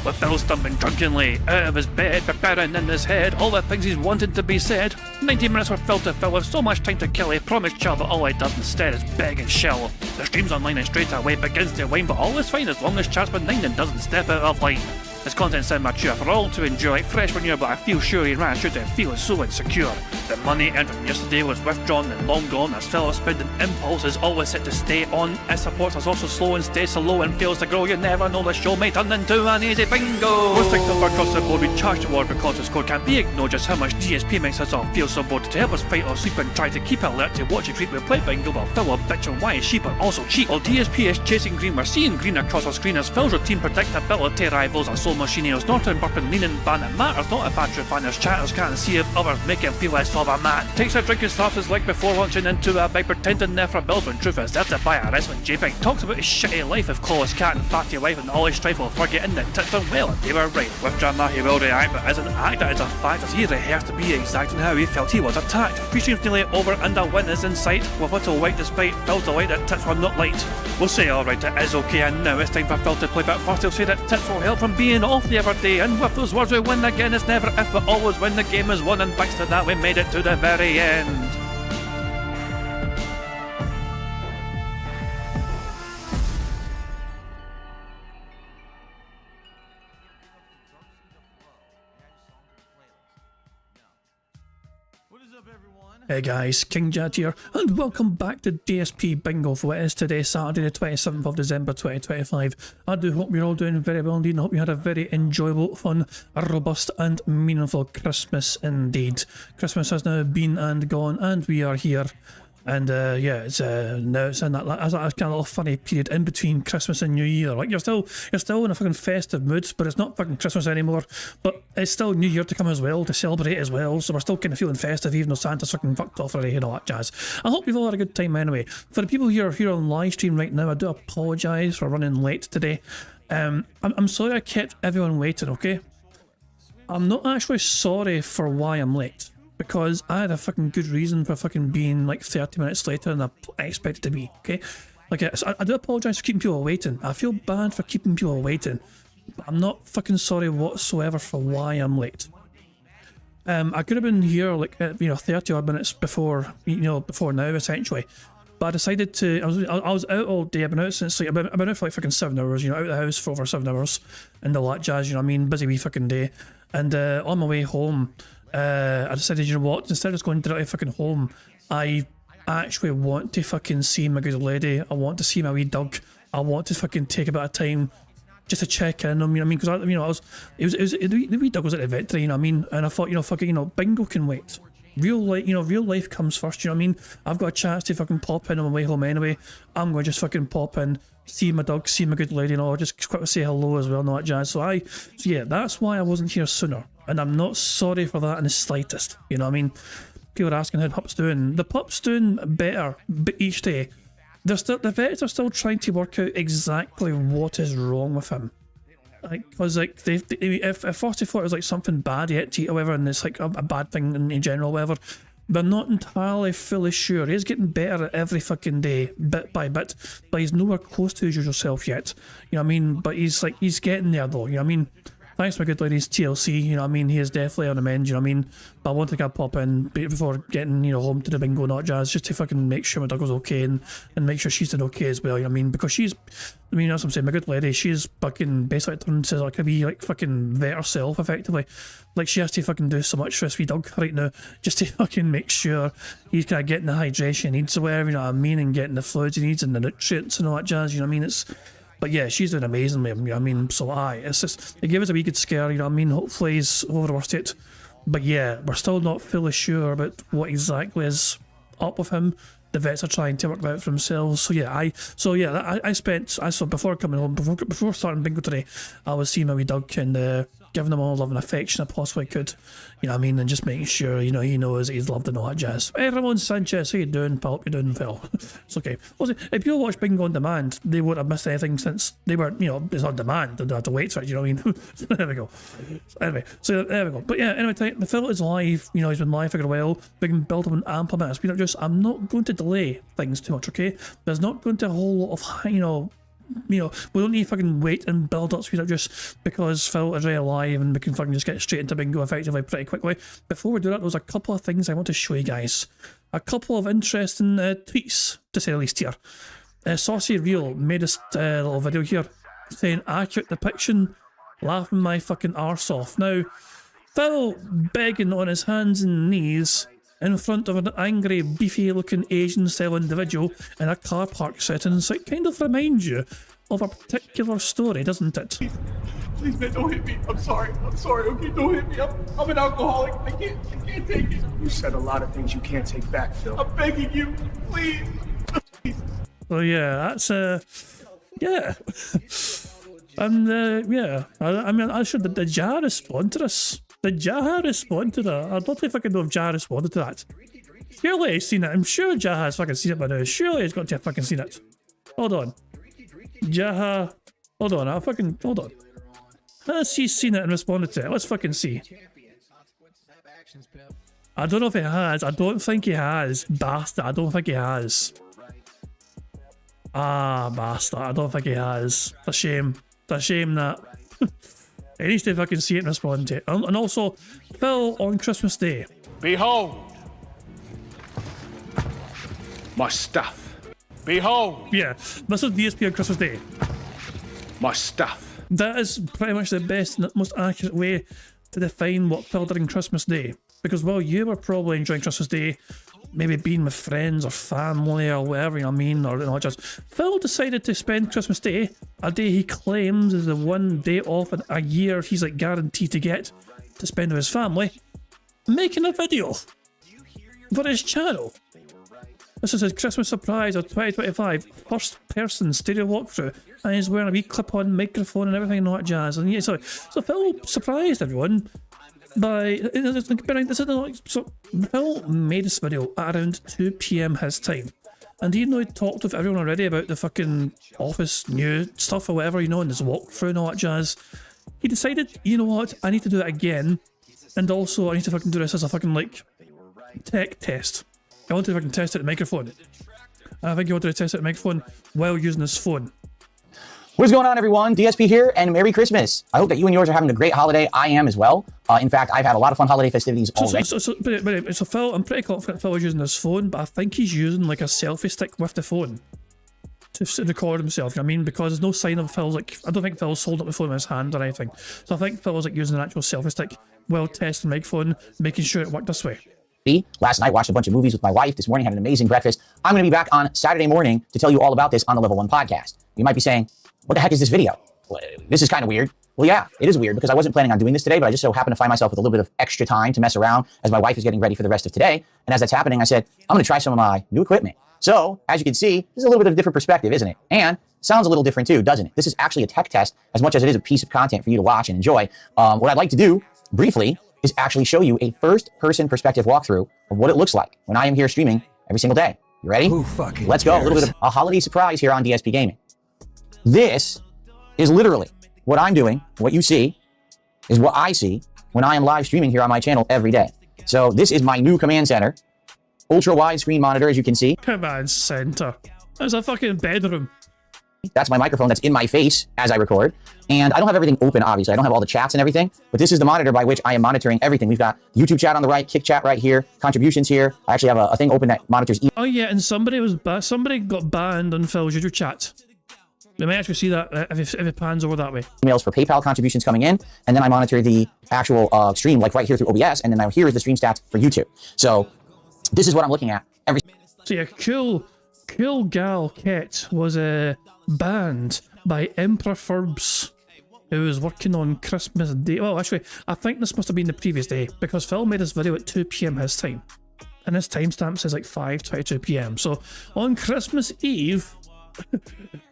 With Phil stumbling drunkenly out of his bed, preparing in his head all the things he's wanted to be said. 90 minutes for Phil to fill with so much time to kill. He promised Chell, but all he does instead is beg and shell. The stream's online and straight away begins to whine, but all is fine as long as chat's benign and doesn't step out of line. His content's sound mature for all to enjoy, fresh when you're, but I feel sure he ran through to feel so insecure. The money earned from yesterday was withdrawn and long gone, as Phil's spending impulse is always set to stay on. His support is also slow and stays so low and fails to grow. You never know, the show may turn into an easy bingo. Most things over across the board, we charge the war because the score can't be ignored. Just how much DSP makes us all feel so bored. To help us fight or sleep and try to keep alert to watch it creep, we play bingo while Phil will bitch on why his sheep are also cheap. While DSP is chasing green, we're seeing green across our screen as Phil's routine predictability rivals our soul machineers. Norton, burping, leaning, ban. It matters not if Andrew fanners chatters can't see if others make him feel less of a man. Takes a drink and starts his leg before launching into a bike, pretending there for bills when truth is there to buy a wrestling JPEG. Talks about his shitty life of clawless cat and fatty wife and all his strife while forgetting that tits done well and they were right. With drama he will react, but as an actor it's a fact as he rehearsed to be exact in how he felt he was attacked. Pre-stream's nearly over and a win is in sight, with little white despite Phil's delight that tits were not light. We'll say alright, it is okay, and now it's time for Phil to play, but first he'll say that tits will help from being off the other day, and with those words we win again. It's never if but always when the game is won, and thanks to that we made it to the very end. Hey guys, King Jad here, and welcome back to DSP Bingo for what is today, Saturday the 27th of December 2025. I do hope you're all doing very well indeed, and hope you had a very enjoyable, fun, robust and meaningful Christmas indeed. Christmas has now been and gone, and we are here And yeah, it's now it's in that kind of little funny period in between Christmas and New Year. Like you're still in a fucking festive mood, but it's not fucking Christmas anymore. But it's still New Year to come as well, to celebrate as well. So we're still kind of feeling festive, even though Santa's fucking fucked off already and all that jazz. I hope you've all had a good time anyway. For the people who are here on live stream right now, I do apologise for running late today. I'm sorry I kept everyone waiting. Okay, I'm not actually sorry for why I'm late. Because I had a fucking good reason for fucking being like 30 minutes later than I expected to be, okay? Like, I do apologise for keeping people waiting. I feel bad for keeping people waiting. But I'm not fucking sorry whatsoever for why I'm late. I could have been here like, 30 odd minutes before, before now, essentially. But I decided to, I was out all day. I've been out since, like, I've been out for like fucking 7 hours, out of the house for over 7 hours. And all that jazz, busy wee fucking day. And on my way home, I decided, you know what, instead of just going directly fucking home, I actually want to fucking see my good lady. I want to see my wee dog. I want to fucking take a bit of time just to check in on me. Because the wee dog was at the veterinary, and I thought, fucking, Bingo can wait. Real life comes first, I've got a chance to fucking pop in on my way home anyway. I'm going to just fucking pop in, see my dog, see my good lady, just quickly say hello as well and all that jazz. So yeah, that's why I wasn't here sooner. And I'm not sorry for that in the slightest, People are asking how the pup's doing. The pup's doing better each day. The vets are still trying to work out exactly what is wrong with him. Because if first they thought it was like something bad he had to eat or whatever, and it's like a bad thing in general, whatever, they're not entirely fully sure. He's getting better at every fucking day, bit by bit, but he's nowhere close to his usual self yet. But he's getting there though. Thanks my good ladies, TLC, he is definitely on the mend, but I want to pop in before getting, home to the bingo not jazz, just to fucking make sure my dog was okay and make sure she's doing okay as well, because she's, that's what I'm saying, my good lady, she's fucking basically turned into like a wee, like, fucking vet herself, effectively. Like, she has to fucking do so much for this wee dog right now, just to fucking make sure he's kind of getting the hydration he needs or whatever, and getting the fluids he needs and the nutrients and all that jazz, But yeah, she's doing amazingly, so it's just, it gave us a wee good scare, hopefully he's over the worst yet. But yeah, we're still not fully sure about what exactly is up with him. The vets are trying to work that out for themselves. So yeah, before coming home, before starting bingo today, I was seeing my wee dog and giving them all love and affection I possibly could, and just making sure, he knows he's loved and all that jazz. Hey Ramon Sanchez, how you doing, pal? Hope you're doing well. It's okay. Also, if you watch Bingo on demand, they won't have missed anything since they were, it's on demand, they don't have to wait for it, There we go. Anyway, so there we go. But yeah, anyway, the film is live, he's been live for a while. We can build up an ample amount of speed. I'm not going to delay things too much, okay? There's not going to a whole lot of, we don't need to fucking wait and build up speed up just because Phil is really live and we can fucking just get straight into bingo effectively pretty quickly. Before we do that, there's a couple of things I want to show you guys. A couple of interesting tweets, to say the least here. Saucy Real made this little video here saying accurate depiction, laughing my fucking arse off. Now, Phil begging on his hands and knees in front of an angry, beefy-looking Asian-style individual in a car park setting, so it kind of reminds you of a particular story, doesn't it? Please, man, don't hit me. I'm sorry, okay? Don't hit me. I'm an alcoholic. I can't take it. You said a lot of things you can't take back, Phil. I'm begging you, please. So yeah, that's, yeah. And, yeah, I should, did Jaha respond to this? Did Jaha respond to that? I'd love to fucking know if Jaha responded to that. Surely he's seen it. I'm sure Jaha has fucking seen it by now. Surely he's got to have fucking seen it. Hold on. Jaha. Hold on. Hold on. Has he seen it and responded to it? Let's fucking see. I don't know if he has. I don't think he has. Bastard. I don't think he has. Ah, bastard. I don't think he has. It's a shame. It's a shame that. He needs to fucking see it and respond to it. And also, Phil on Christmas Day. Behold my stuff. Behold. Yeah, this is DSP on Christmas Day. My stuff. That is pretty much the best and most accurate way to define what Phil did on Christmas Day. Because while you were probably enjoying Christmas Day, maybe being with friends or family or whatever, or just Phil decided to spend Christmas Day, a day he claims is the one day off in a year he's like guaranteed to get to spend with his family, making a video for his channel. This is his Christmas surprise of 2025, first person stereo walkthrough, and he's wearing a wee clip-on microphone and everything and all that jazz. And yeah, so Phil surprised everyone by so Phil made this video at around 2 p.m. his time, and even though he talked with everyone already about the fucking office new stuff or whatever, you know, and this walkthrough and all that jazz, he decided, you know what, I need to do it again, and also I need to fucking do this as a fucking like tech test. I wanted to fucking test it at the microphone. I think he wanted to test it at the microphone while using his phone. What is going on, everyone? DSP here, and Merry Christmas. I hope that you and yours are having a great holiday. I am as well. In fact, I've had a lot of fun holiday festivities already. So Phil, I'm pretty confident Phil is using his phone, but I think he's using like a selfie stick with the phone to record himself. You know what I mean? Because there's no sign of Phil's like, I don't think Phil's holding up the phone in his hand or anything. So I think Phil was like using an actual selfie stick while testing the microphone, making sure it worked this way. Last night, watched a bunch of movies with my wife. This morning, had an amazing breakfast. I'm going to be back on Saturday morning to tell you all about this on the Level 1 podcast. You might be saying, what the heck is this video? Well, this is kind of weird. Well, yeah, it is weird because I wasn't planning on doing this today, but I just so happened to find myself with a little bit of extra time to mess around as my wife is getting ready for the rest of today. And as that's happening, I said, I'm going to try some of my new equipment. So, as you can see, this is a little bit of a different perspective, isn't it? And sounds a little different too, doesn't it? This is actually a tech test as much as it is a piece of content for you to watch and enjoy. What I'd like to do, briefly, is actually show you a first-person perspective walkthrough of what it looks like when I am here streaming every single day. You ready? Who fucking Let's go. cares? A little bit of a holiday surprise here on DSP Gaming. This is literally what I'm doing. What you see is what I see when I am live streaming here on my channel every day. So this is my new command center. Ultra widescreen monitor, as you can see. Command center. There's a fucking bedroom. That's my microphone that's in my face as I record. And I don't have everything open, obviously. I don't have all the chats and everything, but this is the monitor by which I am monitoring everything. We've got YouTube chat on the right, Kick chat right here, contributions here. I actually have a thing open that monitors Oh yeah, and somebody got banned on Phil's YouTube chat. You may actually see that if it pans over that way. emails for PayPal contributions coming in, and then I monitor the actual stream, like right here through OBS, and then here is the stream stats for YouTube. So this is what I'm looking at every. So yeah, cool gal Ket was banned by Emperor Furbs, who was working on Christmas Day. Well, actually, I think this must have been the previous day, because Phil made this video at 2 p.m. his time, and his timestamp says like 5:22 p.m. So on Christmas Eve,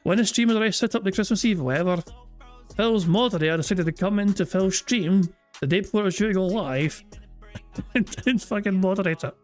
when the stream was already set up the Christmas Eve, whatever, Phil's moderator decided to come into Phil's stream the day before it was due to go live and fucking moderate it.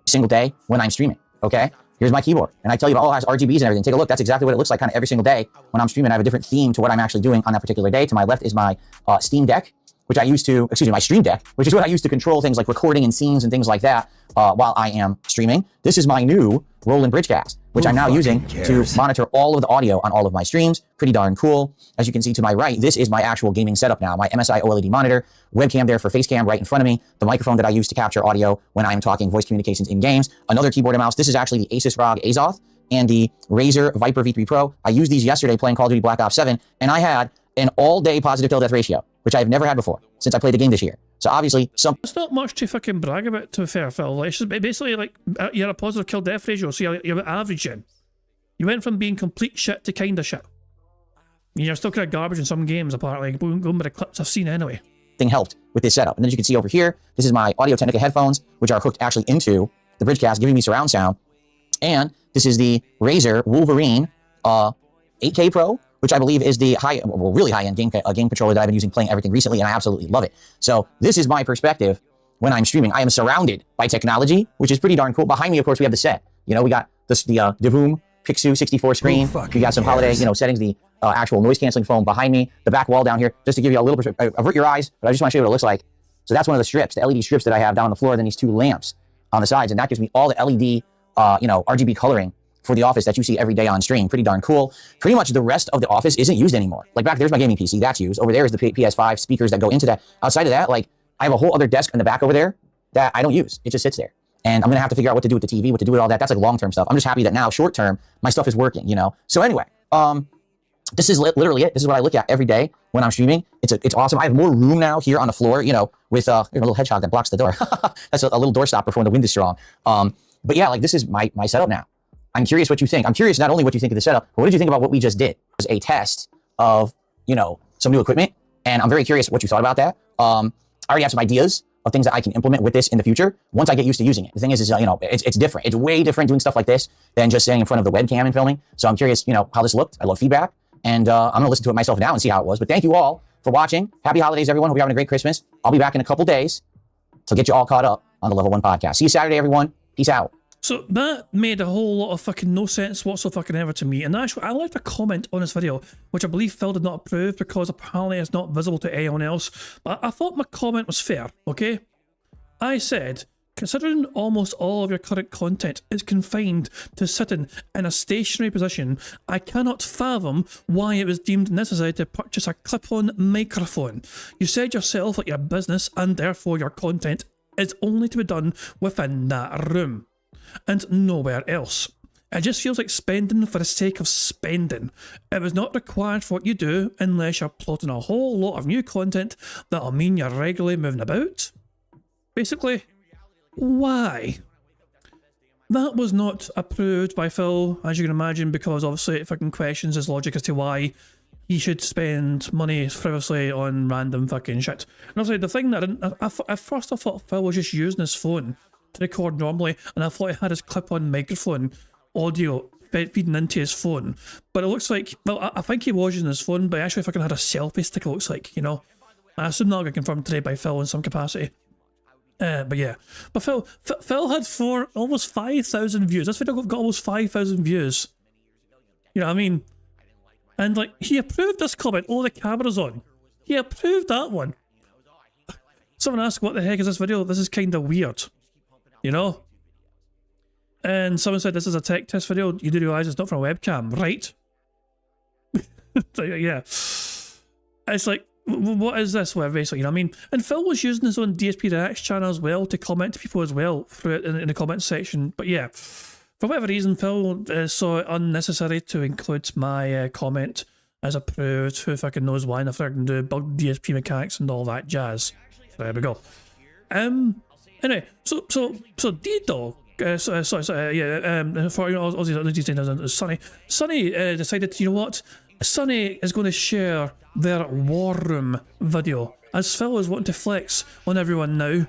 single day when I'm streaming. Okay, here's my keyboard, and I tell you, it all has RGBs and everything. Take a look. That's exactly what it looks like kind of every single day when I'm streaming. I have a different theme to what I'm actually doing on that particular day. To my left is my Steam Deck, which I use to, my Stream Deck, which is what I use to control things like recording and scenes and things like that while I am streaming. This is my new Roland Bridgecast, which I'm now using to monitor all of the audio on all of my streams. Pretty darn cool. As you can see to my right, this is my actual gaming setup now. My MSI OLED monitor, webcam there for face cam right in front of me, the microphone that I use to capture audio when I'm talking voice communications in games, another keyboard and mouse. This is actually the Asus ROG Azoth and the Razer Viper V3 Pro. I used these yesterday playing Call of Duty Black Ops 7, and I had an all-day positive kill death ratio, which I've never had before since I played the game this year. So obviously, It's not much to fucking brag about, to be fair, Phil. Like, it's just basically like you're a positive kill death ratio, so you're averaging. You went from being complete shit to kinda shit. You're still kind of garbage in some games, apparently. Going by the clips I've seen anyway. thing helped with this setup. And then as you can see over here, this is my Audio-Technica headphones, which are hooked actually into the Bridgecast, giving me surround sound. And this is the Razer Wolverine 8K Pro, which I believe is the really high-end game controller that I've been using playing everything recently, and I absolutely love it. So this is my perspective when I'm streaming. I am surrounded by technology, which is pretty darn cool. Behind me, of course, we have the set. You know, we got the Divoom Pixu 64 screen. We got some holiday, settings, the actual noise-canceling foam behind me, the back wall down here, just to give you a little perspective. Avert your eyes, but I just want to show you what it looks like. So that's one of the strips, the LED strips that I have down on the floor, then these two lamps on the sides, and that gives me all the LED, RGB coloring for the office that you see every day on stream. Pretty darn cool. Pretty much the rest of the office isn't used anymore. Like back there's my gaming PC, that's used. Over there is the PS5 speakers that go into that. Outside of that, like I have a whole other desk in the back over there that I don't use. It just sits there. And I'm gonna have to figure out what to do with the TV, what to do with all that. That's like long-term stuff. I'm just happy that now, short-term, my stuff is working, So anyway, this is literally it. This is what I look at every day when I'm streaming. It's awesome. I have more room now here on the floor, with a little hedgehog that blocks the door. That's a little door stopper for when the wind is strong. But yeah, like this is my setup now. I'm curious what you think. I'm curious not only what you think of the setup, but what did you think about what we just did? It was a test of, some new equipment. And I'm very curious what you thought about that. I already have some ideas of things that I can implement with this in the future once I get used to using it. The thing is you know, it's different. It's way different doing stuff like this than just sitting in front of the webcam and filming. So I'm curious, you know, how this looked. I love feedback, and I'm going to listen to it myself now and see how it was. But thank you all for watching. Happy holidays, everyone. Hope you're having a great Christmas. I'll be back in a couple days to get you all caught up on the Level 1 podcast. See you Saturday, everyone. Peace out. So that made a whole lot of fucking no sense whatsoever to me. And actually, I left a comment on this video, which I believe Phil did not approve because apparently it's not visible to anyone else. But I thought my comment was fair, okay? I said, considering almost all of your current content is confined to sitting in a stationary position, I cannot fathom why it was deemed necessary to purchase a clip-on microphone. You said yourself that your business and therefore your content is only to be done within that room and nowhere else. It just feels like spending for the sake of spending. It was not required for what you do unless you're plotting a whole lot of new content that'll mean you're regularly moving about. Basically, why? That was not approved by Phil, as you can imagine, because obviously it fucking questions his logic as to why he should spend money frivolously on random fucking shit. And also, the thing that at first I thought Phil was just using his phone to record normally, and I thought he had his clip-on microphone audio feeding into his phone. But it looks like, well, I think he was using his phone, but actually fucking had a selfie stick, it looks like, you know. I assume that'll get confirmed today by Phil in some capacity. But yeah. But Phil had almost 5,000 views. This video got almost 5,000 views. You know what I mean? And like, he approved this comment, oh, the camera's on. He approved that one. Someone asked, what the heck is this video? This is kind of weird. You know? And someone said, this is a tech test video. You do realize it's not from a webcam, right? Yeah. It's like, what is this? Well, basically, you know what I mean? And Phil was using his own DSP Reacts channel as well to comment to people as well through it in the comment section. But yeah, for whatever reason, Phil saw it unnecessary to include my comment as approved. Who fucking knows why? And if they're going to do bug DSP mechanics and all that jazz. So there we go. Anyway, so D-Dog, Sonny decided, you know what? Sonny is going to share their War Room video, as Phil is wanting to flex on everyone now.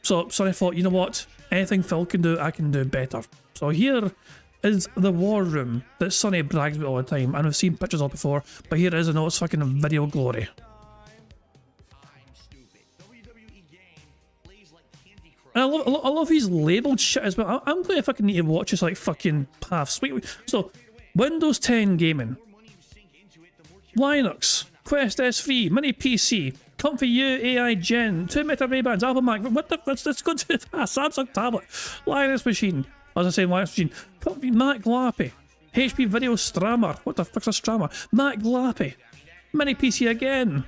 So Sonny thought, you know what? Anything Phil can do, I can do better. So here is the War Room that Sonny brags about all the time, and we've seen pictures of before, but here it is in all its fucking video glory. And I love his labelled shit as well. I'm going to fucking need to watch this like fucking paths. So, Windows 10 gaming, Linux, Quest S3, Mini PC, Comfy U, AI Gen, 2 Meta Ray-Bans, Apple Mac. What the? Let's go to Samsung tablet, Linux machine. As I say, Linux machine, Comfy Mac Lappy, HP Video Strammer. What the fuck's a Strammer? Mac Lappy, Mini PC again.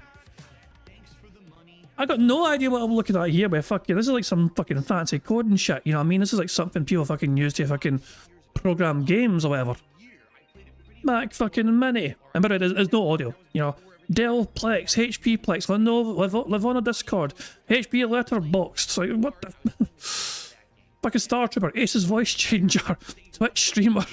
I got no idea what I'm looking at here, but fucking, this is like some fucking fancy coding shit, you know what I mean? This is like something people fucking use to fucking program games or whatever. Mac fucking Mini. And by the way, there's no audio, you know. Dell Plex, HP Plex, Lenovo, live on a Discord, HP Letterboxd, so what the... fucking Star Trooper, Ace's voice changer, Twitch streamer.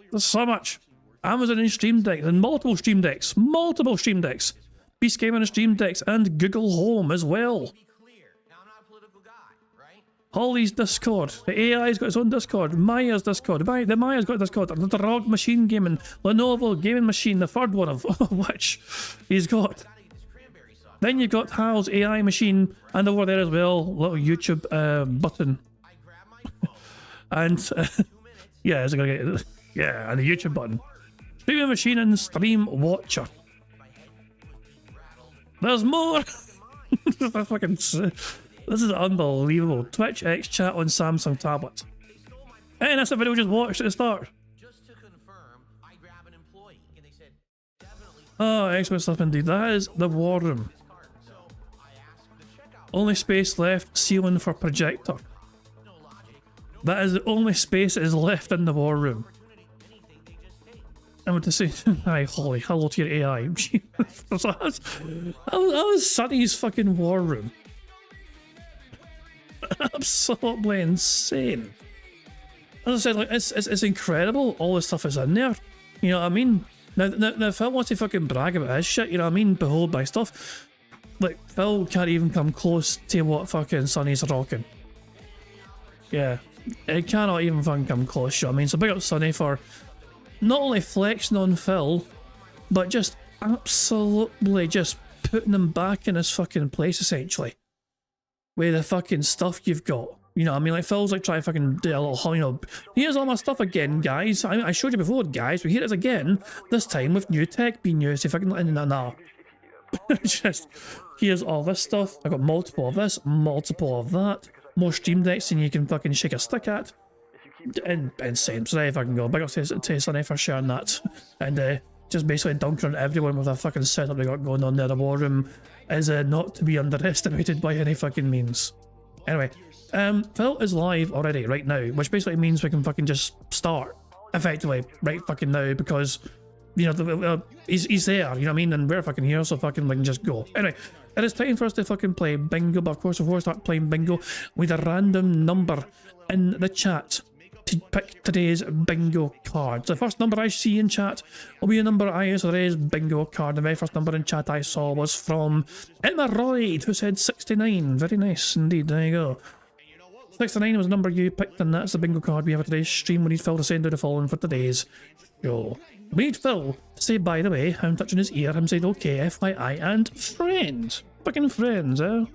There's so much. Amazon and Stream Deck, and multiple Stream Decks, Beast Gamer and Stream Decks, and Google Home as well. Holly's Discord, the AI's got its own Discord, Maya's Discord, the Maya's got a Discord, the ROG Machine Gaming, Lenovo Gaming Machine, the third one of which he's got. Then you've got Hal's AI Machine, and over there as well, little YouTube button. And yeah, is it gonna get, yeah, and the YouTube button. Streaming Machine and Stream Watcher. There's more! This is unbelievable. Twitch X chat on Samsung tablet. And that's the video we just watched at the start. Oh, excellent stuff indeed. That is the War Room. Only space left, ceiling for projector. That is the only space that is left in the War Room. I want to say, hi Holly, hello to your AI. That was Sonny's fucking War Room. Absolutely insane. As I said, like it's incredible. All this stuff is in there. You know what I mean? Now Phil wants to fucking brag about his shit, you know what I mean? Behold my stuff. Like, Phil can't even come close to what fucking Sonny's rocking. Yeah. It cannot even fucking come close, you know what I mean? So big up Sonny for not only flexing on Phil, but just absolutely just putting him back in his fucking place, essentially. With the fucking stuff you've got. You know what I mean? Like, Phil's like trying to fucking do a little, you know, here's all my stuff again, guys. I showed you before, guys, but here it is again. This time with new tech being used. If I can, nah. Just, here's all this stuff. I got multiple of this, multiple of that. More stream decks than you can fucking shake a stick at. Insane. So if I can go. Big up to Sonny for sharing that. And just basically dunking on everyone with a fucking setup they got going on there. The war room is not to be underestimated by any fucking means. Anyway, Phil is live already right now, which basically means we can fucking just start effectively right fucking now because, you know, he's there, you know what I mean, and we're fucking here, so fucking we can just go. Anyway, it is time for us to fucking play bingo, but of course before we start playing bingo, with a random number in the chat to pick today's bingo card. So the first number I see in chat will be a number I use for today's bingo card. The very first number in chat I saw was from Emmeroyd, who said 69. Very nice indeed, there you go. 69 was the number you picked, and that's the bingo card we have for today's stream. We need Phil to send out the following for today's show. We need Phil to say, by the way, I'm touching his ear, him saying, okay, FYI, and friends. Fucking friends, eh?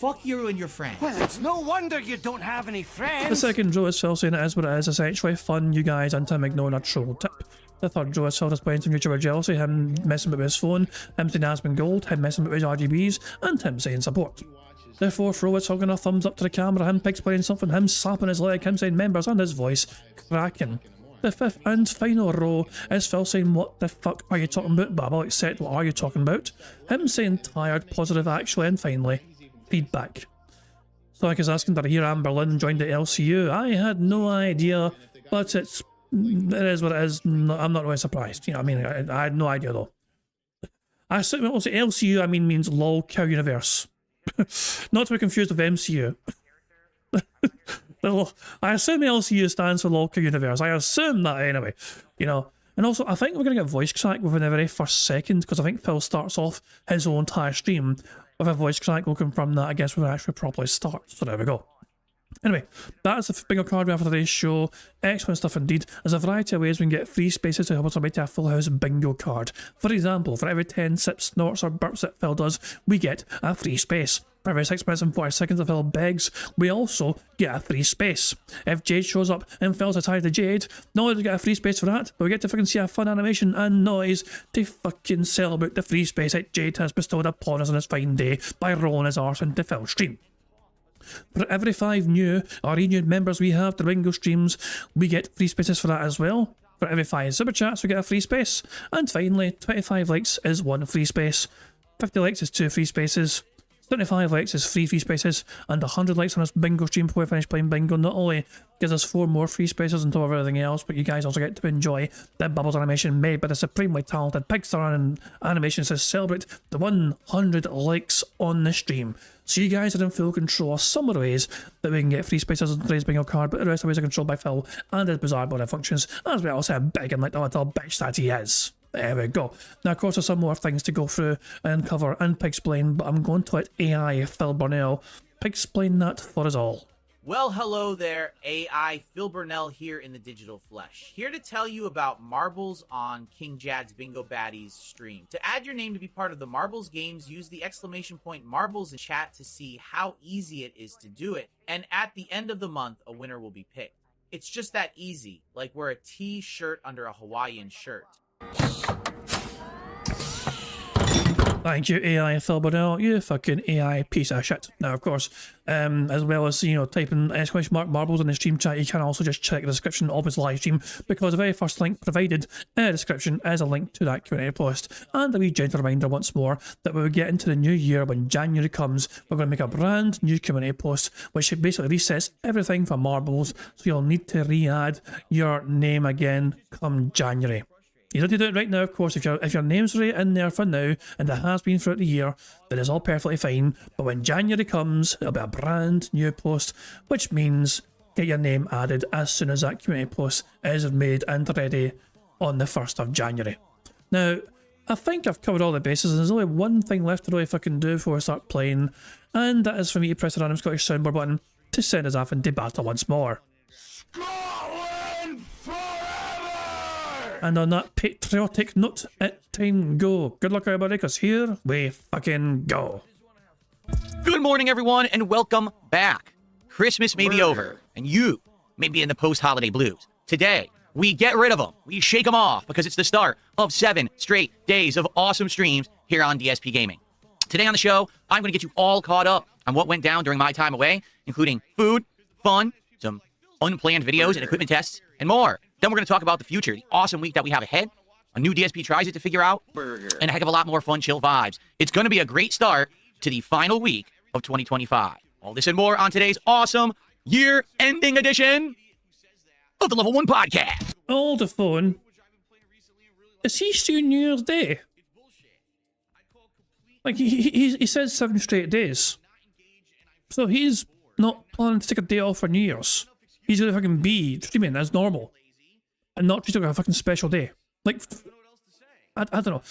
Fuck you and your friends. Well, it's no wonder you don't have any friends. The second row is Phil saying it is what it is, essentially fun, you guys, and him ignoring a troll tip. The third row is Phil displaying some YouTuber jealousy, him messing with his phone, him saying Aspen Gold, him messing with his RGBs, and him saying support. The fourth row is hugging a thumbs up to the camera, him playing something, him slapping his leg, him saying members, and his voice cracking. The fifth and final row is Phil saying, what the fuck are you talking about? But I'll accept, what are you talking about? Him saying tired, positive actually, and finally, feedback. Sonic is asking, did I hear Amber Lynn joined the LCU? I had no idea, but it is what it is. No, I'm not really surprised. You know what I mean? I had no idea though. I assume also LCU, I mean, means LOL Cow Universe. Not to be confused with MCU. I assume the LCU stands for LOL Cow Universe. I assume that anyway. You know. And also, I think we're going to get voice crack within the very first second, because I think Phil starts off his whole entire stream with a voice crack. We'll confirm that, I guess, when we actually properly start. So there we go. Anyway, that's the bingo card we have for today's show. Excellent stuff indeed. There's a variety of ways we can get free spaces to help us make a full house bingo card. For example, for every 10 sips, snorts or burps that Phil does, we get a free space. For every 6 minutes and 40 seconds that Phil begs, we also get a free space. If Jade shows up and Phil's tied to Jade, not only do we get a free space for that, but we get to fucking see a fun animation and noise to fucking celebrate the free space that Jade has bestowed upon us on this fine day by rolling his arse into Phil's stream. For every 5 new or renewed members we have to bingo streams, we get free spaces for that as well. For every 5 super chats, we get a free space. And finally, 25 likes is 1 free space, 50 likes is 2 free spaces, 75 likes is 3 free spaces, and 100 likes on this bingo stream before we finish playing bingo not only gives us 4 more free spaces on top of everything else, but you guys also get to enjoy the Bubbles animation made by the supremely talented Pixar Animations to celebrate the 100 likes on the stream. So you guys are in full control of some of the ways that we can get free spaces on today's bingo card, but the rest of the ways are controlled by Phil and his bizarre body functions, as well as him begging like the little bitch that he is. There we go. Now, of course, there's some more things to go through and cover and explain, but I'm going to let AI Phil Burnell explain that for us all. Well, hello there, AI Phil Burnell here in the digital flesh. Here to tell you about Marbles on King Jad's Bingo Baddies stream. To add your name to be part of the Marbles games, use the exclamation point Marbles in chat to see how easy it is to do it. And at the end of the month, a winner will be picked. It's just that easy, like wear a t-shirt under a Hawaiian shirt. Thank you, AI Phil Burnell, you fucking AI piece of shit. Now, of course, as well as, you know, typing exclamation mark marbles in the stream chat, you can also just check the description of his live stream, because the very first link provided in the description is a link to that Q&A post. And a wee gentle reminder once more that when we get into the new year, when January comes, we're going to make a brand new Q&A post, which basically resets everything for marbles, so you'll need to re-add your name again come January. You don't need to do it right now, of course. If your name's right in there for now, and it has been throughout the year, then it's all perfectly fine. But when January comes, it'll be a brand new post, which means get your name added as soon as that Q&A post is made and ready on the 1st of January. Now, I think I've covered all the bases, and there's only one thing left to really fucking do before I start playing, and that is for me to press the random Scottish soundboard button to send us off into battle once more. Scotland forever! And on that patriotic note, time go. Good luck, everybody, because here we fucking go. Good morning, everyone, and welcome back. Christmas may be over, and you may be in the post-holiday blues. Today, we get rid of them. We shake them off because it's the start of 7 straight days of awesome streams here on DSP Gaming. Today on the show, I'm going to get you all caught up on what went down during my time away, including food, fun, some unplanned videos and equipment tests, and more. Then we're going to talk about the future, the awesome week that we have ahead, a new DSP tries it to figure out, and a heck of a lot more fun, chill vibes. It's going to be a great start to the final week of 2025. All this and more on today's awesome year-ending edition of the Level 1 Podcast. Hold the phone. Is he still New Year's Day? Like, he says 7 straight days. So he's not planning to take a day off for New Year's. He's gonna fucking be streaming as normal. And not treat it like a fucking special day. Like, I don't know.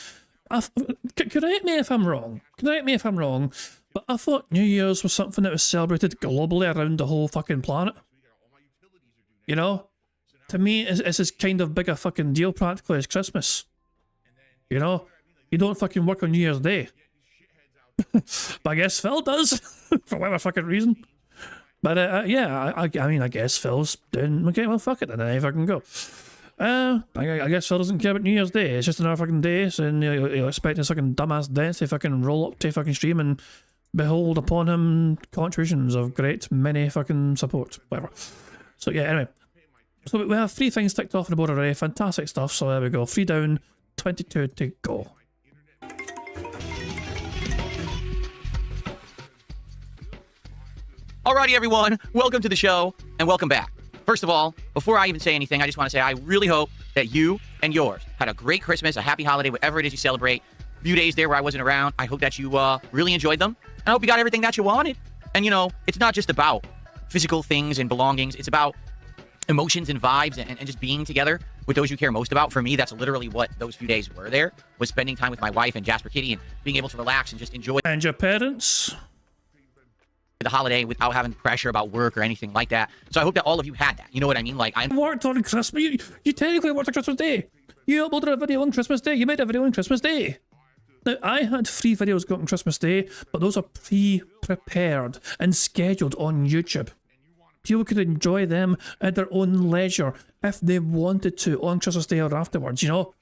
Correct me if I'm wrong. Correct me if I'm wrong. But I thought New Year's was something that was celebrated globally around the whole fucking planet. You know? To me, it's as kind of big a fucking deal practically as Christmas. You know? You don't fucking work on New Year's Day. But I guess Phil does. For whatever fucking reason. But yeah, I mean, I guess Phil's doing, okay, well, fuck it, then I fucking go. I guess Phil doesn't care about New Year's Day. It's just another fucking day, so he'll expect his fucking dumbass dance to fucking roll up to fucking stream and behold upon him contributions of great many fucking support, whatever. So yeah, anyway. So we have 3 things ticked off on the board already. Fantastic stuff, so there we go. 3 down, 22 to go. Alrighty, everyone, welcome to the show, and welcome back. First of all, before I even say anything, I just want to say I really hope that you and yours had a great Christmas, a happy holiday, whatever it is you celebrate. A few days there where I wasn't around, I hope that you really enjoyed them. And I hope you got everything that you wanted. And, you know, it's not just about physical things and belongings. It's about emotions and vibes and just being together with those you care most about. For me, that's literally what those few days were there, was spending time with my wife and Jasper Kitty and being able to relax and just enjoy And your parents? the holiday without having pressure about work or anything like that. So I hope that all of you had that. You know what I mean? Like, I Worked on Christmas. You technically worked on Christmas Day. You uploaded a video on Christmas Day. You made a video on Christmas Day. Now, I had 3 videos go on Christmas Day, but those are pre-prepared and scheduled on YouTube. People could enjoy them at their own leisure if they wanted to on Christmas Day or afterwards, you know?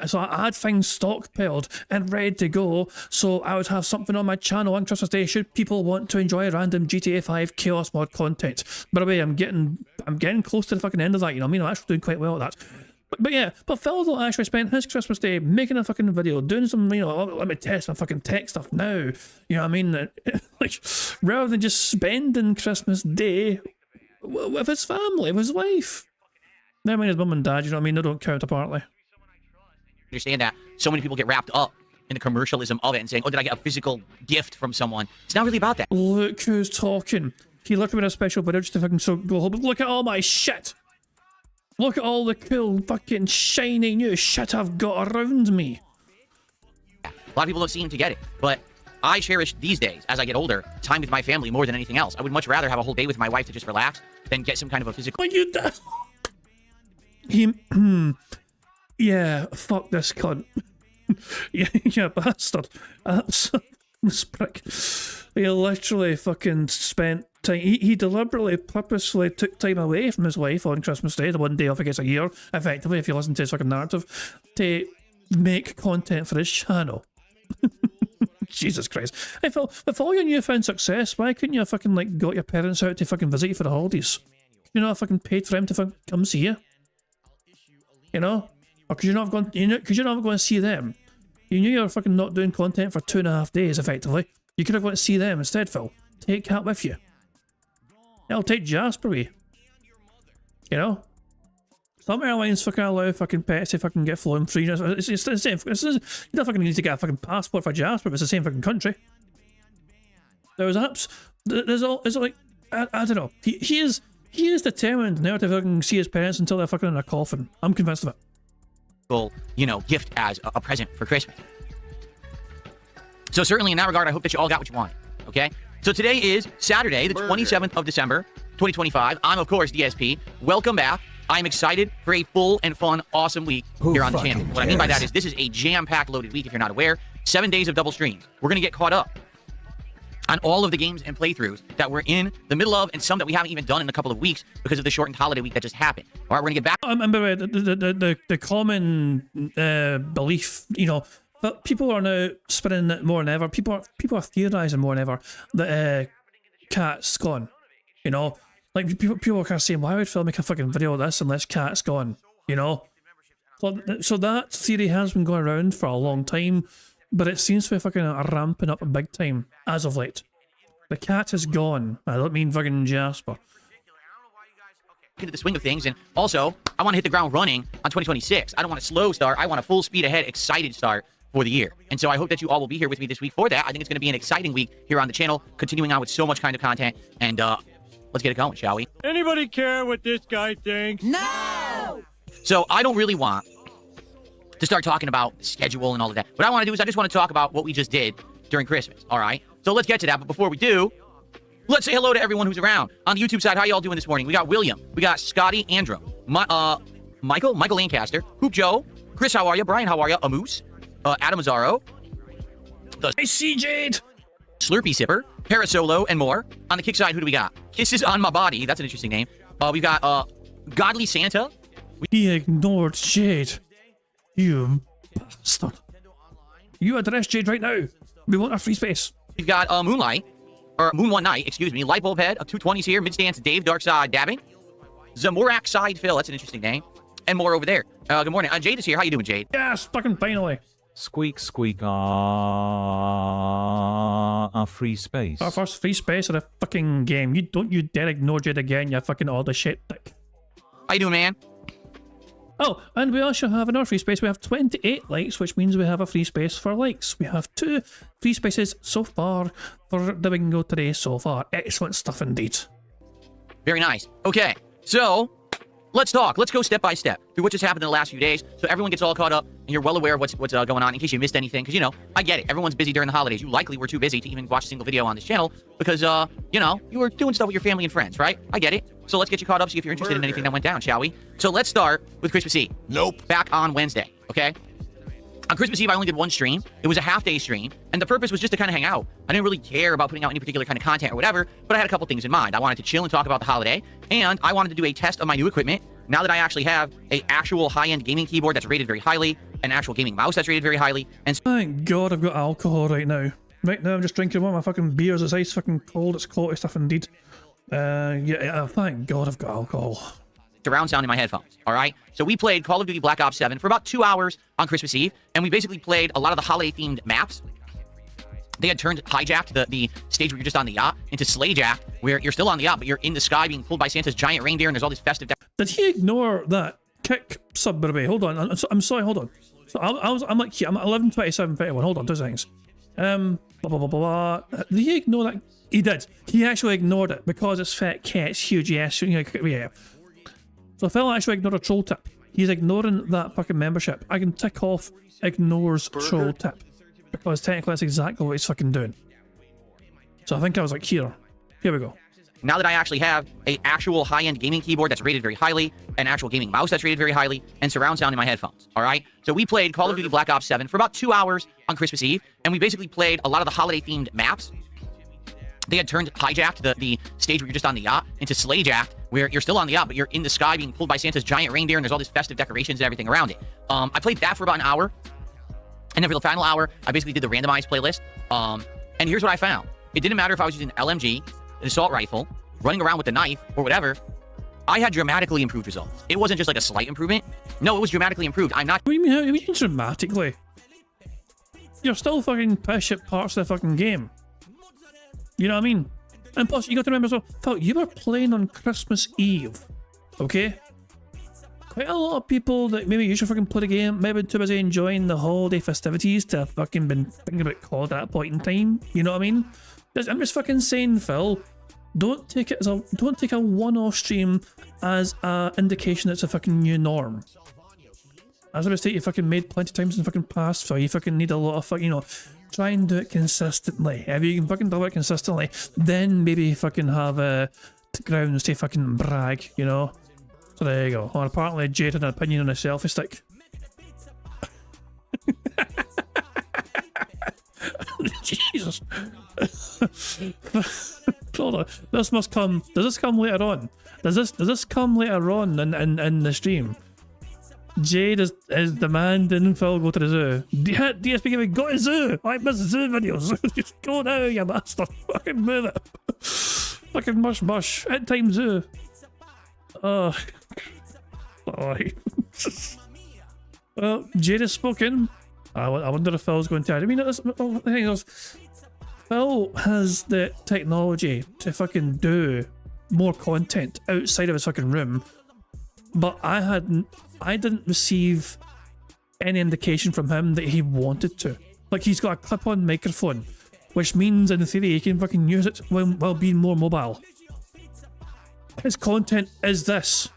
So I had things stockpiled and ready to go, so I would have something on my channel on Christmas Day should people want to enjoy random GTA 5 Chaos Mod content. By the way, I'm getting close to the fucking end of that, you know what I mean? I'm actually doing quite well at that. But yeah, but Phil actually spent his Christmas Day making a fucking video, doing some, you know, let me test my fucking tech stuff now. You know what I mean? Like, rather than just spending Christmas Day with his family, with his wife. Never mind his mum and dad, you know what I mean? They don't count apparently. understand that so many people get wrapped up in the commercialism of it and saying, oh, did I get a physical gift from someone? It's not really about that. Look who's talking. He left me in a special video just to fucking go home. Look at all my shit. Look at all the cool fucking shiny new shit I've got around me. A lot of people don't seem to get it, but I cherish these days, as I get older, time with my family more than anything else. I would much rather have a whole day with my wife to just relax than get some kind of a physical... What you do? Yeah, fuck this cunt. yeah, bastard. Absolute prick. He literally fucking spent time. He deliberately, purposefully took time away from his wife on Christmas Day, the one day off I guess a year, effectively, if you listen to his fucking narrative, to make content for his channel. Jesus Christ. If all your newfound success, why couldn't you have fucking, like, got your parents out to fucking visit you for the holidays? You know, I fucking paid for them to fucking come see you. You know? Or could you not have gone, could you not have gone to see them? You knew you were fucking not doing content for 2.5 days, effectively. You could have gone to see them instead, Phil. Take Cat with you. I'll take Jasper with you. You know? Some airlines fucking allow fucking pets to fucking get flown free. It's the same. You don't fucking need to get a fucking passport for Jasper, but it's the same fucking country. There's apps. There's all. It's like I don't know. He is determined never to fucking see his parents until they're fucking in a coffin. I'm convinced of it. you know, gift as a present for Christmas. So certainly in that regard, I hope that you all got what you wanted, okay? So today is Saturday, the 27th of December, 2025. I'm, of course, DSP. Welcome back. I'm excited for a full and fun, awesome week here on the channel. What I mean by that is this is a jam-packed loaded week, if you're not aware. 7 days of double streams. We're going to get caught up on all of the games and playthroughs that we're in the middle of, and some that we haven't even done in a couple of weeks because of the shortened holiday week that just happened. All right, we're going to get back. I remember the common belief, you know, that people are now spinning it more than ever. People are theorizing more than ever that Cat's gone. You know, like people are kind of saying, why would Phil make a fucking video of this unless Cat's gone? You know, so that theory has been going around for a long time, but it seems to be fucking ramping up big time as of late. The Cat is gone. I don't mean fucking Jasper. Into the swing of things, and also I want to hit the ground running on 2026. I don't want a slow start. I want a full speed ahead, excited start for the year. And so I hope that you all will be here with me this week for that. I think it's going to be an exciting week here on the channel, continuing on with so much kind of content. And let's get it going, shall we? Anybody care what this guy thinks? No! So I don't really want to start talking about schedule and all of that. What I want to do is I just want to talk about what we just did during Christmas. All right. So let's get to that. But before we do, let's say hello to everyone who's around. On the YouTube side, how y'all doing this morning? We got William. We got Scotty Andrew. Michael Lancaster. Hoop Joe. Chris, how are you? Brian, how are you? Amoose. Adam Azzaro. I see Jade. Slurpee Sipper. Parasolo, and more. On the kick side, who do we got? Kisses on My Body. That's an interesting name. We've got Godly Santa. He ignored Jade. You bastard. You address Jade right now. We want our free space. We've got Moonlight. Or Moon One Night, excuse me. Lightbulb Head. 220s here. Mid-stance Dave. Dark Side Dabbing. Zamorak Side Phil. That's an interesting name. And more over there. Good morning. Jade is here. How you doing, Jade? Yes, fucking finally. Squeak, squeak, free space. Our first free space of the fucking game. You dare ignore Jade again, you fucking all the shit dick. How you doing, man? Oh, and we also have in our free space, we have 28 likes, which means we have a free space for likes. We have 2 free spaces so far for the bingo today so far. Excellent stuff indeed. Very nice. Okay, so let's talk. Let's go step by step through what just happened in the last few days so everyone gets all caught up and you're well aware of what's going on in case you missed anything. Because, you know, I get it. Everyone's busy during the holidays. You likely were too busy to even watch a single video on this channel because, you know, you were doing stuff with your family and friends, right? I get it. So let's get you caught up, see if you're interested in anything that went down, shall we? So let's start with Christmas Eve. Nope. Back on Wednesday, okay? On Christmas Eve, I only did one stream. It was a half-day stream, and the purpose was just to kind of hang out. I didn't really care about putting out any particular kind of content or whatever, but I had a couple things in mind. I wanted to chill and talk about the holiday, and I wanted to do a test of my new equipment. Now that I actually have an actual high-end gaming keyboard that's rated very highly, an actual gaming mouse that's rated very highly, and Thank God I've got alcohol right now. Right now I'm just drinking one of my fucking beers. It's ice fucking cold. It's quality stuff indeed. Yeah, thank God I've got alcohol. surround sound in my headphones, all right? So we played Call of Duty Black Ops 7 for about 2 hours on Christmas Eve, and we basically played a lot of the holiday-themed maps. They had hijacked the stage where you're just on the yacht into Slayjack, where you're still on the yacht, but you're in the sky being pulled by Santa's giant reindeer, and there's all this festive... Did he ignore that kick sub, by the way? Hold on, I'm sorry, hold on. So I'm like, I'm at 11:27:51. Hold on, 2 seconds. Blah, blah, blah, blah. Did he ignore that? He did. He actually ignored it because it's fat cat, it's huge. Yes, yeah. So Phil actually ignored a troll tip. He's ignoring that fucking membership. I can tick off ignores troll tip because technically that's exactly what he's fucking doing. So I think I was like, here we go. Now that I actually have an actual high-end gaming keyboard that's rated very highly, an actual gaming mouse that's rated very highly, and surround sound in my headphones, all right? So we played Call of Duty Black Ops 7 for about 2 hours on Christmas Eve, and we basically played a lot of the holiday-themed maps. They had hijacked the stage where you're just on the yacht into Slayjack, where you're still on the yacht, but you're in the sky being pulled by Santa's giant reindeer, and there's all this festive decorations and everything around it. I played that for about an hour, and then for the final hour, I basically did the randomized playlist. And here's what I found. It didn't matter if I was using an LMG, an assault rifle, running around with a knife, or whatever. I had dramatically improved results. It wasn't just like a slight improvement. No, it was dramatically improved. I'm not... What do you mean, how do you mean dramatically? You're still fucking pish at parts of the fucking game. You know what I mean? And plus, you got to remember as well, Phil, you were playing on Christmas Eve, okay? Quite a lot of people that maybe usually fucking play the game, maybe too busy enjoying the holiday festivities to have fucking been thinking about COD at that point in time. You know what I mean? I'm just fucking saying, Phil, don't take a one-off stream as an indication it's a fucking new norm. That's a mistake you fucking made plenty of times in the fucking past, Phil. You fucking need a lot of fucking, you know, try and do it consistently. If you can fucking do it consistently, then maybe fucking have grounds to fucking brag, you know? So there you go. Or apparently Jade had an opinion on a selfie stick. Jesus. Hold on. This must come. Does this come later on? Does this come later on in the stream? Jade is demanding Phil go to the zoo. DSP Bingo, go to the zoo! I miss zoo videos. Just go now, you bastard. Fucking move it. Fucking mush. At time zoo. Oh. Sorry. Well, Jade has spoken. I wonder if Phil's going to. I mean, the thing is, Phil has the technology to fucking do more content outside of his fucking room, but I didn't receive any indication from him that he wanted to. Like, he's got a clip-on microphone, which means in theory he can fucking use it while being more mobile. His content is this: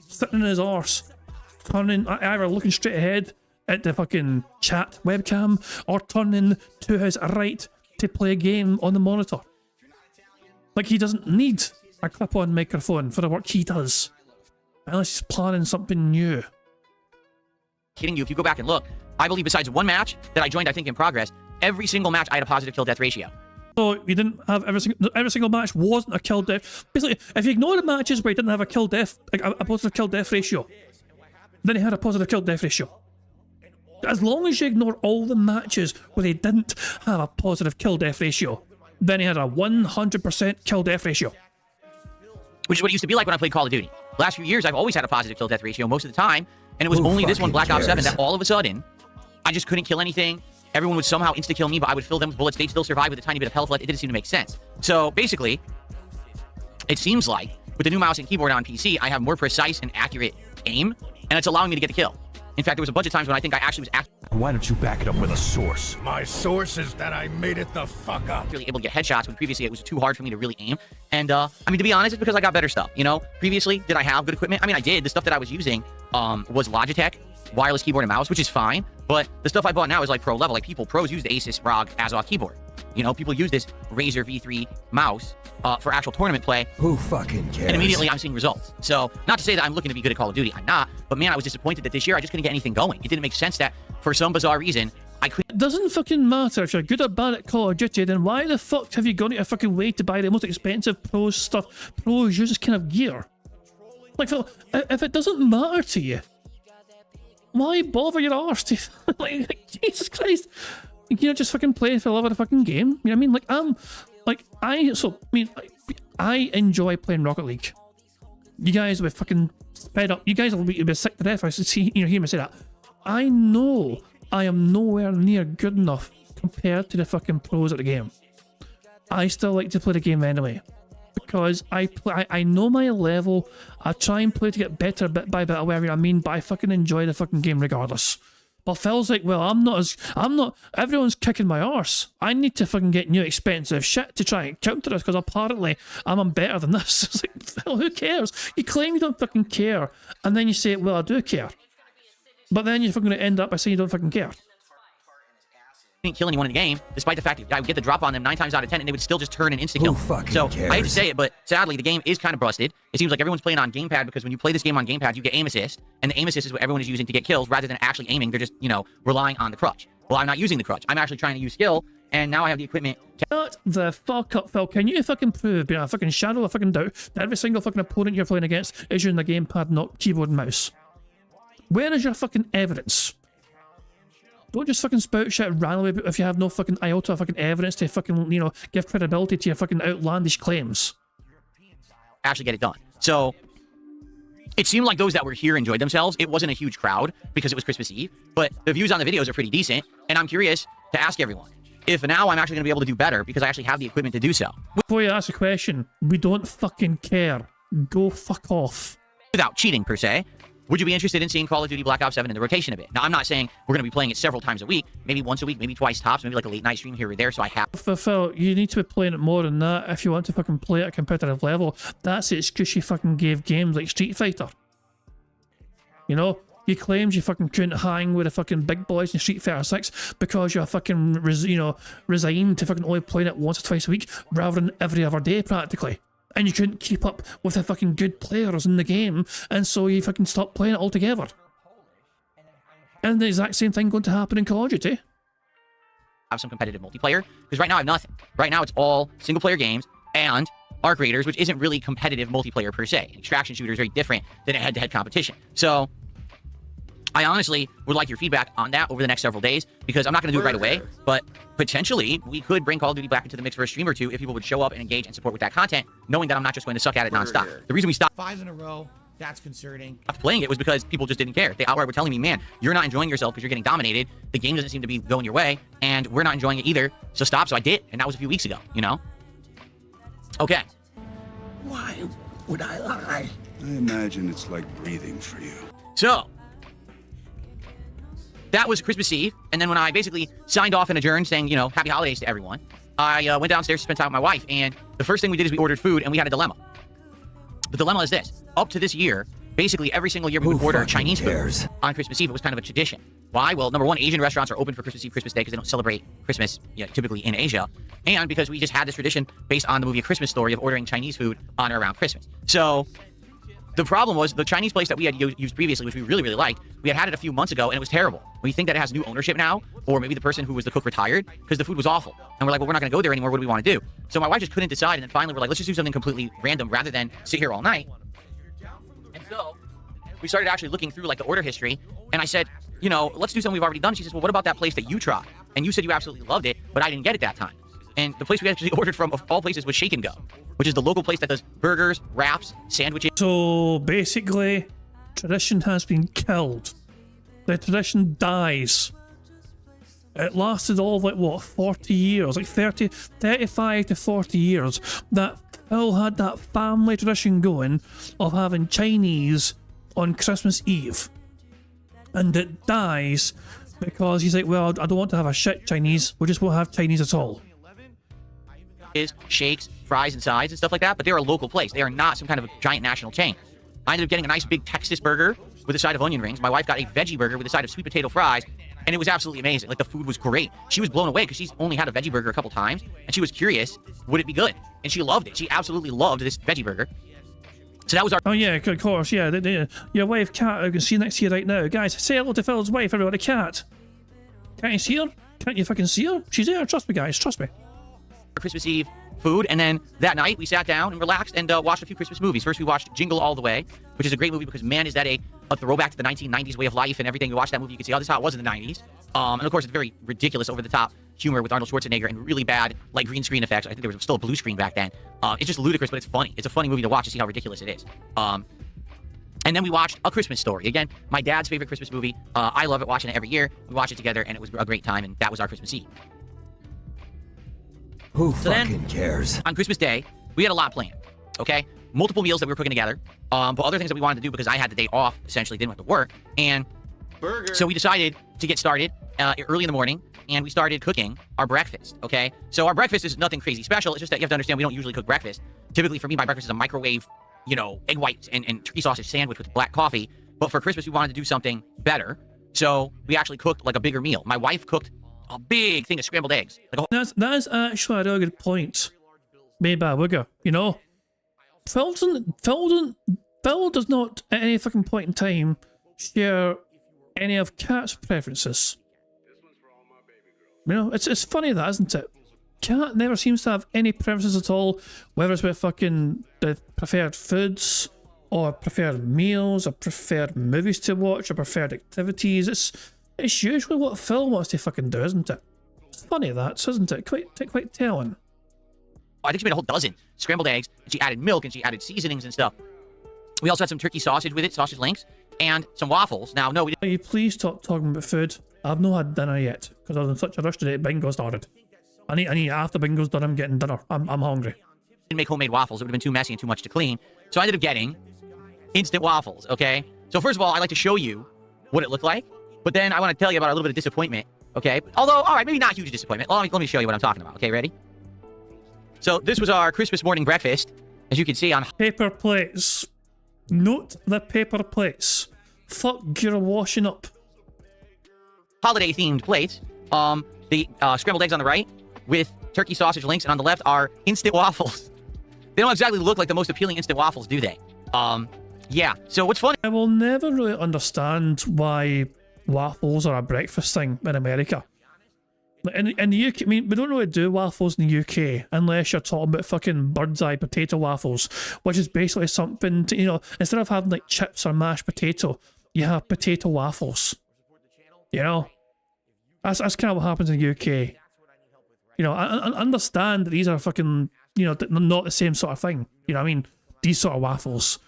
sitting in his arse, turning, either looking straight ahead at the fucking chat webcam or turning to his right to play a game on the monitor. Like, he doesn't need a clip-on microphone for the work he does, unless he's planning something new. Kidding you, if you go back and look, I believe besides one match that I joined, I think in progress, every single match I had a positive kill death ratio. So you didn't have every single match wasn't a kill death. Basically, if you ignore the matches where you didn't have a kill death, like a positive kill death ratio, then he had a positive kill death ratio. As long as you ignore all the matches where they didn't have a positive kill death ratio, then he had a 100% kill death ratio. Which is what it used to be like when I played Call of Duty. Last few years, I've always had a positive kill death ratio most of the time, and it was only this one, Black Ops 7, that all of a sudden, I just couldn't kill anything. Everyone would somehow insta-kill me, but I would fill them with bullets. They'd still survive with a tiny bit of health left. It didn't seem to make sense. So basically, it seems like with the new mouse and keyboard on PC, I have more precise and accurate aim, and it's allowing me to get the kill. In fact, there was a bunch of times when I think I actually was Why don't you back it up with a source? My source is that I made it the fuck up. really able to get headshots when previously it was too hard for me to really aim. And I mean, to be honest, it's because I got better stuff. You know, previously, did I have good equipment? I mean, I did. The stuff that I was using was Logitech wireless keyboard and mouse, which is fine. But the stuff I bought now is like pro level. Like pros use the Asus ROG Azoth keyboard. You know, people use this Razer V3 mouse for actual tournament play. Who fucking cares? And immediately I'm seeing results. So, not to say that I'm looking to be good at Call of Duty. I'm not. But man, I was disappointed that this year I just couldn't get anything going. It didn't make sense that, for some bizarre reason, I couldn't. It doesn't fucking matter if you're good or bad at Call of Duty, then why the fuck have you gone to a fucking way to buy the most expensive pros stuff? Pros use this kind of gear. Like, Phil, if it doesn't matter to you, why bother your arse to, like, Jesus Christ. You know, just fucking play for the love of the fucking game. You know what I mean? I enjoy playing Rocket League. You guys will be fucking sped up. You guys will be sick to death if I hear me say that. I know I am nowhere near good enough compared to the fucking pros at the game. I still like to play the game anyway, because I know my level. I try and play to get better bit by bit, whatever I mean, but I fucking enjoy the fucking game regardless. But Phil's like, well, everyone's kicking my arse. I need to fucking get new expensive shit to try and counter this, because apparently I'm better than this. It's like, Phil, who cares? You claim you don't fucking care, and then you say, well, I do care. But then you're fucking going to end up by saying you don't fucking care. Didn't kill anyone in the game, despite the fact that I would get the drop on them 9 times out of 10, and they would still just turn and insta-kill. So, I hate to say it, but sadly, the game is kind of busted. It seems like everyone's playing on gamepad, because when you play this game on gamepad, you get aim assist, and the aim assist is what everyone is using to get kills, rather than actually aiming. They're just, you know, relying on the crutch. Well, I'm not using the crutch. I'm actually trying to use skill, and now I have the equipment to... Shut the fuck up, Phil. Can you fucking prove, beyond a fucking shadow of fucking doubt, that every single fucking opponent you're playing against is using the gamepad, not keyboard and mouse? Where is your fucking evidence? Don't just fucking spout shit randomly if you have no fucking iota of fucking evidence to fucking, you know, give credibility to your fucking outlandish claims. actually get it done. So it seemed like those that were here enjoyed themselves. It wasn't a huge crowd because it was Christmas Eve, but the views on the videos are pretty decent. And I'm curious to ask everyone if now I'm actually going to be able to do better because I actually have the equipment to do so. Before you ask a question, we don't fucking care. Go fuck off. Without cheating, per se. Would you be interested in seeing Call of Duty Black Ops 7 in the rotation a bit? Now, I'm not saying we're going to be playing it several times a week. Maybe once a week, maybe twice tops, maybe like a late night stream here or there, so I have... Phil, you need to be playing it more than that if you want to fucking play at a competitive level. That's the excuse you fucking gave games like Street Fighter. You know? You claimed you fucking couldn't hang with the fucking big boys in Street Fighter 6 because you're fucking, resigned to fucking only playing it once or twice a week rather than every other day practically. And you couldn't keep up with the fucking good players in the game, and so you fucking stopped playing it altogether. And the exact same thing going to happen in Call of Duty. Have some competitive multiplayer, because right now I have nothing. Right now it's all single player games and Arc Raiders, which isn't really competitive multiplayer per se. An extraction shooter is very different than a head-to-head competition. So I honestly would like your feedback on that over the next several days, because I'm not going to do it right away, but potentially we could bring Call of Duty back into the mix for a stream or two if people would show up and engage and support with that content, knowing that I'm not just going to suck at it nonstop. The reason we stopped 5 in a row. That's concerning. playing it was because people just didn't care. They outright were telling me, man, you're not enjoying yourself because you're getting dominated. The game doesn't seem to be going your way, and we're not enjoying it either. So stop. So I did, and that was a few weeks ago, you know? Okay. Why would I lie? I imagine it's like breathing for you. So that was Christmas Eve, and then when I basically signed off and adjourned saying, you know, happy holidays to everyone, I went downstairs to spend time with my wife, and the first thing we did is we ordered food, and we had a dilemma. The dilemma is this. Up to this year, basically every single year we would order Chinese food on Christmas Eve. It was kind of a tradition. Why? Well, number one, Asian restaurants are open for Christmas Eve, Christmas Day, because they don't celebrate Christmas, typically in Asia. And because we just had this tradition based on the movie A Christmas Story of ordering Chinese food on or around Christmas. So the problem was the Chinese place that we had used previously, which we really, really liked, we had it a few months ago, and it was terrible. We think that it has new ownership now, or maybe the person who was the cook retired, because the food was awful. And we're like, well, we're not going to go there anymore. What do we want to do? So my wife just couldn't decide, and then finally we're like, let's just do something completely random rather than sit here all night. And so we started actually looking through like the order history, and I said, you know, let's do something we've already done. She says, well, what about that place that you tried? And you said you absolutely loved it, but I didn't get it that time. And the place we actually ordered from, of all places, was Shake and Go, which is the local place that does burgers, wraps, sandwiches. So basically, tradition has been killed. The tradition dies. It lasted all of like, what, 40 years? Like 35 to 40 years. That Phil had that family tradition going of having Chinese on Christmas Eve. And it dies because he's like, well, I don't want to have a shit Chinese. We just won't have Chinese at all. Shakes, fries, and sides and stuff like that, but they're a local place. They are not some kind of a giant national chain. I ended up getting a nice big Texas burger with a side of onion rings. My wife got a veggie burger with a side of sweet potato fries, and it was absolutely amazing. Like, the food was great. She was blown away because she's only had a veggie burger a couple times, and she was curious, would it be good? And she loved it. She absolutely loved this veggie burger. So that was our... Oh yeah, of course, yeah. Your wife, Kat, I can see next to you right now. Guys, say hello to Phil's wife, everybody. Kat. Can't you see her? Can't you fucking see her? She's there, trust me, guys, trust me. Christmas Eve food, and then that night we sat down and relaxed and watched a few Christmas movies. First we watched Jingle All the Way, which is a great movie because, man, is that a throwback to the 1990s way of life and everything. You watch that movie, you can see, oh, this is how it was in the 90s. And of course it's very ridiculous, over-the-top humor with Arnold Schwarzenegger and really bad like green screen effects. I think there was still a blue screen back then. It's just ludicrous, but it's funny. It's a funny movie to watch to see how ridiculous it is. And then we watched A Christmas Story. Again, my dad's favorite Christmas movie. I love it, watching it every year. We watch it together, and it was a great time, and that was our Christmas Eve. Who fucking cares? On Christmas Day, we had a lot planned, okay? Multiple meals that we were cooking together, but other things that we wanted to do because I had the day off, essentially didn't have to work. And so we decided to get started early in the morning, and we started cooking our breakfast, okay? So our breakfast is nothing crazy special. It's just that you have to understand we don't usually cook breakfast. Typically for me, my breakfast is a microwave, you know, egg whites and turkey sausage sandwich with black coffee. But for Christmas, we wanted to do something better. So we actually cooked like a bigger meal. My wife cooked a big thing of scrambled eggs. Like That is actually a really good point made by Wigger. You know, Phil does not at any fucking point in time share any of Kat's preferences. You know, it's funny that, isn't it? Kat never seems to have any preferences at all, whether it's with fucking the preferred foods or preferred meals or preferred movies to watch or preferred activities. It's usually what Phil wants to fucking do, isn't it? It's funny that, isn't it? Quite telling. I think she made a whole dozen scrambled eggs, and she added milk, and she added seasonings and stuff. We also had some turkey sausage with it, sausage links, and some waffles. Now, no, we didn't. Will you please stop talking about food? I've not had dinner yet, because I was in such a rush today. Bingo started. I need after bingo's done, I'm getting dinner. I'm hungry. Make homemade waffles. It would have been too messy and too much to clean. So I ended up getting instant waffles, okay? So first of all, I'd like to show you what it looked like, but then I want to tell you about a little bit of disappointment, okay? Although, all right, maybe not huge disappointment. Let me show you what I'm talking about, okay? Ready? So this was our Christmas morning breakfast, as you can see on paper plates. Note the paper plates. fuck you're washing up? Holiday themed plates. The scrambled eggs on the right with turkey sausage links, and on the left are instant waffles. They don't exactly look like the most appealing instant waffles, do they? Yeah. So what's funny? I will never really understand why waffles are a breakfast thing in America. Like in the UK, I mean, we don't really do waffles in the UK unless you're talking about fucking bird's eye potato waffles, which is basically something to, you know, instead of having like chips or mashed potato, you have potato waffles. You know? That's kind of what happens in the UK. You know, I understand that these are fucking, you know, not the same sort of thing. You know what I mean? These sort of waffles.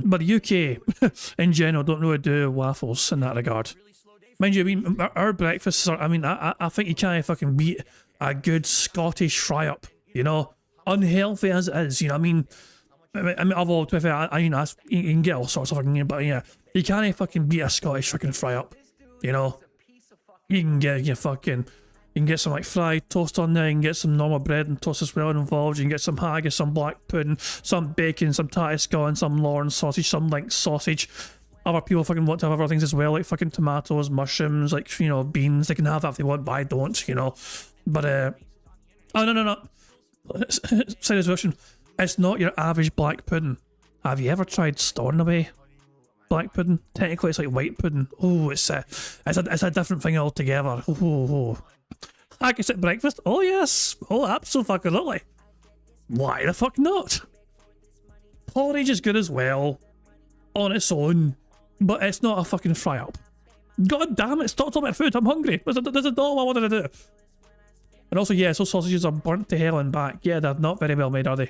But the UK, in general, don't really do waffles in that regard. Mind you, I mean, our breakfasts are, I mean, I think you can't fucking beat a good Scottish fry-up, you know? Unhealthy as it is, you know what I mean? Although, to be fair, you know, you can get all sorts of fucking, but yeah, you can't fucking beat a Scottish fucking fry-up, you know? You can get some like fried toast on there, you can get some normal bread and toast as well involved, you can get some haggis, some black pudding, some bacon, some tatty scone, some Lorne sausage, some like sausage. Other people fucking want to have other things as well, like fucking tomatoes, mushrooms, like, you know, beans. They can have that if they want, but I don't, you know. But, oh, no. Serious version. It's not your average black pudding. Have you ever tried Stornoway black pudding? Technically, it's like white pudding. Oh, it's a different thing altogether. Oh. I guess at breakfast? Oh, yes. Oh, absolutely. Why the fuck not? Porridge is good as well, on its own. But it's not a fucking fry-up. God damn it, stop talking about food, I'm hungry. This is not what I wanted to do. And also, yeah, those sausages are burnt to hell and back. Yeah, they're not very well made, are they?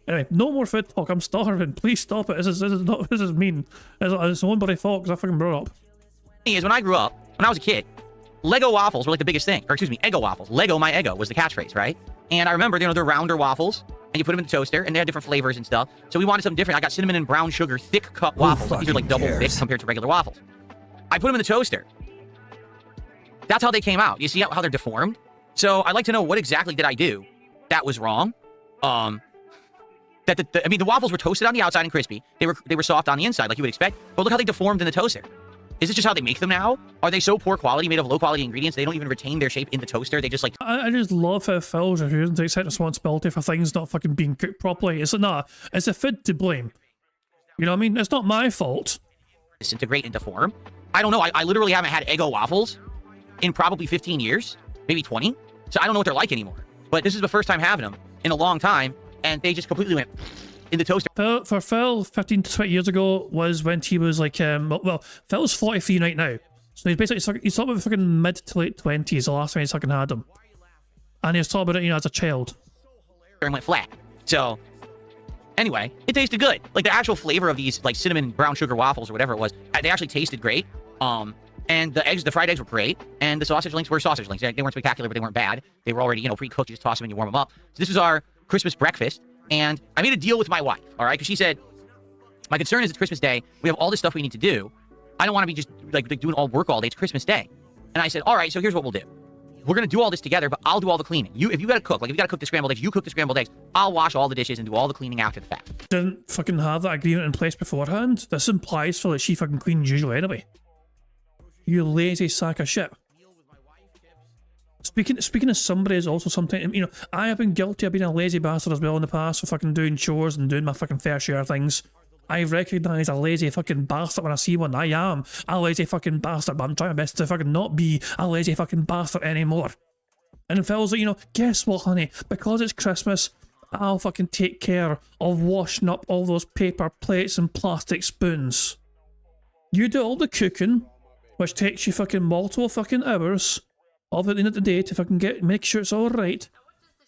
Anyway, no more food talk, I'm starving. Please stop it, this is mean. It's one bloody fault because I fucking brought it up. The thing is, when I grew up, when I was a kid, Lego waffles were like the biggest thing. Or excuse me, Eggo waffles. Lego my Eggo was the catchphrase, right? And I remember, you know, they're rounder waffles, and you put them in the toaster, and they had different flavors and stuff. So we wanted something different. I got cinnamon and brown sugar thick cut waffles. These are like double thick compared to regular waffles. I put them in the toaster. That's how they came out. You see how they're deformed? So I'd like to know, what exactly did I do that was wrong? I mean, the waffles were toasted on the outside and crispy. They were soft on the inside, like you would expect. But look how they deformed in the toaster. Is this just how they make them now? Are they so poor quality, made of low quality ingredients, they don't even retain their shape in the toaster? They just like... I just love how Phil's refusing to accept responsibility for things not fucking being cooked properly. It's like, nah, it's the food to blame. You know what I mean? It's not my fault. Disintegrate into form. I don't know. I literally haven't had Eggo waffles in probably 15 years, maybe 20. So I don't know what they're like anymore. But this is the first time having them in a long time, and they just completely went in the toaster. For Phil, 15 to 20 years ago was when he was like, well, Phil's 43 right now. So he's basically, he's talking about fucking mid to late 20s, the last time he's fucking had them. And he was talking about it, you know, as a child. And went flat. So, anyway, it tasted good. Like, the actual flavor of these, like, cinnamon brown sugar waffles or whatever it was, they actually tasted great. And the fried eggs were great. And the sausage links were sausage links. They weren't spectacular, but they weren't bad. They were already, you know, pre-cooked. You just toss them and you warm them up. So this was our Christmas breakfast. And I made a deal with my wife, all right? Because she said, my concern is it's Christmas Day. We have all this stuff we need to do. I don't want to be just like doing all work all day. It's Christmas Day. And I said, all right, so here's what we'll do. We're going to do all this together, but I'll do all the cleaning. If you got to cook, like if you got to cook the scrambled eggs, you cook the scrambled eggs. I'll wash all the dishes and do all the cleaning after the fact. Didn't fucking have that agreement in place beforehand. This implies for that she fucking cleans usually anyway. You lazy sack of shit. Speaking as somebody is also sometimes, you know, I have been guilty of being a lazy bastard as well in the past for fucking doing chores and doing my fucking fair share of things. I recognise a lazy fucking bastard when I see one. I am a lazy fucking bastard, but I'm trying my best to fucking not be a lazy fucking bastard anymore. And Phil's like, you know, guess what, honey? Because it's Christmas, I'll fucking take care of washing up all those paper plates and plastic spoons. You do all the cooking, which takes you fucking multiple fucking hours of the end of the day to fucking make sure it's all right,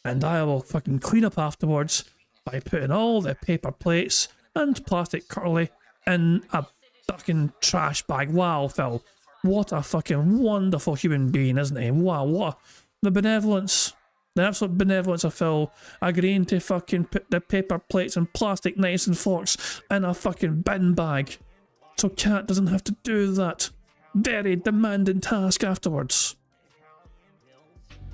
and I will fucking clean up afterwards by putting all the paper plates and plastic cutlery in a fucking trash bag. Wow, Phil, what a fucking wonderful human being, isn't he? Wow, what the benevolence, the absolute benevolence of Phil, agreeing to fucking put the paper plates and plastic knives and forks in a fucking bin bag, so Kat doesn't have to do that very demanding task afterwards.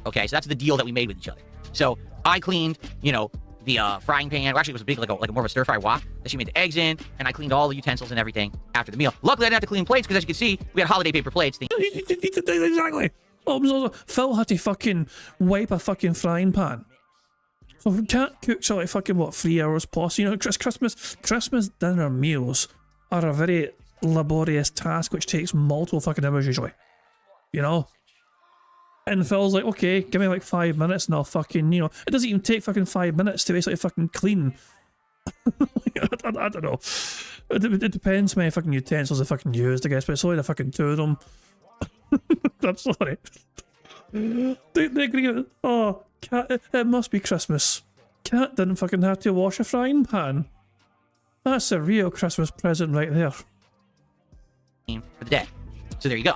Okay, so that's the deal that we made with each other. So I cleaned, you know, frying pan. Well, actually, it was a big, like a more of a stir fry wok that she made the eggs in, and I cleaned all the utensils and everything after the meal. Luckily, I didn't have to clean plates because, as you can see, we had holiday paper plates. Exactly. Phil had to fucking wipe a fucking frying pan. So we can't cook so like fucking what 3 hours plus. You know, Christmas dinner meals are a very laborious task which takes multiple fucking hours usually. You know? And Phil's like, okay, give me like 5 minutes and I'll fucking, you know, it doesn't even take fucking 5 minutes to basically fucking clean. I don't know. It depends how many fucking utensils they fucking used, I guess, but it's only the fucking 2 of them. I'm sorry. They agree. Oh, Cat, it must be Christmas. Cat didn't fucking have to wash a frying pan. That's a real Christmas present right there. For the day. So there you go.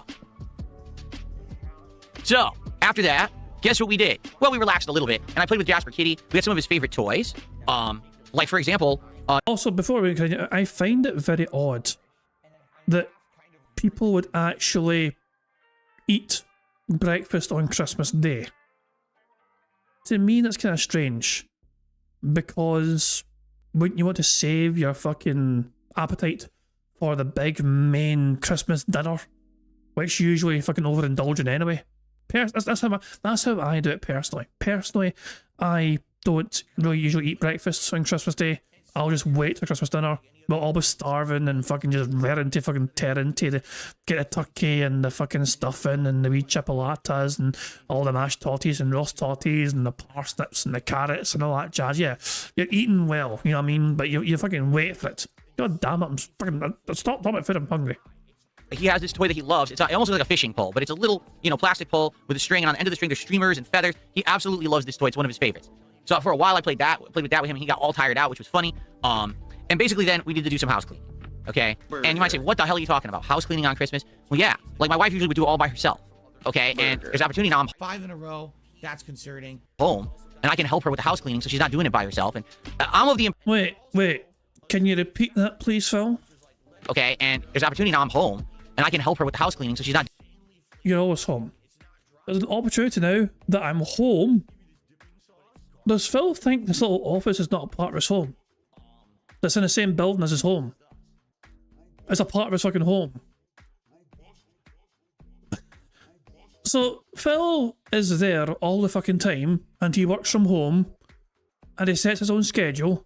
So, after that, guess what we did? Well, we relaxed a little bit, and I played with Jasper Kitty. We had some of his favorite toys. Like, for example... Also, before we continue, I find it very odd that people would actually eat breakfast on Christmas Day. To me, that's kind of strange. Because wouldn't you want to save your fucking appetite for the big main Christmas dinner? Which usually fucking overindulging anyway. That's how I do it personally. Personally, I don't really usually eat breakfast on Christmas Day. I'll just wait for Christmas dinner. We'll all be starving and fucking just raring to fucking tear into the get the turkey and the fucking stuffing and the wee chipolatas and all the mashed totties and roast totties and the parsnips and the carrots and all that jazz. Yeah, you're eating well, you know what I mean? But you fucking wait for it. God damn it, I'm fucking stop talking about food, I'm hungry. He has this toy that he loves. It almost looks like a fishing pole, but it's a little, you know, plastic pole with a string, and on the end of the string there's streamers and feathers. He absolutely loves this toy. It's one of his favorites. So for a while I played with that with him, and he got all tired out, which was funny. And basically then we need to do some house cleaning. Okay? And you might say, what the hell are you talking about? House cleaning on Christmas? Well, yeah. Like my wife usually would do it all by herself. Okay? And there's opportunity now. I'm 5 in a row. That's concerning. home, and I can help her with the house cleaning so she's not doing it by herself. And I'm of the... Wait. Can you repeat that, please, Phil? Okay, and there's opportunity now. I'm home, and I can help her with the house cleaning so she's not... You're always home. There's an opportunity now that I'm home. Does Phil think this little office is not a part of his home? That's in the same building as his home? It's a part of his fucking home. So, Phil is there all the fucking time, and he works from home, and he sets his own schedule,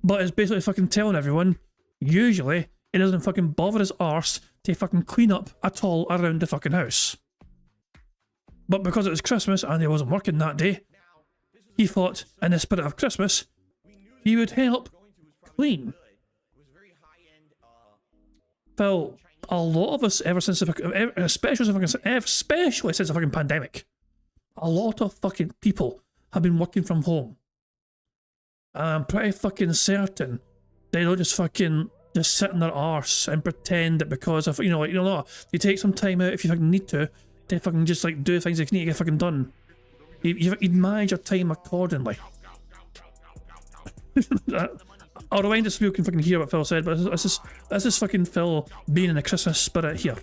but is basically fucking telling everyone, usually, he doesn't fucking bother his arse to fucking clean up at all around the fucking house. But because it was Christmas and he wasn't working that day, he thought, in the spirit of Christmas, he would help clean. Phil, a lot of us, ever since the especially since the fucking pandemic, a lot of fucking people have been working from home. And I'm pretty fucking certain they don't just fucking just sit in their arse and pretend that because of, you take some time out if you fucking need to fucking just like do things that you need to get fucking done. You'd manage your time accordingly. I'll rewind it so people can fucking hear what Phil said, but this is fucking Phil being in the Christmas spirit here.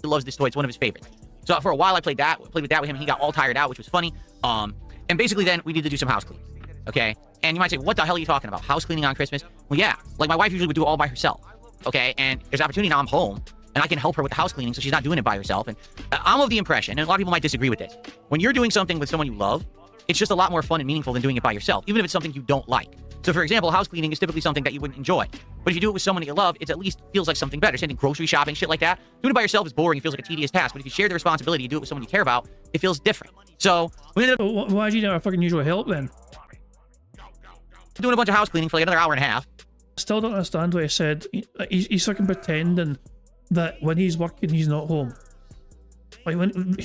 He loves this toy. It's one of his favorites. So for a while I played with that with him. He got all tired out, which was funny. And basically then we need to do some house cleaning. Okay? And you might say, what the hell are you talking about? House cleaning on Christmas? Well, yeah. Like my wife usually would do it all by herself. Okay? And there's opportunity now. I'm home, and I can help her with the house cleaning so she's not doing it by herself. And I'm of the impression, and a lot of people might disagree with this, when you're doing something with someone you love, it's just a lot more fun and meaningful than doing it by yourself, even if it's something you don't like. So for example, house cleaning is typically something that you wouldn't enjoy. But if you do it with someone that you love, it at least feels like something better. Sending grocery shopping, shit like that. Doing it by yourself is boring. It feels like a tedious task. But if you share the responsibility, you do it with someone you care about, it feels different. So we ended up... Why do you never fucking usually help then? Doing a bunch of house cleaning for like another hour and a half. Still don't understand what he said. He's fucking pretending that when he's working, he's not home. Like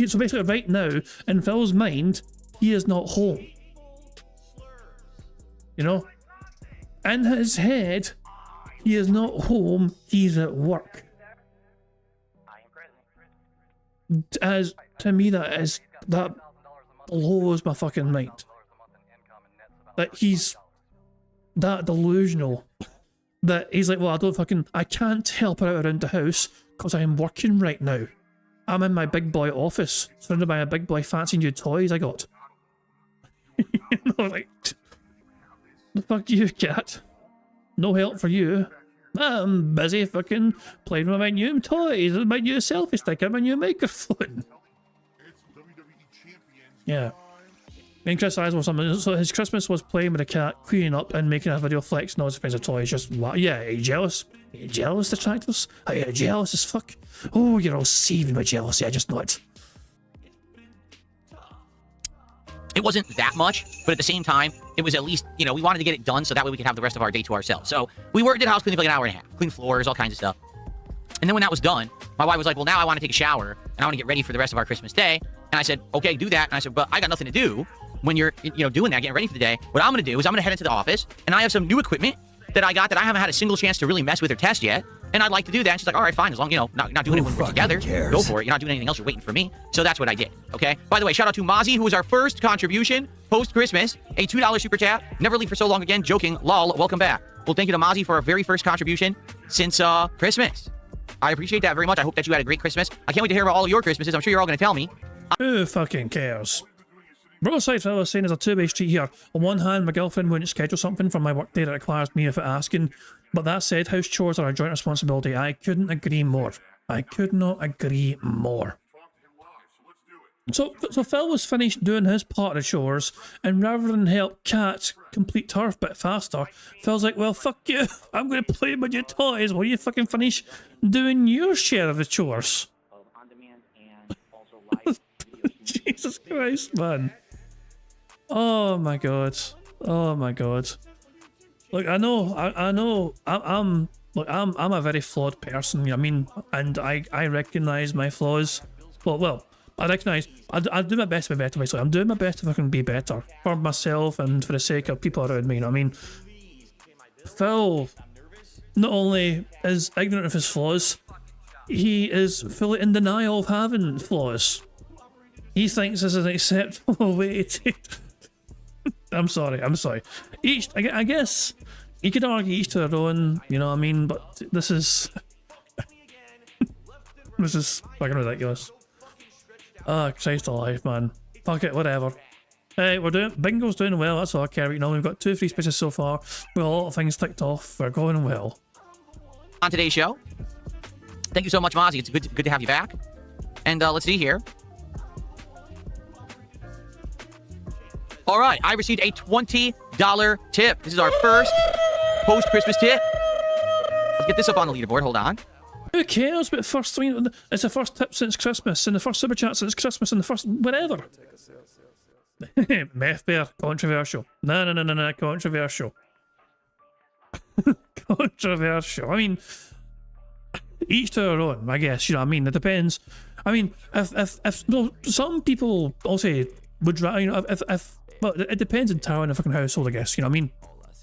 so basically right now, in Phil's mind, he is not home. You know? In his head, he is not home, he's at work. As to me, that blows my fucking mind. That he's that delusional. That he's like, well, I can't help her out around the house because I am working right now. I'm in my big boy office, surrounded by a big boy fancy new toys I got. The fuck you, cat? No help for you. I'm busy fucking playing with my new toys, my new selfie stick, and my new microphone. Yeah. Me and Chris Eyes or something. So his Christmas was playing with a cat, cleaning up, and making a video flexing all his friends of toys. Just, yeah, are you jealous? Are you jealous, detractors? Are you jealous as fuck? Oh, you're all seething with jealousy, I just know it. It wasn't that much, but at the same time, it was at least, you know, we wanted to get it done so that way we could have the rest of our day to ourselves. So we did house cleaning for like an hour and a half, cleaned floors, all kinds of stuff. And then when that was done, my wife was like, well, now I want to take a shower and I want to get ready for the rest of our Christmas day. And I said, okay, do that. And I said, but I got nothing to do when you're, you know, doing that, getting ready for the day. What I'm going to do is I'm going to head into the office and I have some new equipment that I got that I haven't had a single chance to really mess with or test yet. And I'd like to do that. And she's like, all right, fine. As long, you know, not doing it when we're together. Cares? Go for it. You're not doing anything else. You're waiting for me. So that's what I did. Okay. By the way, shout out to Mozzie, who was our first contribution post-Christmas. A $2 super chat. Never leave for so long again. Joking. Lol. Welcome back. Well, thank you to Mozzie for our very first contribution since Christmas. I appreciate that very much. I hope that you had a great Christmas. I can't wait to hear about all of your Christmases. I'm sure you're all going to tell me. Who fucking cares? Broadside fellow saying there's a two-way street here. On one hand, my girlfriend wouldn't schedule something for my workday that requires me without asking. But that said, house chores are a joint responsibility. I couldn't agree more. I could not agree more. So Phil was finished doing his part of the chores, and rather than help Kat complete her bit faster, Phil's like, well, fuck you. I'm going to play with your toys while you fucking finish doing your share of the chores. Jesus Christ, man. Oh my god. Oh my god. Look, I know, I'm a very flawed person, you know what I mean? And I recognise my flaws. Well, I recognise, I do my best to be better, basically. I'm doing my best if I can be better. For myself and for the sake of people around me, you know what I mean? Phil not only is ignorant of his flaws, he is fully in denial of having flaws. He thinks this is an acceptable way to... I'm sorry. I guess you could argue each to their own, you know what I mean? But this is... this is fucking ridiculous. Oh, Christ alive, man. Fuck it, whatever. Hey, Bingo's doing well, that's all I care about. You know, we've got 2 free spaces so far. We've got a lot of things ticked off. We're going well. On today's show, thank you so much, Mozzie. It's good to have you back. And let's see here. All right, I received a $20 tip. This is our first post-Christmas tip. Let's get this up on the leaderboard. Hold on. Who cares about first? I mean, it's the first tip since Christmas, and the first super chat since Christmas, and the first whatever. Meth bear, controversial. No, controversial. Controversial. I mean, each to their own, I guess. You know what I mean? It depends. I mean, if no, some people also would, you know, well, it depends entirely on the fucking household, I guess. You know what I mean?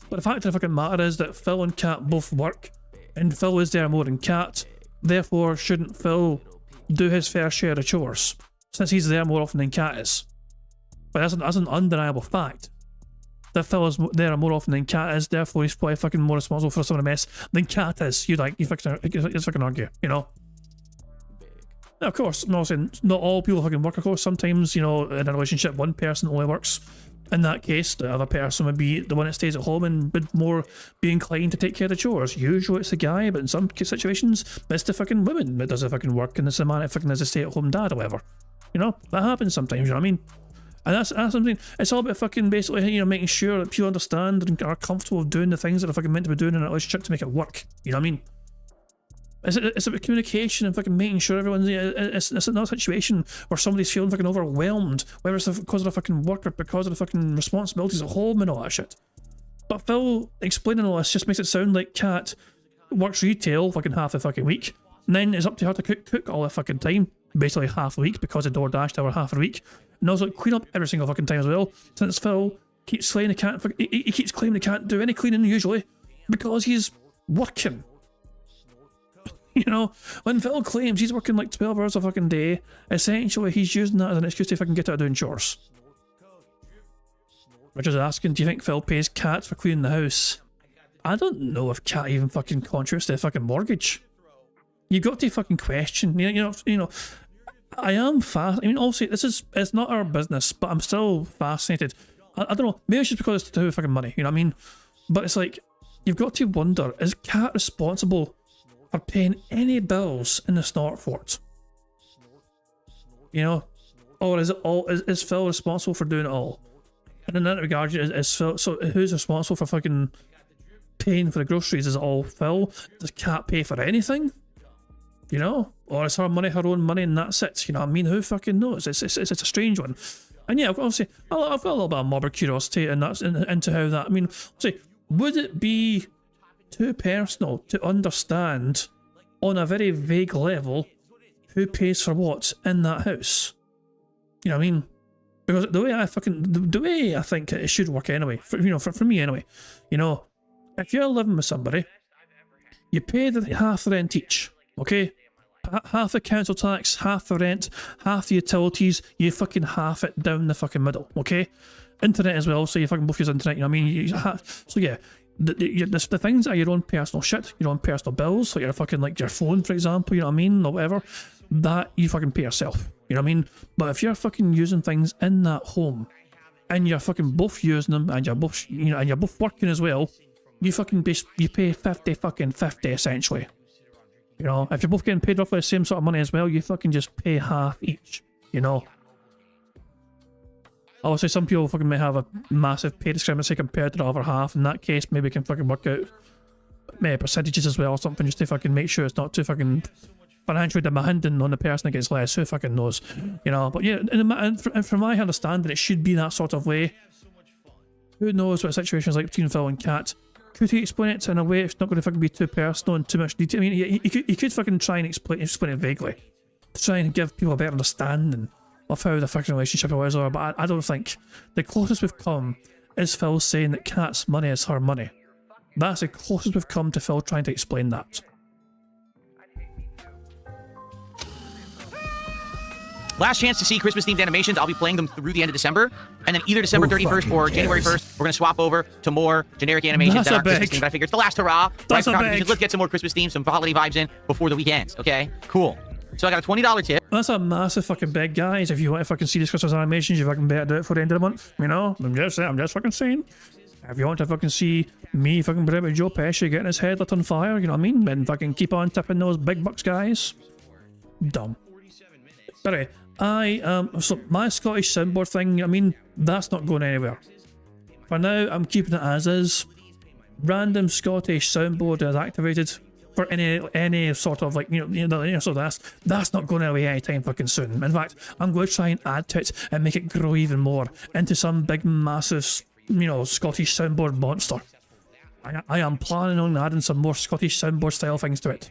But the fact of the fucking matter is that Phil and Kat both work, and Phil is there more than Kat. Therefore, shouldn't Phil do his fair share of chores, since he's there more often than Kat is? But that's an undeniable fact. That Phil is there more often than Kat is, therefore he's probably fucking more responsible for some of the mess than Kat is. You fucking argue, you know? Now, of course, I'm not saying not all people fucking work, of course. Sometimes, you know, in a relationship, one person only works. In that case, the other person would be the one that stays at home and would more be inclined to take care of the chores. Usually it's the guy, but in some situations, it's the fucking woman that does the fucking work, and it's the man that fucking is a stay-at-home dad or whatever. You know, that happens sometimes, you know what I mean? And that's something, it's all about fucking basically, you know, making sure that people understand and are comfortable with doing the things that they're fucking meant to be doing in a relationship to make it work. You know what I mean? It's about communication and fucking making sure everyone's... It's not a situation where somebody's feeling fucking overwhelmed, whether it's because of the fucking work or because of the fucking responsibilities at home and all that shit. But Phil explaining all this just makes it sound like Kat works retail fucking half the fucking week, and then it's up to her to cook all the fucking time, basically half the week, because of DoorDash to her half the week, and also clean up every single fucking time as well, since Phil keeps slaying the cat. He keeps claiming he can't do any cleaning usually because he's working. You know, when Phil claims he's working like 12 hours a fucking day, essentially he's using that as an excuse to fucking get out doing chores. Which is asking, do you think Phil pays Kat for cleaning the house? I don't know if Kat even fucking contributes to the fucking mortgage. You got to fucking question. You know. I am fast. I mean, also, it's not our business, but I'm still fascinated. I don't know. Maybe it's just because it's to do with fucking money. You know what I mean? But it's like, you've got to wonder, is Cat responsible for paying any bills in the snort fort? You know? Or is it all, is Phil responsible for doing it all? And in that regard, is Phil, so who's responsible for fucking paying for the groceries? Is it all Phil? Does Cat pay for anything? You know? Or is her money her own money and that's it? You know what I mean? Who fucking knows? It's a strange one. And yeah, obviously, I've got a little bit of morbid curiosity and that's into how that, I mean, say, would it be too personal to understand on a very vague level who pays for what in that house? You know what I mean? Because the way I think it should work anyway, for me anyway, you know, if you're living with somebody, you pay half the rent each, okay? Half the council tax, half the rent, half the utilities, you fucking half it down the fucking middle, okay? Internet as well, so you fucking both use internet, you know what I mean? So yeah, the things are your own personal shit, your own personal bills, like your fucking, like your phone, for example, you know what I mean, or whatever, that you fucking pay yourself, you know what I mean? But if you're fucking using things in that home, and you're fucking both using them, and you're both, you know, and you're both working as well, you pay 50 essentially. You know, if you're both getting paid roughly the same sort of money as well, you fucking just pay half each, you know. Obviously, some people fucking may have a massive pay discrepancy compared to the other half. In that case, maybe can fucking work out maybe percentages as well or something just to fucking make sure it's not too fucking financially demanding on the person that gets less. Who fucking knows, you know. But yeah, and from my understanding, it should be that sort of way. Who knows what situations like between Phil and Kat? Could he explain it in a way it's not going to fucking be too personal and too much detail? I mean, he could fucking try and explain it vaguely, to try and give people a better understanding of how the fucking relationship was. But I don't think the closest we've come is Phil saying that Kat's money is her money. That's the closest we've come to Phil trying to explain that. Last chance to see Christmas-themed animations. I'll be playing them through the end of December. And then either December 31st or January 1st, we're going to swap over to more generic animations that aren't Christmas-themed. But I figure it's the last hurrah. Right, let's get some more Christmas themes, some holiday vibes in before the weekends, okay? Cool. So I got a $20 tip. That's a massive fucking beg, guys. If you want to fucking see these Christmas animations, you fucking better do it for the end of the month. You know? I'm just fucking saying. If you want to fucking see me fucking bring with Joe Pesci getting his head lit on fire, you know what I mean? Then fucking keep on tipping those big bucks, guys. Dumb. Anyway, so my Scottish soundboard thing, I mean, that's not going anywhere. For now, I'm keeping it as is. Random Scottish soundboard is activated for any sort of like, so that's not going away anytime fucking soon. In fact, I'm going to try and add to it and make it grow even more into some big massive, Scottish soundboard monster. I am planning on adding some more Scottish soundboard style things to it.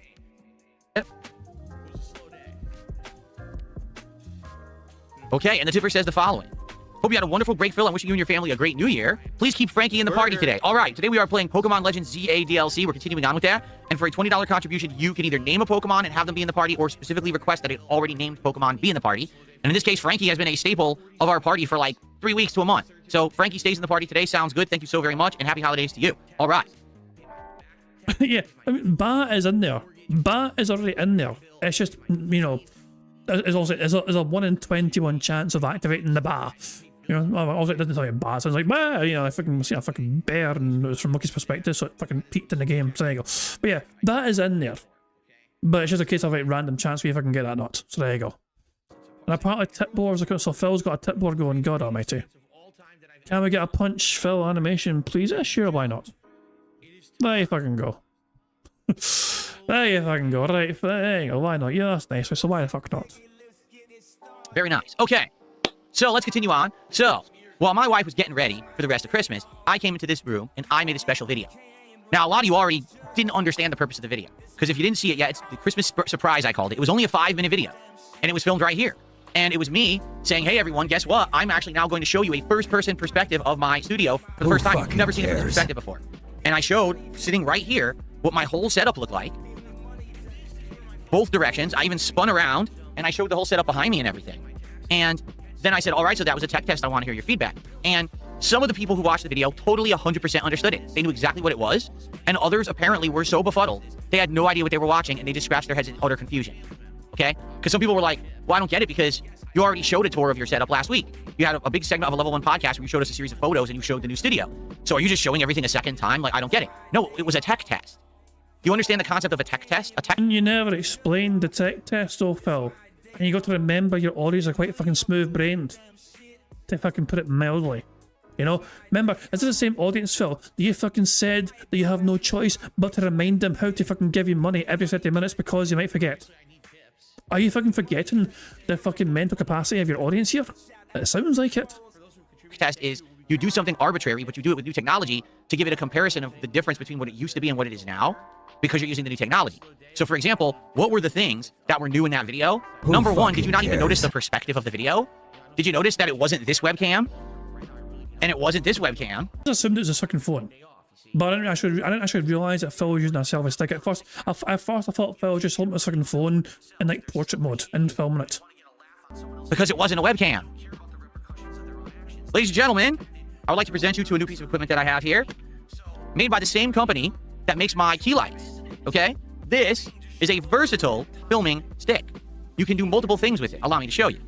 Okay, and the tipper says the following. Hope you had a wonderful break, Phil. I'm wishing you and your family a great new year. Please keep Frankie in the party today. All right, today we are playing Pokemon Legends ZA DLC. We're continuing on with that. And for a $20 contribution, you can either name a Pokemon and have them be in the party or specifically request that an already named Pokemon be in the party. And in this case, Frankie has been a staple of our party for like 3 weeks to a month. So Frankie stays in the party today. Sounds good. Thank you so very much. And happy holidays to you. All right. Yeah, I mean, Ba is in there. Ba is already in there. It's just, there's a 1 in 21 chance of activating the Ba. Also it doesn't tell you Ba, so it's like, bah, I fucking see a fucking bear, and it was from Mookie's perspective, so it fucking peaked in the game, so there you go. But yeah, that is in there. But it's just a case of like random chance where you fucking get that not. So there you go. And apparently tip boards, so Phil's got a tip board going, God almighty. Can we get a Punch Phil animation, please? Yeah, sure, why not? There you fucking go. There you fucking go, right, there you go, why not? Yeah, that's nice, so why the fuck not? Very nice. Okay. So let's continue on. So, while my wife was getting ready for the rest of Christmas, I came into this room and I made a special video. Now, a lot of you already didn't understand the purpose of the video, because if you didn't see it yet, it's the Christmas surprise, I called it. It was only a 5-minute video, and it was filmed right here. And it was me saying, hey, everyone, guess what? I'm actually now going to show you a first-person perspective of my studio for the first time. You've never seen a first perspective before. And I showed, sitting right here, what my whole setup looked like. Both directions. I even spun around, and I showed the whole setup behind me and everything. And then I said, all right, so that was a tech test. I want to hear your feedback. And some of the people who watched the video totally 100% understood it. They knew exactly what it was. And others apparently were so befuddled, they had no idea what they were watching, and they just scratched their heads in utter confusion. okay? Because some people were like, well, I don't get it because you already showed a tour of your setup last week. You had a big segment of a level 1 podcast where you showed us a series of photos and you showed the new studio. So are you just showing everything a second time? Like, I don't get it. No, it was a tech test. Do you understand the concept of a tech test? You never explained the tech test, though, Phil. And you got to remember your audience are quite fucking smooth-brained. To fucking put it mildly. You know? Remember, is it the same audience, Phil? You fucking said that you have no choice but to remind them how to fucking give you money every 30 minutes because you might forget. Are you fucking forgetting the fucking mental capacity of your audience here? It sounds like it. Test is you do something arbitrary, but you do it with new technology to give it a comparison of the difference between what it used to be and what it is now, because you're using the new technology. So, for example, what were the things that were new in that video? Number one, did you not even notice the perspective of the video? Did you notice that it wasn't this webcam? And it wasn't this webcam? I assumed it was a second phone. But I didn't actually realise that Phil was using a selfie stick. At first I thought Phil was just holding a second phone in like portrait mode and filming it. Because it wasn't a webcam. Ladies and gentlemen, I would like to present you to a new piece of equipment that I have here. Made by the same company that makes my key lights. Okay? This is a versatile filming stick. You can do multiple things with it. Allow me to show you.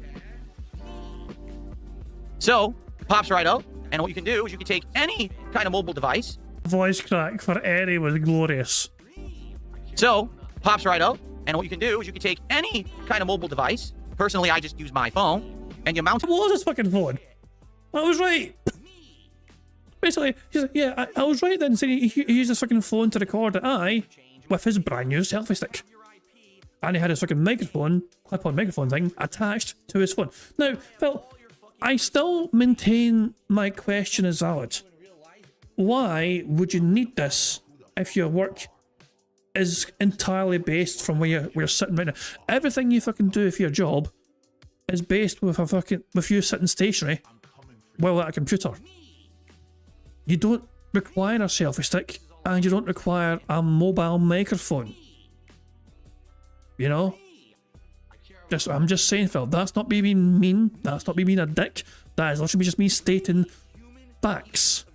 So, it pops right out. And what you can do is you can take any kind of mobile device. Voice crack for Eddie was glorious. So, pops right out. And what you can do is you can take any kind of mobile device. Personally, I just use my phone. And you mount it. What was this fucking phone? I was right. Basically, he's like, yeah, I was right then saying he used his fucking phone to record it, with his brand new selfie stick. And he had his fucking microphone, clip-on microphone thing, attached to his phone. Now, Phil, I still maintain my question is valid. Why would you need this if your work is entirely based from where you're sitting right now? Everything you fucking do for your job is based with you sitting stationary while at a computer. You don't require a selfie stick and you don't require a mobile microphone. You know? I'm just saying, Phil, that's not me being mean, that's not me being a dick, that is literally just me stating facts.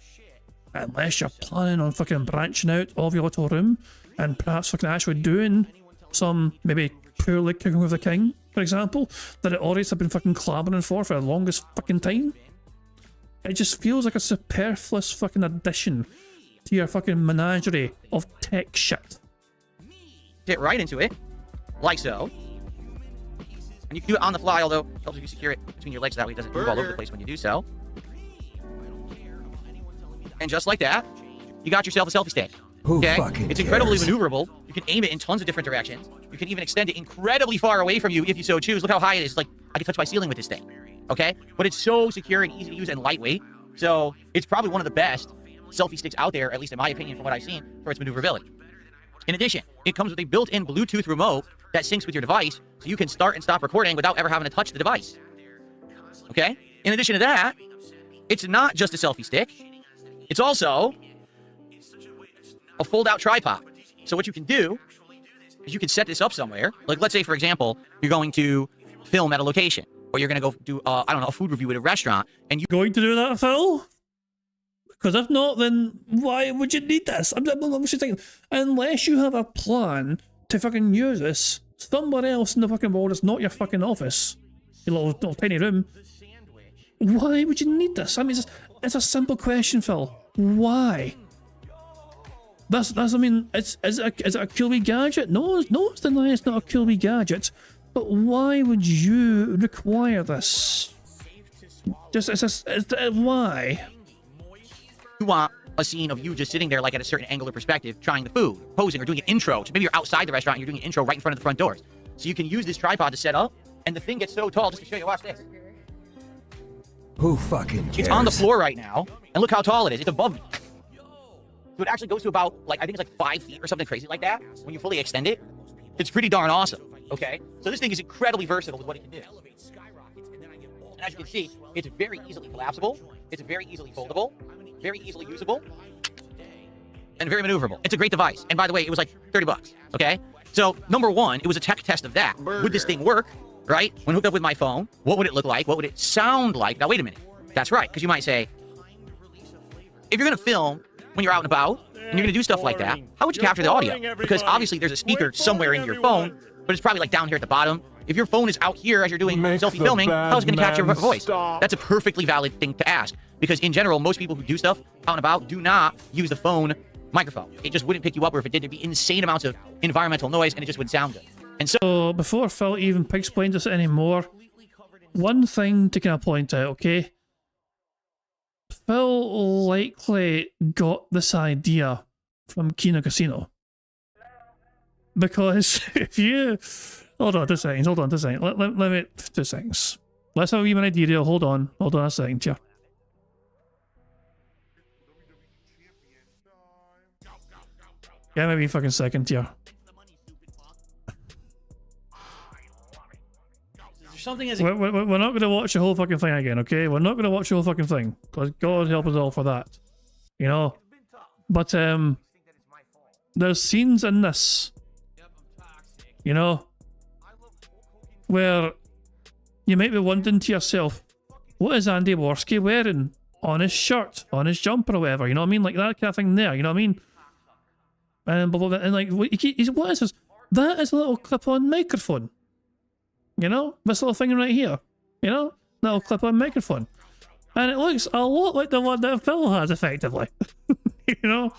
Unless you're planning on fucking branching out of your little room and perhaps fucking actually doing some maybe poorly Cooking with the King, for example, that the audience have been fucking clamoring for the longest fucking time. It just feels like a superfluous fucking addition to your fucking menagerie of tech shit. Get right into it, like so. And you can do it on the fly, although it helps if you secure it between your legs, that way it doesn't move all over the place when you do so. And just like that, you got yourself a selfie stick. Okay? It's incredibly maneuverable. You can aim it in tons of different directions. You can even extend it incredibly far away from you if you so choose. Look how high it is. Like, I can touch my ceiling with this thing. Okay? But it's so secure and easy to use and lightweight. So it's probably one of the best selfie sticks out there, at least in my opinion from what I've seen, for its maneuverability. In addition, it comes with a built-in Bluetooth remote that syncs with your device, so you can start and stop recording without ever having to touch the device. Okay? In addition to that, it's not just a selfie stick. It's also a fold-out tripod. So what you can do is you can set this up somewhere. Like, let's say, for example, you're going to film at a location, or you're going to go do, I don't know, a food review at a restaurant, and you... Going to do that, Phil? Because if not, then why would you need this? I'm just thinking, unless you have a plan to fucking use this somewhere else in the fucking world, it's not your fucking office, your little tiny room, why would you need this? I mean, it's a simple question, Phil. Why? I mean, is it a cool wee gadget? No, it's denying it's not a cool wee gadget. But why would you require this? Why? You want a scene of you just sitting there, like at a certain angle or perspective, trying the food, posing, or doing an intro. So maybe you're outside the restaurant and you're doing an intro right in front of the front doors. So you can use this tripod to set up, and the thing gets so tall, just to show you, watch this. Who fucking cares? It's on the floor right now, and look how tall it is. It's above me. So it actually goes to about, like, I think it's like 5 feet or something crazy like that when you fully extend it. It's pretty darn awesome, okay? So this thing is incredibly versatile with what it can do. And as you can see, it's very easily collapsible, it's very easily foldable, very easily usable, and very maneuverable. It's a great device. And by the way, it was like 30 bucks, okay? So number one, it was a tech test of that. Would this thing work, right? When hooked up with my phone, what would it look like? What would it sound like? Now, wait a minute. That's right, because you might say, if you're going to film when you're out and about, and you're going to do stuff like that, how would you capture the audio? Because obviously there's a speaker somewhere in your phone but it's probably like down here at the bottom. If your phone is out here as you're doing selfie filming, how is it going to catch your voice? That's a perfectly valid thing to ask, because in general, most people who do stuff out and about do not use the phone microphone. It just wouldn't pick you up, or if it did, there'd be insane amounts of environmental noise, and it just wouldn't sound good. And so, before Phil even explains this anymore, one thing to kind of point out, okay? Phil likely got this idea from Kino Casino. Because if you... Hold on 2 seconds, hold on 2 seconds. Let me... 2 seconds. Let's have a wee minute deal. Hold on a second here. Yeah, maybe a fucking second here. Something as We're not going to watch the whole fucking thing again, okay? We're not going to watch the whole fucking thing. Because God help us all for that. You know? But, there's scenes in this, you know, where you might be wondering to yourself, what is Andy Worski wearing on his shirt, on his jumper or whatever, you know what I mean? Like that kind of thing there, you know what I mean? And like, what is this? That is a little clip-on microphone. You know? This little thing right here. You know? Little clip-on microphone. And it looks a lot like the one that Phil has, effectively. You know?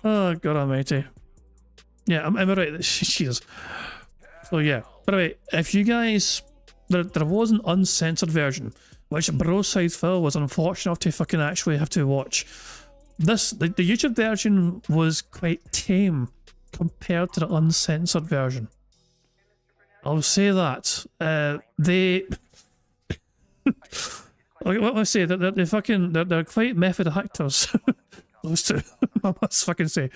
Oh, God almighty. Yeah, am I right? Jeez. So, yeah. By the way, if you guys... There was an uncensored version, which Broside Phil was unfortunate enough to fucking actually have to watch. The YouTube version was quite tame compared to the uncensored version. I'll say that. They... what I say? They're quite method actors. Those two, I must fucking say.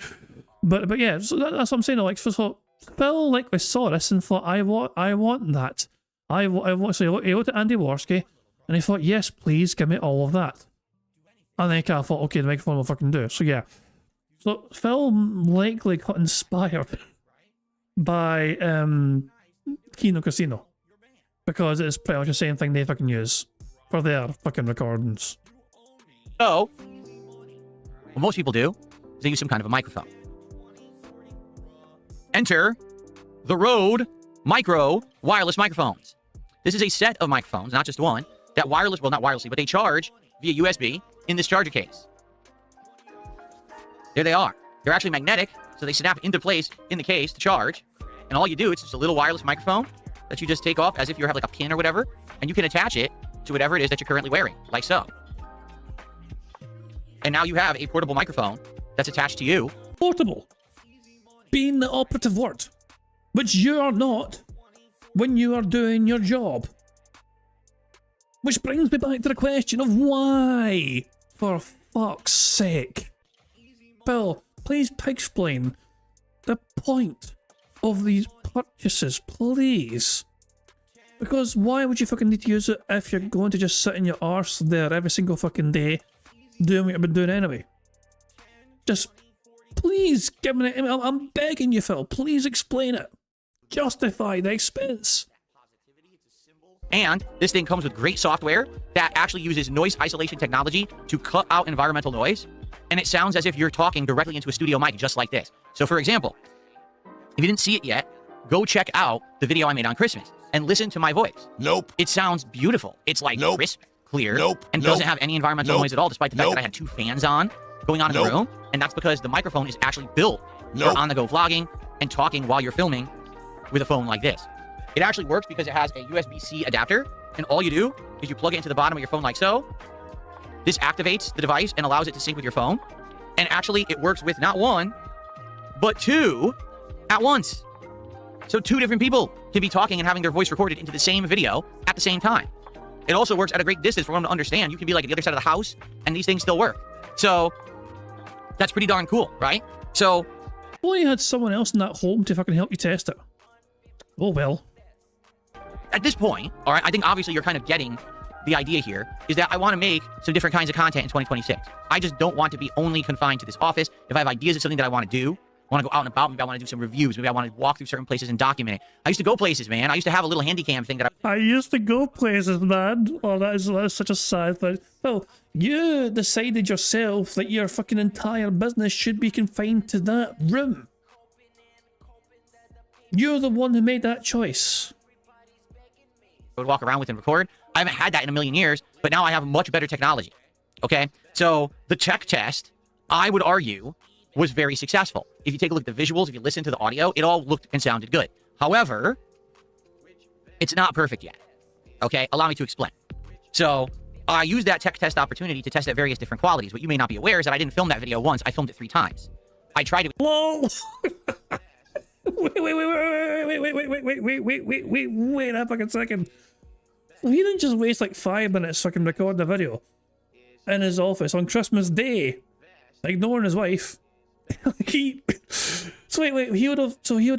But yeah, so that's what I'm saying. Like, so Phil likely saw this and thought, I want that. I want. So he looked at Andy Worski and he thought, yes, please give me all of that. And then he kind of thought, okay, the microphone will fucking do. So yeah, so Phil likely got inspired by Kino Casino, because it's pretty much the same thing they fucking use for their fucking recordings. so what most people do is they use some kind of a microphone. Enter the Rode Micro wireless microphones. This is a set of microphones, not just one, that not wirelessly, but they charge via USB in this charger case. There they are. They're actually magnetic, so they snap into place in the case to charge. And all you do, it's just a little wireless microphone that you just take off as if you have like a pin or whatever, and you can attach it to whatever it is that you're currently wearing, like so. And now you have a portable microphone that's attached to you. Portable being the operative word, which you are not when you are doing your job. Which brings me back to the question of why, for fuck's sake. Bill, please explain the point of these purchases, please. Because why would you fucking need to use it if you're going to just sit in your arse there every single fucking day doing what you've been doing anyway? Just please give me it. I'm begging you, Phil. Please explain it. Justify the expense. And this thing comes with great software that actually uses noise isolation technology to cut out environmental noise. And it sounds as if you're talking directly into a studio mic, just like this. So for example, if you didn't see it yet, go check out the video I made on Christmas and listen to my voice. Nope. It sounds beautiful. It's like crisp, clear, and doesn't have any environmental noise at all, despite the fact that I had 2 fans going on in the room. And that's because the microphone is actually built for on-the-go vlogging and talking while you're filming with a phone like this. It actually works because it has a USB-C adapter, and all you do is you plug it into the bottom of your phone like so. This activates the device and allows it to sync with your phone. And actually, it works with not 1, but 2 at once. So 2 different people can be talking and having their voice recorded into the same video at the same time. It also works at a great distance for them to understand. You can be like at the other side of the house, and these things still work. So that's pretty darn cool, right? So, well, you had someone else in that home to fucking help you test it. Oh well. At this point, all right, I think obviously you're kind of getting the idea here, is that I want to make some different kinds of content in 2026. I just don't want to be only confined to this office. If I have ideas of something that I want to do, I want to go out and about, maybe I want to do some reviews, maybe I want to walk through certain places and document it. I used to go places, man. I used to have a little handy cam thing that I used to go places, man. Oh, that is such a sad thing. Well, you decided yourself that your fucking entire business should be confined to that room. You're the one who made that choice. I would walk around with and record. I haven't had that in a million years, but now I have much better technology. Okay? So the tech test, I would argue, was very successful. If you take a look at the visuals, if you listen to the audio, it all looked and sounded good. However, it's not perfect yet. Okay? Allow me to explain. So I used that tech test opportunity to test at various different qualities. What you may not be aware is that I didn't film that video once. I filmed it 3 times. I tried it. Whoa! Wait a fucking second. He didn't just waste like 5 minutes fucking recording a video in his office on Christmas Day, ignoring his wife. So he would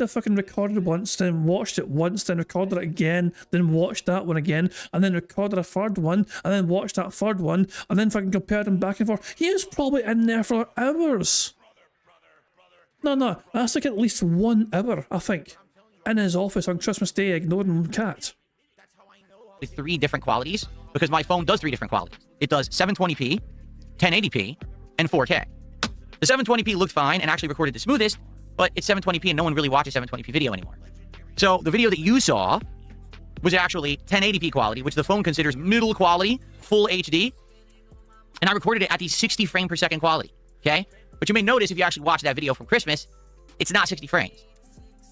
have fucking recorded once, then watched it once, then recorded it again, then watched that one again, and then recorded a 3rd one, and then watched that 3rd one, and then fucking compared them back and forth. He was probably in there for hours. No, that's like at least 1 hour, I think, in his office on Christmas Day, ignoring Cat. 3 different qualities because my phone does 3 different qualities. It does 720p, 1080p, and 4K. The 720p looked fine and actually recorded the smoothest, but it's 720p and no one really watches 720p video anymore. So the video that you saw was actually 1080p quality, which the phone considers middle quality, full HD, and I recorded it at the 60 frame per second quality, okay? But you may notice if you actually watch that video from Christmas, it's not 60 frames.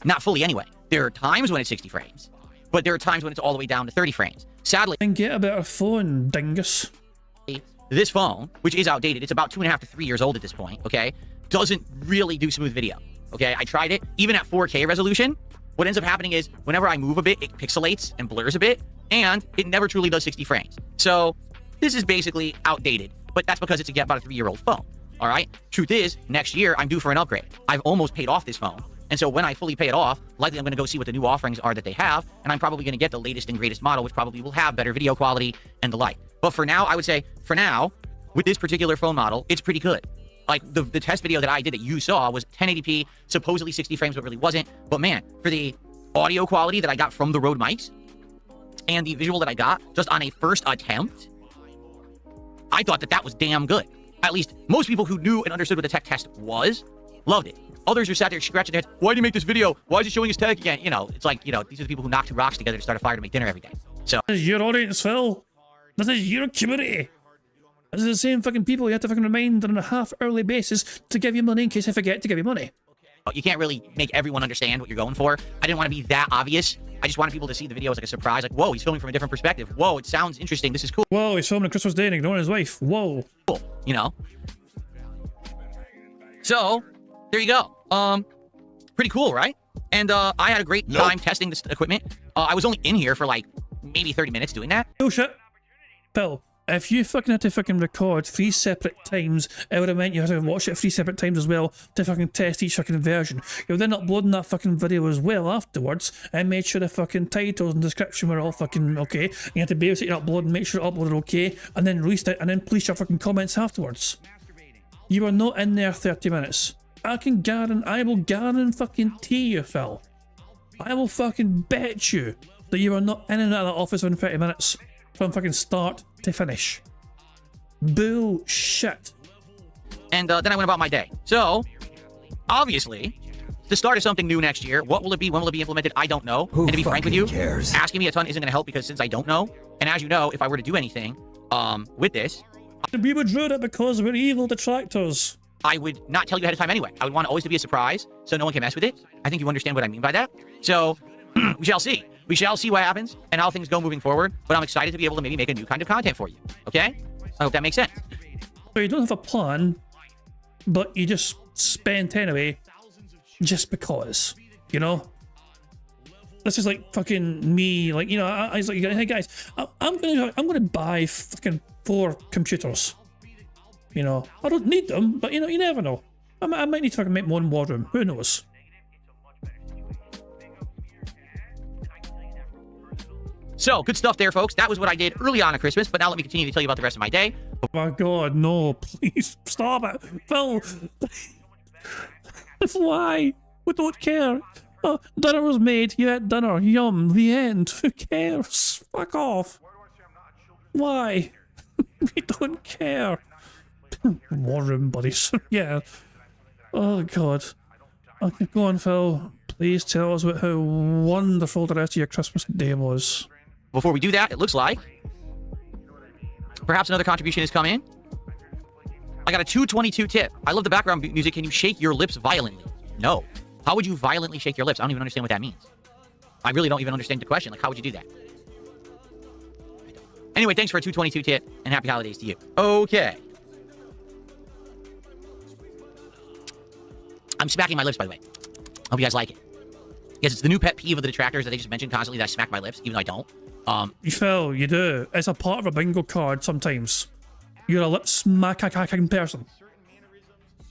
Not fully anyway. There are times when it's 60 frames, but there are times when it's all the way down to 30 frames. Sadly, And get a better phone, dingus. this phone, which is outdated, it's about 2.5 to 3 years old at this point, okay, doesn't really do smooth video, okay? I tried it, even at 4K resolution, what ends up happening is whenever I move a bit, it pixelates and blurs a bit, and it never truly does 60 frames. So this is basically outdated, but that's because it's about a 3-year-old phone, all right? Truth is, next year, I'm due for an upgrade. I've almost paid off this phone, and so when I fully pay it off, likely I'm going to go see what the new offerings are that they have, and I'm probably going to get the latest and greatest model, which probably will have better video quality and the like. But for now, I would say, for now, with this particular phone model, it's pretty good. Like, the test video that I did that you saw was 1080p, supposedly 60 frames, but really wasn't. But man, for the audio quality that I got from the Rode mics, and the visual that I got just on a first attempt, I thought that that was damn good. At least, most people who knew and understood what the tech test was, loved it. Others are sat there scratching their heads. Why do you make this video? Why is he showing his tech again? You know, it's like, you know, these are the people who knock 2 rocks together to start a fire to make dinner every day. So This is your audience, Phil. This is your community. This is the same fucking people you have to fucking remind on a half-hourly basis to give you money in case I forget to give you money. you can't really make everyone understand what you're going for. I didn't want to be that obvious. I just wanted people to see the video as like a surprise. Like, whoa, he's filming from a different perspective. Whoa, it sounds interesting. This is cool. Whoa, he's filming on Christmas Day and ignoring his wife. Whoa. Cool, you know? So, there you go. Pretty cool, right? And I had a great time testing this equipment. I was only in here for like maybe 30 minutes doing that. Bullshit. Phil, if you fucking had to fucking record 3 separate times, it would have meant you had to watch it 3 separate times as well to fucking test each fucking version. You're then uploading that fucking video as well afterwards and made sure the fucking titles and description were all fucking okay. You had to babysit your upload and make sure it uploaded okay, and then released it and then police your fucking comments afterwards. You were not in there 30 minutes. I will guarantee you, Phil. I will fucking bet you that you are not in and out of that office within 30 minutes from fucking start to finish. Bullshit. And then I went about my day. So, obviously, the start of something new next year. What will it be? When will it be implemented? I don't know. And to be frank with you, asking me a ton isn't going to help because since I don't know, and as you know, if I were to do anything with this, We would ruin it because we're evil detractors. I would not tell you ahead of time anyway. I would want it always to be a surprise so no one can mess with it. I think you understand what I mean by that. So, we shall see. We shall see what happens and how things go moving forward, but I'm excited to be able to maybe make a new kind of content for you. Okay? I hope that makes sense. So you don't have a plan, but you just spent anyway, just because, you know? This is like fucking me, like, you know, I was like, hey guys, I'm gonna buy fucking 4 computers. You know, I don't need them, but you know, you never know. I might need to fucking make one war room. Who knows? So, good stuff there, folks. That was what I did early on at Christmas, but now let me continue to tell you about the rest of my day. Oh my god, no, please stop it. Phil, why? We don't care. Oh, dinner was made, you had dinner, yum, the end. Who cares? Fuck off. Why? We don't care. War room buddies. Yeah. Oh god. Okay, go on, Phil. Please tell us how wonderful the rest of your Christmas day was. Before we do that, it looks like perhaps another contribution has come in. I got a 222 tip. I love the background music. Can you shake your lips violently? No. How would you violently shake your lips? I don't even understand what that means. I really don't even understand the question. Like, how would you do that? Anyway, thanks for a 222 tip, and happy holidays to you. Okay. I'm smacking my lips, by the way. Hope you guys like it. Yes, it's the new pet peeve of the detractors that they just mentioned constantly that I smack my lips, even though I don't. Phil, you do. It's a part of a bingo card sometimes. You're a lip smacking person.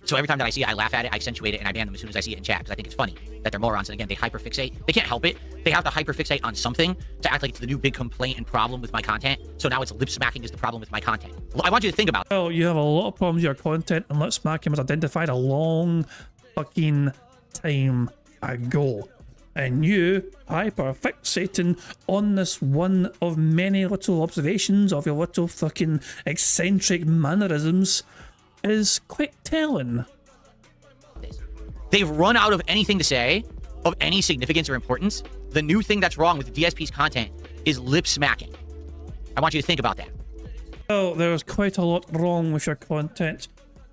So every time that I see it, I laugh at it, I accentuate it, and I ban them as soon as I see it in chat, because I think it's funny that they're morons, and again, they hyperfixate. They can't help it. They have to hyperfixate on something to act like it's the new big complaint and problem with my content. So now it's lip smacking is the problem with my content. I want you to think about it. Well, you have a lot of problems with your content, and lip smacking was identified a long fucking time ago. And you hyperfixating on this one of many little observations of your little fucking eccentric mannerisms is quite telling. They've run out of anything to say of any significance or importance. The new thing that's wrong with the DSP's content is lip smacking. I want you to think about that. Well, there's quite a lot wrong with your content.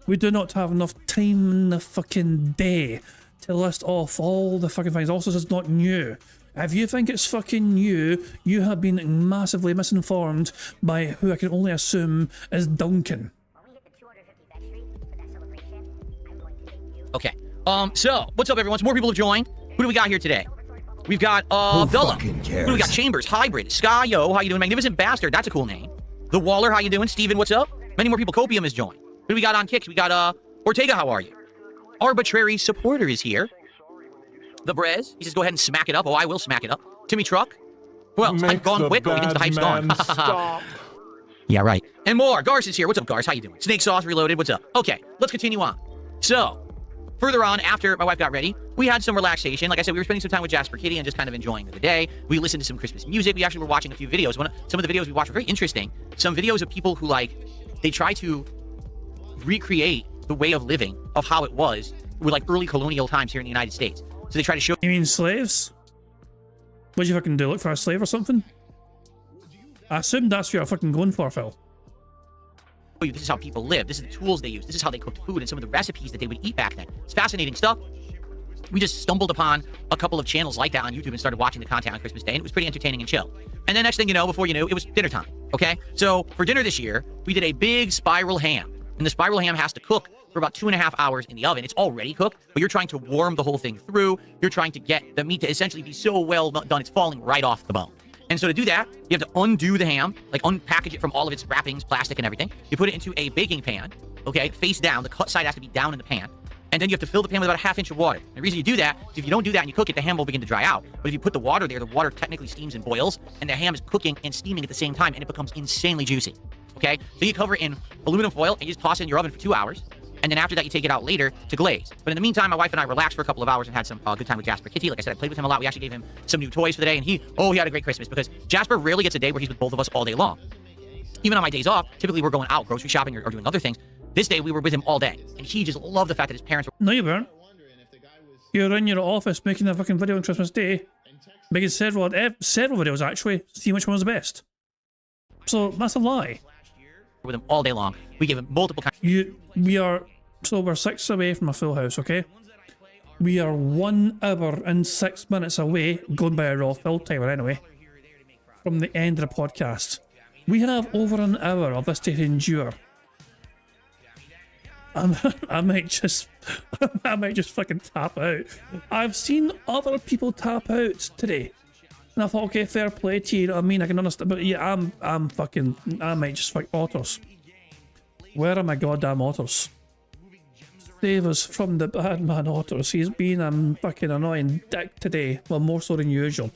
We do not have enough time in the fucking day to list off all the fucking things. Also, it's not new. If you think it's fucking new, you have been massively misinformed by who I can only assume is Duncan. Okay. So, what's up, everyone? Some more people have joined. Who do we got here today? We've got, Abdullah. Who do we got? Chambers, Hybrid, Sky, yo, how you doing? Magnificent Bastard, that's a cool name. The Waller, how you doing? Steven, what's up? Many more people. Copium has joined. Who do we got on kicks? We got, Ortega, how are you? Arbitrary Supporter is here. The Brez, he says, go ahead and smack it up. Oh, I will smack it up. Timmy Truck. Well, I'm gone quick. Oh, the hype's gone. Yeah, right. And more. Garce is here. What's up, Garce? How you doing? Snake Sauce Reloaded. What's up? Okay, let's continue on. So, further on, after my wife got ready, we had some relaxation. Like I said, we were spending some time with Jasper Kitty and just kind of enjoying the day. We listened to some Christmas music. We actually were watching a few videos. Some of the videos we watched were very interesting. Some videos of people who, like, they try to recreate the way of living of how it was with, like, early colonial times here in the United States. So they try to show... You mean slaves? What'd you fucking do? Look for a slave or something? I assume that's what you're fucking going for, Phil. This is how people live. This is the tools they use. This is how they cooked food and some of the recipes that they would eat back then. It's fascinating stuff. We just stumbled upon a couple of channels like that on YouTube and started watching the content on Christmas Day, and it was pretty entertaining and chill. And then next thing you know, before you knew, it was dinner time, okay? So for dinner this year, we did a big spiral ham. And the spiral ham has to cook for about 2.5 hours in the oven. It's already cooked, but you're trying to warm the whole thing through. You're trying to get the meat to essentially be so well done, it's falling right off the bone. And so to do that, you have to undo the ham, like unpackage it from all of its wrappings, plastic and everything. You put it into a baking pan, okay, face down. The cut side has to be down in the pan. And then you have to fill the pan with about a 1/2 inch of water. And the reason you do that is if you don't do that and you cook it, the ham will begin to dry out. But if you put the water there, the water technically steams and boils, and the ham is cooking and steaming at the same time, and it becomes insanely juicy, okay? So you cover it in aluminum foil, and you just toss it in your oven for 2 hours. And then after that, you take it out later to glaze. But in the meantime, my wife and I relaxed for a couple of hours and had some good time with Jasper Kitty. Like I said, I played with him a lot. We actually gave him some new toys for the day, and he had a great Christmas because Jasper rarely gets a day where he's with both of us all day long. Even on my days off, typically we're going out grocery shopping or doing other things. This day, we were with him all day, and he just loved the fact that his parents were... No, you weren't. You're in your office making a fucking video on Christmas Day, making several videos actually, seeing which one was the best. So that's a lie. With him all day long. We gave him multiple kinds... We're 6 away from a full house, okay? We are 1 hour and 6 minutes away, going by a raw fill timer anyway, from the end of the podcast. We have over an hour of this to endure. I might just fucking tap out. I've seen other people tap out today, and I thought, okay, fair play to you. You know what I mean, I can understand, but yeah, I might just fuck otters. Where are my goddamn otters? Save us from the bad man otters. He's been a fucking annoying dick today, well, more so than usual.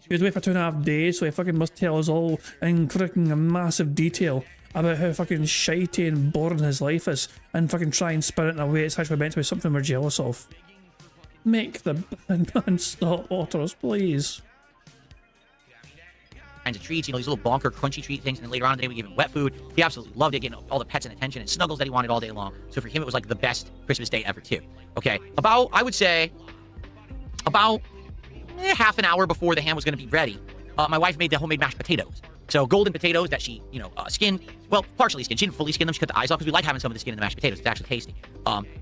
He was away for 2.5 days, so he fucking must tell us all in freaking massive detail about how fucking shitey and boring his life is, and fucking try and spin it in a way it's actually meant to be something we're jealous of. Make the bad man stop, otters, please. Kinds of treats, you know, these little bonker crunchy treat things, and then later on in the day we gave him wet food. He absolutely loved it, getting all the pets and attention and snuggles that he wanted all day long. So for him it was like the best Christmas day ever too. Okay, about, I would say, about half an hour before the ham was going to be ready, my wife made the homemade mashed potatoes. So golden potatoes that she, skinned, well, partially skinned. She didn't fully skin them. She cut the eyes off because we like having some of the skin in the mashed potatoes. It's actually tasty.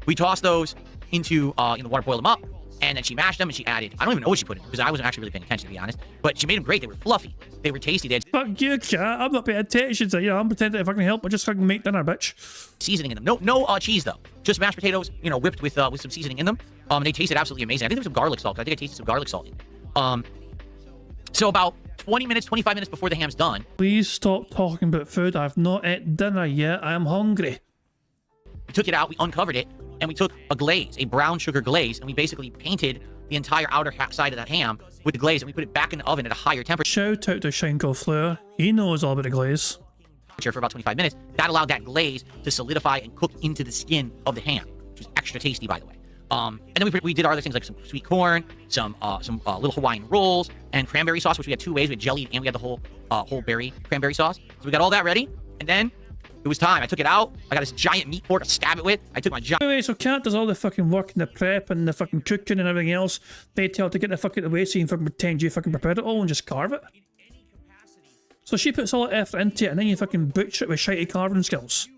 We tossed those into, water, boiled them up, and then she mashed them and she added, I don't even know what she put in because I wasn't actually really paying attention, to be honest, but she made them great. They were fluffy. They were tasty. They had Fuck you, cat. I'm not paying attention to you. I'm pretending if I can help, but just fucking make dinner, bitch. seasoning in them. No cheese, though. Just mashed potatoes, whipped with some seasoning in them. They tasted absolutely amazing. I think there was some garlic salt. I think I tasted some garlic salt in it. So about 25 minutes before the ham's done. Please stop talking about food. I've not ate dinner yet. I am hungry. We took it out, we uncovered it, and we took a glaze, a brown sugar glaze, and we basically painted the entire outer side of that ham with the glaze, and we put it back in the oven at a higher temperature. Shout out to Shinko Fleur. He knows all about the glaze. For about 25 minutes. That allowed that glaze to solidify and cook into the skin of the ham, which was extra tasty, by the way. And then we did other things like some sweet corn, some little Hawaiian rolls, and cranberry sauce, which we had two ways. We had jellied and we had the whole berry cranberry sauce. So we got all that ready, and then it was time. I took it out. I got this giant meat fork to stab it with. I took my giant... Anyway, so Kat does all the fucking work and the prep and the fucking cooking and everything else. They tell her to get the fuck out of the way so you can fucking pretend you fucking prepared it all and just carve it. So she puts all the effort into it and then you fucking butcher it with shitey carving skills.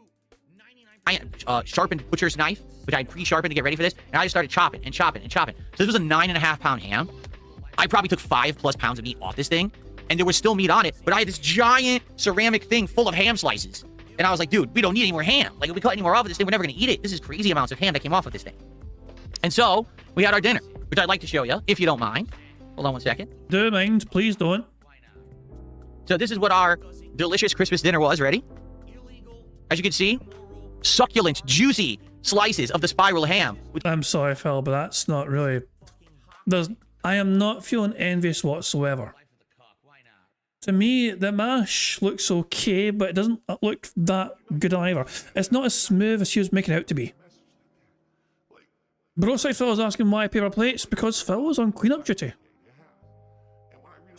I sharpened butcher's knife, which I had pre-sharpened to get ready for this, and I just started chopping and chopping and chopping. So this was a 9.5 pound ham. I probably took 5+ pounds of meat off this thing, and there was still meat on it, but I had this giant ceramic thing full of ham slices. And I was like, dude, we don't need any more ham. Like, if we cut any more off of this thing, we're never gonna eat it. This is crazy amounts of ham that came off of this thing. And so, we had our dinner, which I'd like to show you, if you don't mind. Hold on one second. Do mind, please don't. So this is what our delicious Christmas dinner was. Ready? As you can see, succulent, juicy slices of the spiral ham. I'm sorry, Phil, but that's not really... I am not feeling envious whatsoever. To me, the mash looks okay, but it doesn't look that good either. It's not as smooth as he was making it out to be. Broadside Phil was asking why paper plates, because Phil was on cleanup duty.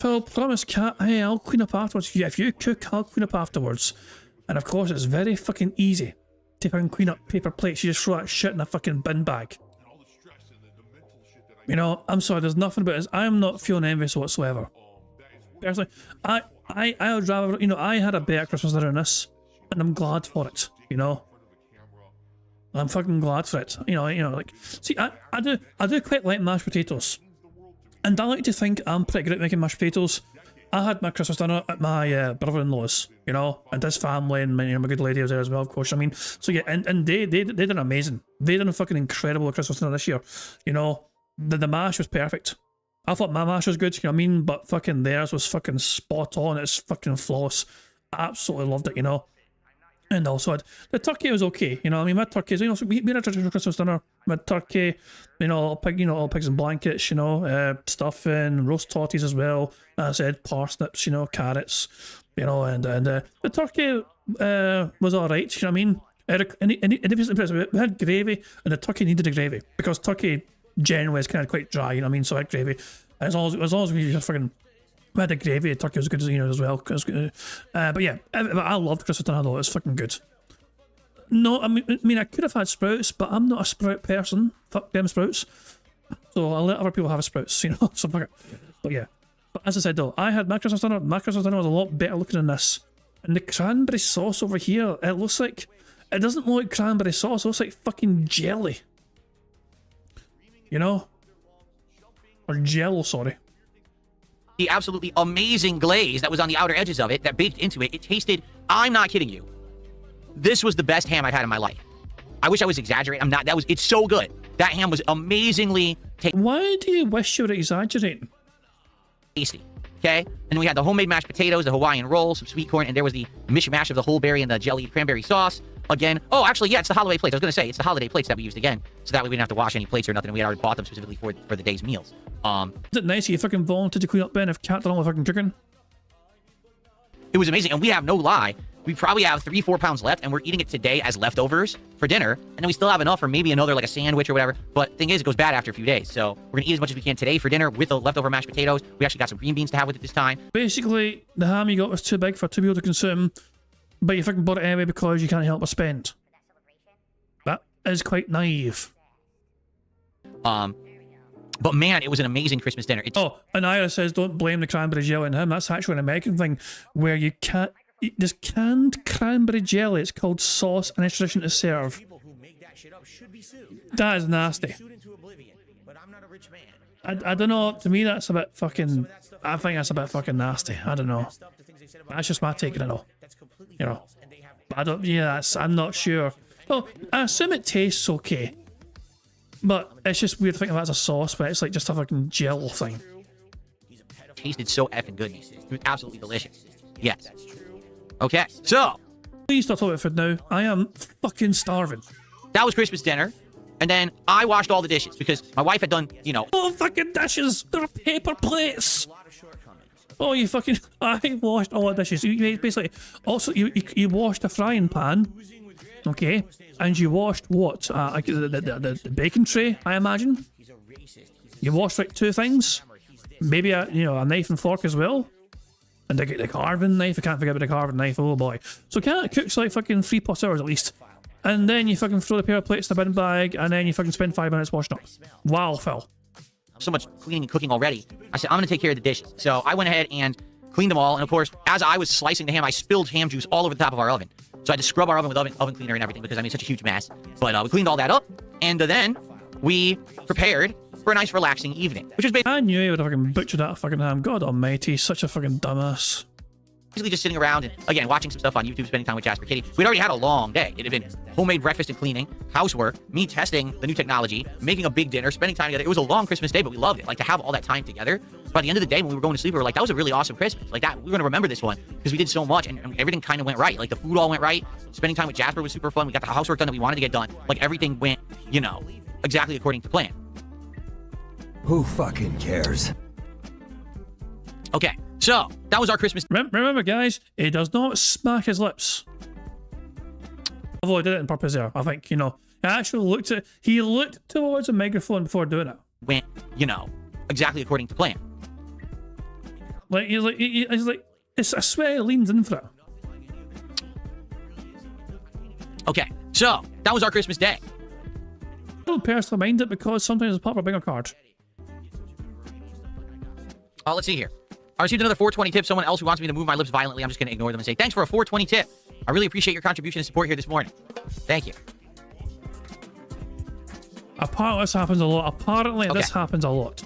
Phil, promise Cat, hey, I'll clean up afterwards. Yeah, if you cook, I'll clean up afterwards. And of course, it's very fucking easy to fucking clean up paper plates. You just throw that shit in a fucking bin bag. I'm sorry, there's nothing about this. I am not feeling envious whatsoever. Personally, I would rather, I had a better Christmas dinner than this, and I'm glad for it, I'm fucking glad for it. See, I do quite like mashed potatoes. And I like to think I'm pretty good at making mashed potatoes. I had my Christmas dinner at my brother-in-law's, and his family, and my good lady was there as well, of course. So yeah, and they did amazing. They did a fucking incredible Christmas dinner this year. The mash was perfect. I thought my mash was good, but fucking theirs was fucking spot on. It's fucking flawless. I absolutely loved it, And also, the turkey was okay, my turkeys, so we had a traditional Christmas dinner. We had turkey, all pigs and blankets, stuffing, roast totties as well. As I said, parsnips, carrots, and the turkey was alright, and it was impressive. We had gravy, and the turkey needed the gravy, because turkey generally is kind of quite dry, so I had gravy. As long as we just fucking... We had the gravy, the turkey was good as well. But yeah, I loved Christmas dinner though, it was fucking good. No, I mean, I could have had sprouts, but I'm not a sprout person. Fuck them sprouts. So I'll let other people have sprouts, so fuck it. But yeah. But as I said though, I had my Christmas dinner was a lot better looking than this. And the cranberry sauce over here, it doesn't look like cranberry sauce, it looks like fucking jelly. Or jello, sorry. The absolutely amazing glaze that was on the outer edges of it, that baked into it, it tasted, I'm not kidding you, this was the best ham I've had in my life. I wish I was exaggerating. I'm not. It's so good. That ham was amazingly Why do you wish you were exaggerating? Tasty. Okay? And then we had the homemade mashed potatoes, the Hawaiian roll, some sweet corn, and there was the mishmash of the whole berry and the jellied cranberry sauce. Again, oh, actually, yeah, it's the holiday plates. I was going to say, it's the holiday plates that we used again, so that way we didn't have to wash any plates or nothing, and we had already bought them specifically for the day's meals. Is it nice you fucking volunteered to clean up Ben if Cat done all the fucking cooking? It was amazing, and we have no lie. We probably have 3-4 pounds left, and we're eating it today as leftovers for dinner, and then we still have enough for maybe another, like a sandwich or whatever, but thing is, it goes bad after a few days, so we're going to eat as much as we can today for dinner with the leftover mashed potatoes. We actually got some green beans to have with it this time. Basically, the ham you got was too big for 2 people to consume, but you fucking bought it anyway because you can't help but spend. That is quite naive. But man, it was an amazing Christmas dinner. It's Oh, and Ira says don't blame the cranberry jelly on him. That's actually an American thing where you can't. There's canned cranberry jelly. It's called sauce, and it's tradition to serve. That is nasty. I don't know. To me, that's a bit fucking. I think that's a bit fucking nasty. I don't know. That's just my take on it all. You know. I don't. Yeah, that's. I'm not sure. Well, I assume it tastes okay. But it's just weird thinking that's a sauce, but it's like just a fucking gel thing. tasted so effing good. It was absolutely delicious. Yes. Okay, so Please stop talking about food now. I am fucking starving. that was Christmas dinner. And then I washed all the dishes because my wife had done, you know. Oh, fucking dishes! They're paper plates! Oh, you fucking... I washed all the dishes. You basically... Also, you washed a frying pan. Okay? And you washed what? Like the bacon tray, I imagine? You washed like 2 things? Maybe a knife and fork as well? And the carving knife? I can't forget about the carving knife, oh boy. So it cooks like fucking 3+ hours at least. And then you fucking throw the paper plates in the bin bag, and then you fucking spend 5 minutes washing up. Wow, Phil. So much cleaning and cooking already. I said, I'm going to take care of the dishes. So I went ahead and cleaned them all. And of course, as I was slicing the ham, I spilled ham juice all over the top of our oven. So I had to scrub our oven with oven cleaner and everything because I made such a huge mess. But we cleaned all that up. And then we prepared for a nice relaxing evening, which was I knew he would have fucking butchered that fucking ham. God almighty, such a fucking dumbass. basically just sitting around and, again, watching some stuff on YouTube, spending time with Jasper Kitty. We'd already had a long day. It had been homemade breakfast and cleaning, housework, me testing the new technology, making a big dinner, spending time together. It was a long Christmas day, but we loved it. Like, to have all that time together. By the end of the day, when we were going to sleep, we were like, that was a really awesome Christmas. Like, that, we were going to remember this one because we did so much and everything kind of went right. Like, the food all went right. Spending time with Jasper was super fun. We got the housework done that we wanted to get done. Like, everything went, exactly according to plan. Who fucking cares? Okay, so that was our Christmas. Remember, guys, he does not smack his lips. Although I did it on purpose there, I think, he actually looked towards a microphone before doing it. Went, exactly according to plan. Like, he's like, I swear he leans in for it. Okay, so that was our Christmas day. I don't personally mind it because sometimes it's part of a bingo card. Let's see here. I received another 420 tip. Someone else who wants me to move my lips violently. I'm just going to ignore them and say, thanks for a 420 tip. I really appreciate your contribution and support here this morning. Thank you. Apparently this happens a lot. Apparently Okay. this happens a lot.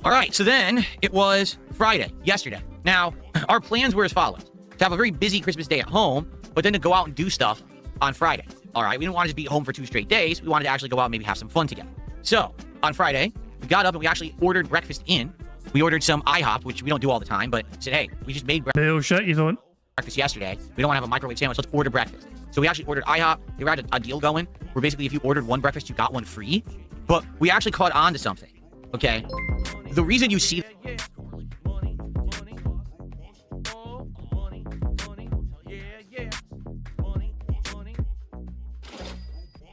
All right, so then it was Friday, yesterday. Now, our plans were as follows. To have a very busy Christmas day at home, but then to go out and do stuff on Friday. All right, we didn't want to just be at home for 2 straight days. We wanted to actually go out and maybe have some fun together. So, on Friday, we got up and we actually ordered breakfast in. We ordered some IHOP, which we don't do all the time, but said, hey, we just made Bullshit, you don't. breakfast yesterday. We don't want to have a microwave sandwich. Let's order breakfast. So we actually ordered IHOP. They had a deal going where basically if you ordered one breakfast, you got one free. But we actually caught on to something, okay? The reason you see...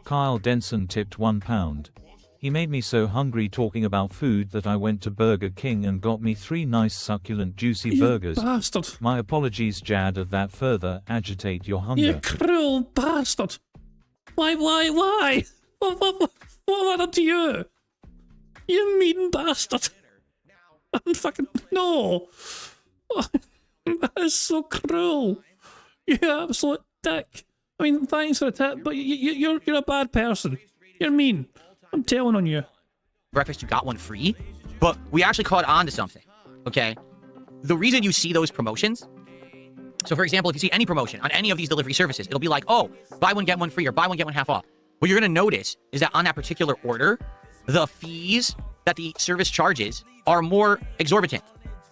Kyle Denson tipped £1. He made me so hungry talking about food that I went to Burger King and got me 3 nice succulent juicy You burgers. bastard. My apologies, Jad, of that further agitate your You hunger. cruel bastard. Why? What happened to you? You mean bastard. I'm fucking... No. That is so cruel. You absolute dick. I mean, thanks for the tip, but you're a bad person. You're mean. I'm telling on you. breakfast, you got one free. But we actually caught on to something, okay? The reason you see those promotions, so for example, if you see any promotion on any of these delivery services, it'll be like, oh, buy one, get one free, or buy one, get one half off. What you're going to notice is that on that particular order, the fees that the service charges are more exorbitant.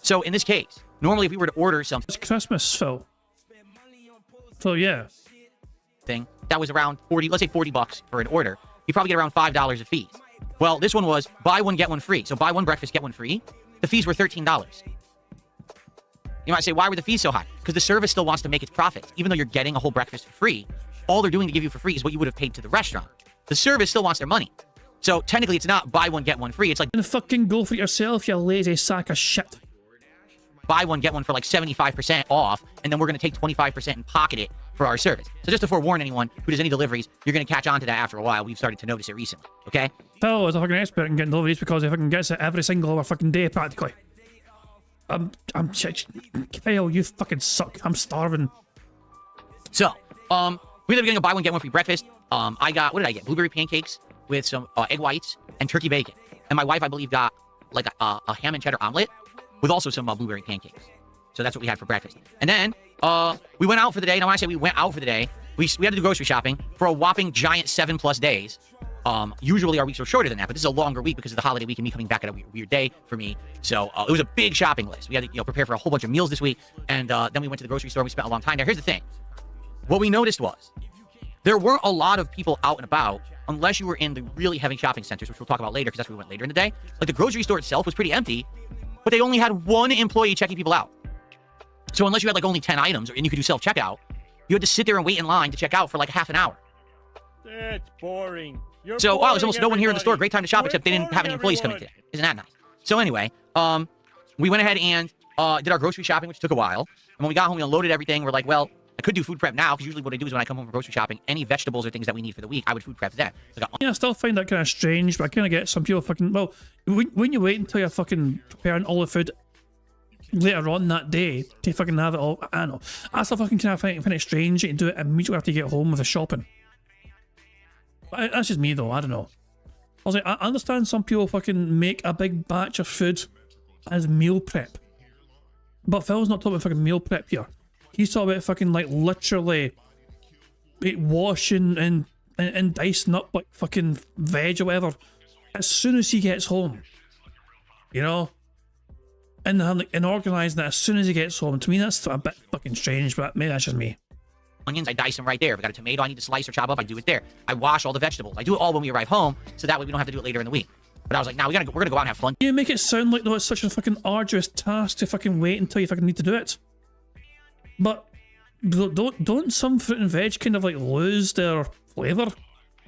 So in this case, normally if we were to order something It's Christmas, Phil. So yeah. that was around 40, let's say $40 for an order, you probably get around $5 of fees. Well, this one was buy one, get one free. So buy one breakfast, get one free. The fees were $13. You might say, why were the fees so high? Because the service still wants to make its profits. Even though you're getting a whole breakfast for free, all they're doing to give you for free is what you would have paid to the restaurant. The service still wants their money. So technically, it's not buy one, get one free. It's like And fucking go for it yourself, you lazy sack of shit. buy one, get one for like 75% off, and then we're going to take 25% and pocket it for our service. So just to forewarn anyone who does any deliveries, you're going to catch on to that after a while. We've started to notice it recently, okay? Phil is a fucking expert in getting deliveries because he fucking gets it every single other fucking day practically. Kyle, you fucking suck. I'm starving. So, we ended up getting a buy one, get one free breakfast. I got, what did I get? Blueberry pancakes with some egg whites and turkey bacon. And my wife, I believe, got like a ham and cheddar omelet with also some blueberry pancakes. So that's what we had for breakfast. And then we went out for the day. And when I say we went out for the day, we had to do grocery shopping for a whopping giant 7+ days. Usually our weeks are shorter than that, but this is a longer week because of the holiday week and me coming back at a weird day for me. So it was a big shopping list. We had to prepare for a whole bunch of meals this week. And then we went to the grocery store. We spent a long time there. Here's the thing. What we noticed was there weren't a lot of people out and about unless you were in the really heavy shopping centers, which we'll talk about later because that's where we went later in the day. Like the grocery store itself was pretty empty, but they only had one employee checking people out. So unless you had like only 10 items and you could do self-checkout, you had to sit there and wait in line to check out for like half an hour. That's boring. So, wow, there's almost no one here in the store. Great time to shop, except they didn't have any employees coming today. Isn't that nice? So anyway, we went ahead and did our grocery shopping, which took a while. And when we got home, we unloaded everything. We're like, well, I could do food prep now, because usually what I do is when I come home from grocery shopping, any vegetables or things that we need for the week, I would food prep then. Yeah, I still find that kind of strange, but I kind of get some people fucking, well, when you wait until you're fucking preparing all the food later on that day to fucking have it all, I don't know. I still fucking kind of find it strange that you do it immediately after you get home with the shopping. But that's just me though, I don't know. I was like, I understand some people fucking make a big batch of food as meal prep. But Phil's not talking about fucking meal prep here. He's talking about fucking like literally washing and dicing up like fucking veg or whatever as soon as he gets home. You know? And organising that as soon as he gets home. To me that's a bit fucking strange, but maybe that's just me. Onions, I dice them right there. If I got a tomato I need to slice or chop up, I do it there. I wash all the vegetables. I do it all when we arrive home, so that way we don't have to do it later in the week. But I was like, nah, we're gonna go out and have fun. You make it sound like though it's such a fucking arduous task to fucking wait until you fucking need to do it. But don't some fruit and veg kind of like lose their flavour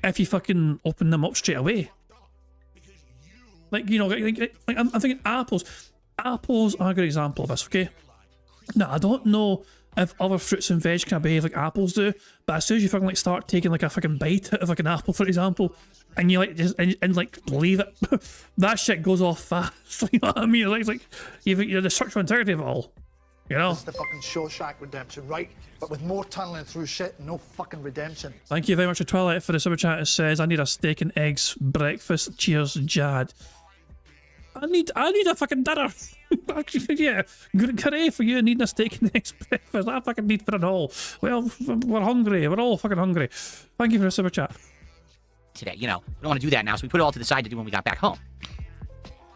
if you fucking open them up straight away? Like, you know, like I'm thinking apples. Apples are a good example of this, okay? Now, I don't know if other fruits and veg can behave like apples do, but as soon as you fucking like start taking like a fucking bite out of like an apple, for example, and you like just and like leave it, that shit goes off fast. You know what I mean? It's like you're the structural integrity of it all. You know? It's the fucking Shawshank Redemption, right? But with more tunneling through shit, no fucking redemption. Thank you very much to Twilight for the super chat. It says, I need a steak and eggs breakfast. Cheers, Jad. I need a fucking dinner. Yeah, good curry for you needing a steak and eggs breakfast. I fucking need for it all. Well, we're hungry. We're all fucking hungry. Thank you for the super chat. Today, you know, we don't want to do that now, so we put it all to the side to do when we got back home.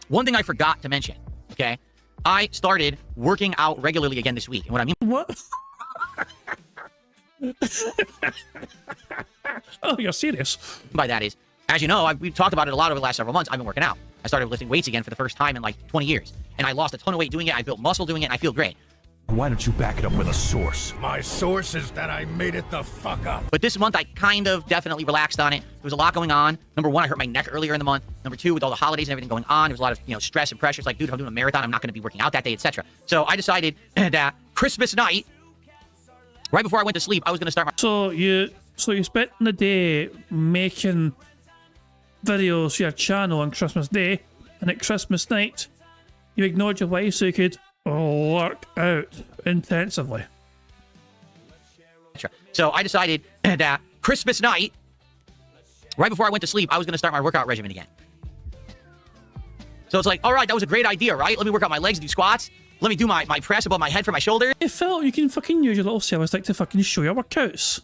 One thing I forgot to mention, okay? I started working out regularly again this week. And what I mean... What? Oh, you're serious? By that is, as you know, we've talked about it a lot over the last several months. I've been working out. I started lifting weights again for the first time in like 20 years. And I lost a ton of weight doing it. I built muscle doing it, and I feel great. Why don't you back it up with a source? My source is that I made it the fuck up. But this month, I kind of definitely relaxed on it. There was a lot going on. Number one, I hurt my neck earlier in the month. Number two, with all the holidays and everything going on, there was a lot of, you know, stress and pressure. It's like, dude, if I'm doing a marathon, I'm not going to be working out that day, etc. So I decided that Christmas night, right before I went to sleep, I was going to start my... So you spent the day making videos for your channel on Christmas Day, and at Christmas night, you ignored your wife so you could work out intensively. So I decided that Christmas night, right before I went to sleep, I was going to start my workout regimen again. So it's like, all right, that was a great idea, right? Let me work out my legs, do squats. Let me do my press above my head for my shoulder. Hey Phil, you can fucking use your little service stick to fucking show your workouts.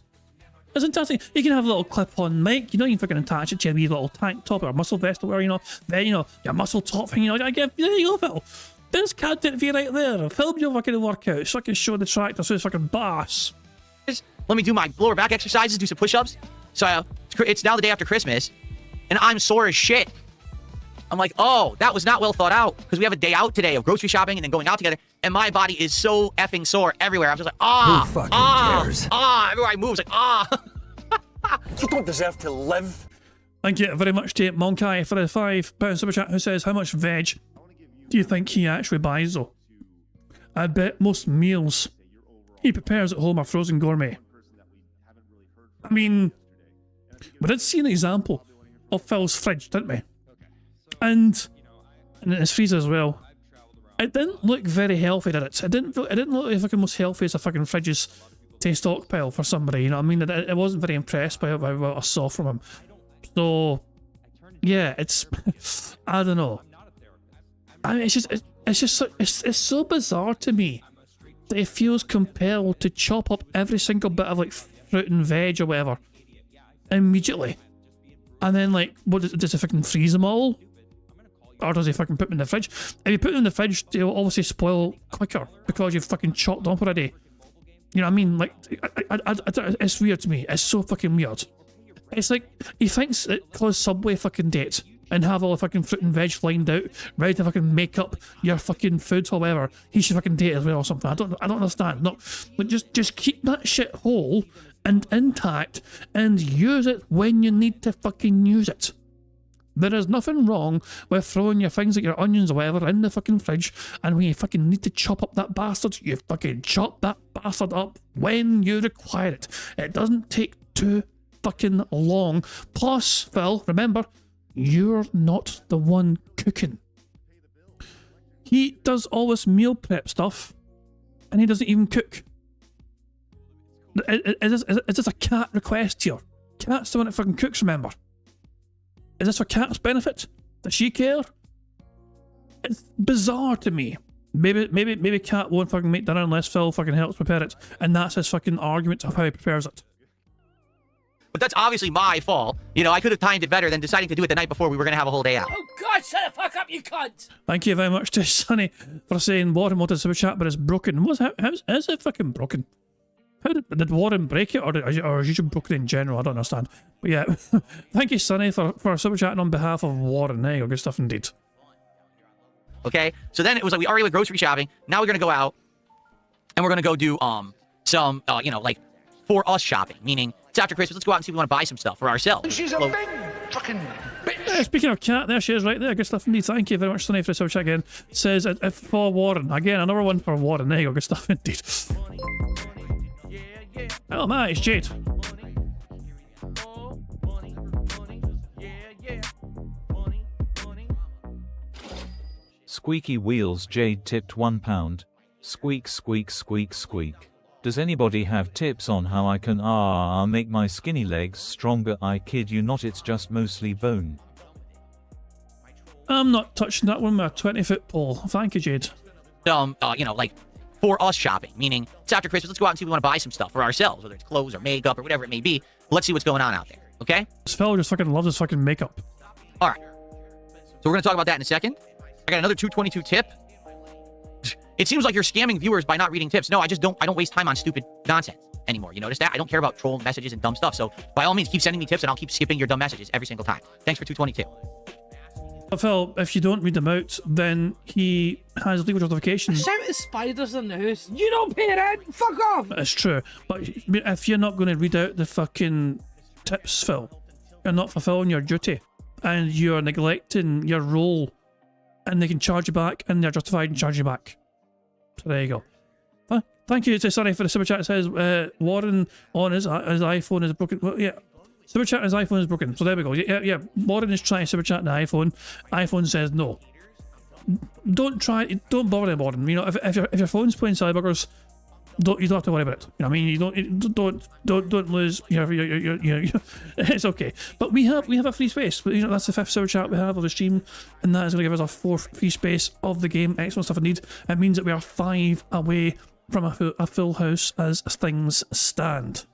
It's fantastic. You can have a little clip-on mic, you know, you can fucking attach it to your wee little tank top or muscle vest or whatever, you know. Then, you know, your muscle top thing, you know, there you go, Phil. There's content for you right there. Film your fucking workouts so I can show the tractor so it's fucking boss. Let me do my lower back exercises, do some push-ups. So it's now the day after Christmas, and I'm sore as shit. I'm like, oh, that was not well thought out, because we have a day out today of grocery shopping and then going out together, and my body is so effing sore everywhere. I'm just like, Who fucking cares? Everywhere I move, it's like, You don't deserve to live. Thank you very much to Monkai for the £5 super chat, who says, how much veg do you think he actually buys though? I bet most meals he prepares at home are frozen gourmet. I mean, we did see an example of Phil's fridge, didn't we? And his freezer as well. It didn't look very healthy, did it? It didn't look like fucking most healthy as a fucking fridge's to stockpile for somebody, you know what I mean? I wasn't very impressed by what I saw from him. So, yeah, it's... I don't know. I mean, it's so bizarre to me that he feels compelled to chop up every single bit of, like, fruit and veg or whatever immediately. And then, like, what does he fucking freeze them all? Or does he fucking put them in the fridge? If you put them in the fridge, they'll obviously spoil quicker because you've fucking chopped them up already. You know what I mean? Like, it's weird to me. It's so fucking weird. It's like, he thinks that close Subway fucking date and have all the fucking fruit and veg lined out, ready to fucking make up your fucking food or whatever. He should fucking date as well or something. I don't understand. No, but just keep that shit whole and intact and use it when you need to fucking use it. There is nothing wrong with throwing your things like your onions or whatever in the fucking fridge, and when you fucking need to chop up that bastard, you fucking chop that bastard up when you require it. It doesn't take too fucking long. Plus, Phil, remember, you're not the one cooking. He does all this meal prep stuff, and he doesn't even cook. Is this a cat request here? Cat's the one that fucking cooks, remember? Is this for Cat's benefit? Does she care? It's bizarre to me. Maybe Cat won't fucking make dinner unless Phil fucking helps prepare it, and that's his fucking argument of how he prepares it. But that's obviously my fault. You know, I could have timed it better than deciding to do it the night before we were going to have a whole day out. Oh God, shut the fuck up, you cunt! Thank you very much to Sonny for saying Warren wanted to super chat, but it's broken. How is it fucking broken? How did Warren break it, or is it just broken in general? I don't understand. But yeah, thank you, Sonny, for super chatting on behalf of Warren. There you go, good stuff indeed. Okay, so then it was like we already went grocery shopping. Now we're gonna go out, and we're gonna go do some you know, like for us shopping. Meaning it's after Christmas. Let's go out and see if we want to buy some stuff for ourselves. She's a big fucking bitch. Yeah, speaking of Cat, there she is right there. Good stuff indeed. Thank you very much, Sonny, for the super chat again. Says for Warren again, another one for Warren. There you go, good stuff indeed. Oh man, it's Jade. Squeaky Wheels Jade tipped £1. Squeak, squeak, squeak, squeak. Does anybody have tips on how I can make my skinny legs stronger? I kid you not, it's just mostly bone. I'm not touching that one with a 20-foot pole. Thank you, Jade. You know, like for us shopping, meaning it's after Christmas. Let's go out and see if we want to buy some stuff for ourselves, whether it's clothes or makeup or whatever it may be. Let's see what's going on out there, okay? This fellow just fucking loves his fucking makeup. All right. So we're going to talk about that in a second. I got another 222 tip. It seems like you're scamming viewers by not reading tips. No, I don't waste time on stupid nonsense anymore. You notice that? I don't care about troll messages and dumb stuff. So by all means, keep sending me tips and I'll keep skipping your dumb messages every single time. Thanks for 222. Phil, if you don't read them out, then he has legal justification. Shout at spiders in the house. You don't pay rent. Fuck off. It's true, but if you're not going to read out the fucking tips, Phil, you're not fulfilling your duty, and you're neglecting your role, and they can charge you back, and they're justified in charging you back. So there you go. Thank you to Sonny for the super chat. It says Warren on his iPhone is broken. Well, yeah. Super chat on his iPhone is broken. So there we go. Yeah. Warren is trying to super chat on the iPhone. iPhone says no. Don't bother Warren. You know, if your phone's playing cyberbuggers, you don't have to worry about it. You know what I mean? Don't lose your it's okay. But we have a free space. You know, that's the 5th super chat we have of the stream, and that is going to give us our 4th free space of the game. Excellent stuff indeed. It means that we are 5 away from a full house as things stand.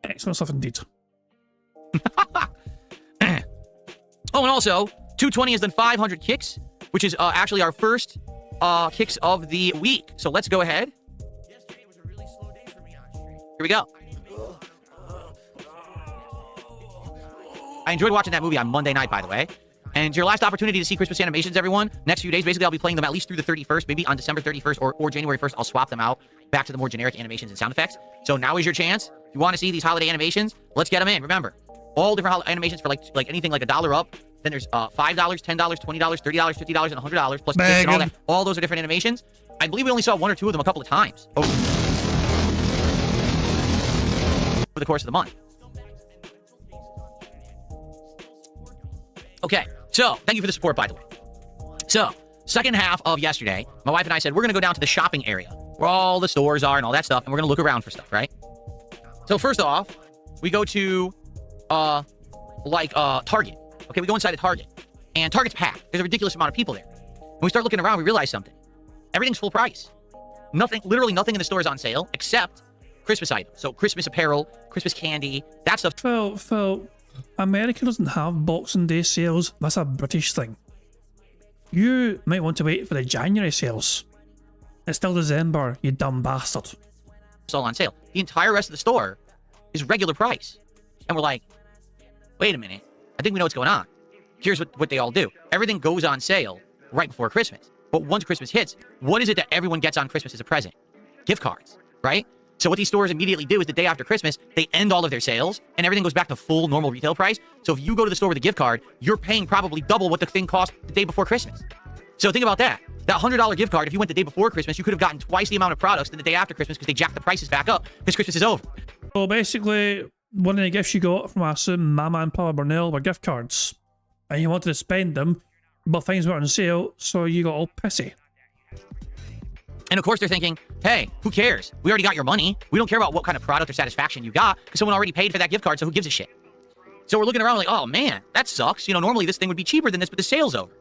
Excellent stuff indeed. Oh, and also 220 is then 500 kicks, which is actually our first kicks of the week. So let's go ahead. Here we go. I enjoyed watching that movie on Monday night, by the way. And your last opportunity to see Christmas animations, everyone. Next few days, basically, I'll be playing them at least through the 31st. Maybe on December 31st or January 1st, I'll swap them out back to the more generic animations and sound effects. So now is your chance. If you want to see these holiday animations, let's get them in. Remember, all different animations for like anything like $1 up. Then there's $5, $10, $20, $30, $50, and $100 plus tips and all that. All those are different animations. I believe we only saw 1 or 2 of them a couple of times over the course of the month. Okay, so thank you for the support, by the way. So, second half of yesterday, my wife and I said, we're going to go down to the shopping area where all the stores are and all that stuff, and we're going to look around for stuff, right? So first off, we go to, Target. Okay, we go inside a Target, and Target's packed. There's a ridiculous amount of people there. When we start looking around, we realize something. Everything's full price. Nothing, literally nothing in the store is on sale except Christmas items. So Christmas apparel, Christmas candy, that stuff. Phil, America doesn't have Boxing Day sales. That's a British thing. You might want to wait for the January sales. It's still December, you dumb bastard. It's all on sale. The entire rest of the store is regular price. And we're like, wait a minute. I think we know what's going on. Here's what they all do. Everything goes on sale right before Christmas. But once Christmas hits, what is it that everyone gets on Christmas as a present? Gift cards, right? So what these stores immediately do is the day after Christmas, they end all of their sales and everything goes back to full normal retail price. So if you go to the store with a gift card, you're paying probably double what the thing cost the day before Christmas. So think about that. That $100 gift card, if you went the day before Christmas, you could have gotten twice the amount of products than the day after Christmas because they jacked the prices back up because Christmas is over. Well, basically, one of the gifts you got from, I assume, Mama and Papa Burnell were gift cards. And you wanted to spend them, but things were on sale, so you got all pissy. And of course they're thinking, hey, who cares? We already got your money. We don't care about what kind of product or satisfaction you got because someone already paid for that gift card, so who gives a shit? So we're looking around like, oh man, that sucks. You know, normally this thing would be cheaper than this, but the sale's over.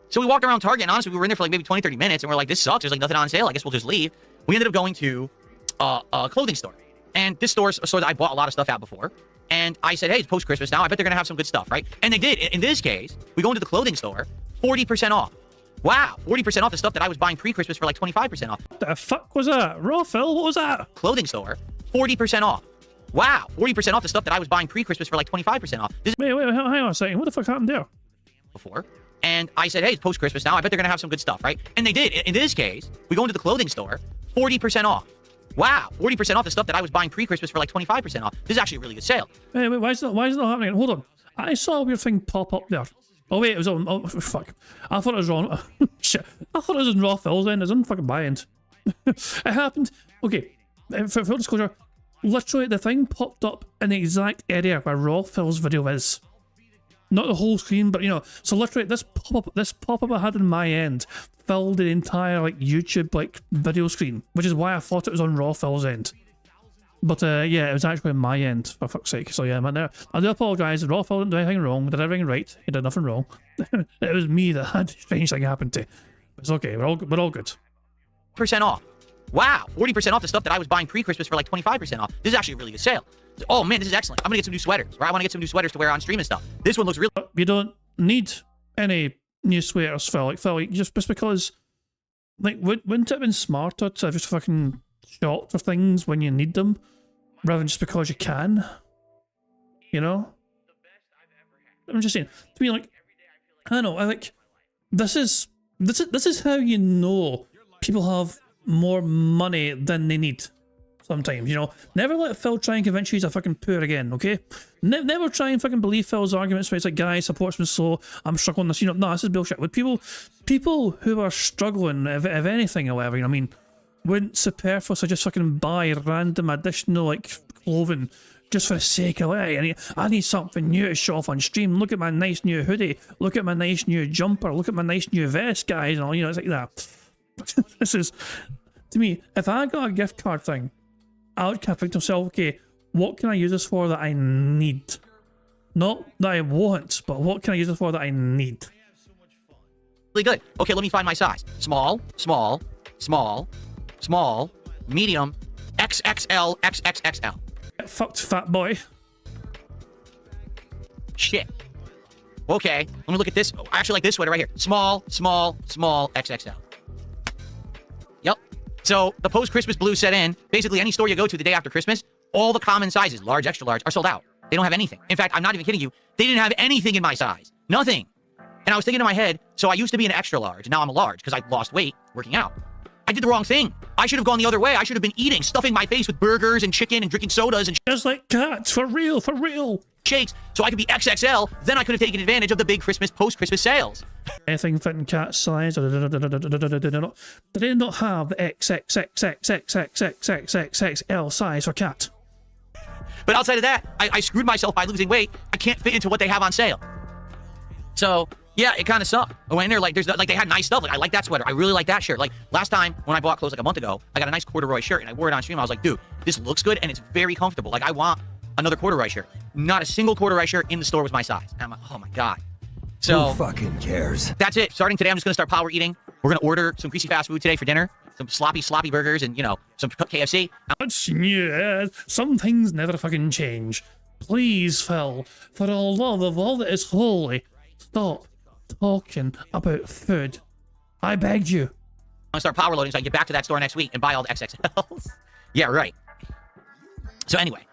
So we walked around Target, and honestly, we were in there for like maybe 20, 30 minutes, and we're like, this sucks. There's like nothing on sale. I guess we'll just leave. We ended up going to a clothing store. And this store, a store that I bought a lot of stuff at before. And I said, hey, it's post-Christmas now. I bet they're going to have some good stuff, right? And they did. In this case, we go into the clothing store, 40% off. Wow, 40% off the stuff that I was buying pre-Christmas for like 25% off. What the fuck was that? Raw, Phil? What was that? Clothing store, 40% off. Wow, 40% off the stuff that I was buying pre-Christmas for like 25% off. Wait, hang on a second. What the fuck happened there? Before. And I said, hey, it's post-Christmas now. I bet they're going to have some good stuff, right? And they did. In this case, we go into the clothing store, 40% off. Wow, 40% off the stuff that I was buying pre-Christmas for like 25% off. This is actually a really good sale. Wait, why is it not happening? Hold on. I saw a weird thing pop up there. Oh wait, it was on. Oh fuck! I thought it was wrong. Shit! I thought it was in Raw Phil's end. It was on fucking my end. It happened. Okay, for full disclosure, literally the thing popped up in the exact area where Raw Phil's video is. Not the whole screen, but you know. So literally, this pop up I had in my end filled the entire like YouTube like video screen, which is why I thought it was on Raw Phil's end. But yeah, it was actually on my end, for fuck's sake. So yeah, man, I do apologise. Raw Phil didn't do anything wrong. Did everything right. He did nothing wrong. It was me that had a strange thing happen to. It's okay. We're all good. % off. Wow, 40% off the stuff that I was buying pre-Christmas for like 25% off. This is actually a really good sale. Oh man, this is excellent. I'm gonna get some new sweaters. Right? I want to get some new sweaters to wear on stream and stuff. This one looks really. You don't need any new sweaters, Phil. Like Phil, just because, like, wouldn't it have been smarter to just fucking shop for things when you need them, rather than just because you can? You know. I'm just saying. To me, like, I don't know. I like this is how you know people have more money than they need. Sometimes, you know, never let Phil try and convince you he's a fucking poor again, okay? Never try and fucking believe Phil's arguments where it's like, guys, supports me so I'm struggling this, you know, no, this is bullshit. With people who are struggling, if anything, however, you know, I mean, wouldn't superfluously just fucking buy random additional, like, clothing just for the sake of, hey, I need something new to show off on stream. Look at my nice new hoodie. Look at my nice new jumper. Look at my nice new vest, guys, and all, you know, it's like that. This is, to me, if I got a gift card thing, I would kind of think to myself, okay, what can I use this for that I need? Not that I want, but what can I use this for that I need? Really good. Okay, let me find my size. Small, small, small, small, medium, XXL, XXXL. Get fucked, fat boy. Shit. Okay, let me look at this. Oh, I actually like this sweater right here. Small, small, small, XXL. Yep. So the post-Christmas blues set in. Basically, any store you go to the day after Christmas, all the common sizes, large, extra large, are sold out. They don't have anything. In fact, I'm not even kidding you. They didn't have anything in my size. Nothing. And I was thinking in my head, so I used to be an extra large, and now I'm a large because I lost weight working out. I did the wrong thing. I should have gone the other way. I should have been eating, stuffing my face with burgers and chicken and drinking sodas and just like cats, for real, shakes, so I could be XXL. Then I could have taken advantage of the big Christmas, post-Christmas sales. Anything fitting cat size? Did they not have the XXXXXXXXXXL size for cat? But outside of that, I screwed myself by losing weight. I can't fit into what they have on sale. So yeah, it kind of sucked. I went in there, like, they had nice stuff. Like, I like that sweater. I really like that shirt. Like, last time when I bought clothes like a month ago, I got a nice corduroy shirt and I wore it on stream. I was like, dude, this looks good and it's very comfortable. Like, I want another corduroy shirt. Not a single corduroy shirt in the store was my size. And I'm like, oh my God. So Who fucking cares? that's it. Starting today, I'm just gonna start power eating. We're gonna order some greasy fast food today for dinner. Some sloppy burgers and, you know, some KFC. That's new. Some things never fucking change. Please, Phil, for the love of all that is holy, stop talking about food. I begged you. I'm gonna start power loading so I can get back to that store next week and buy all the XXLs. Yeah, right. So anyway,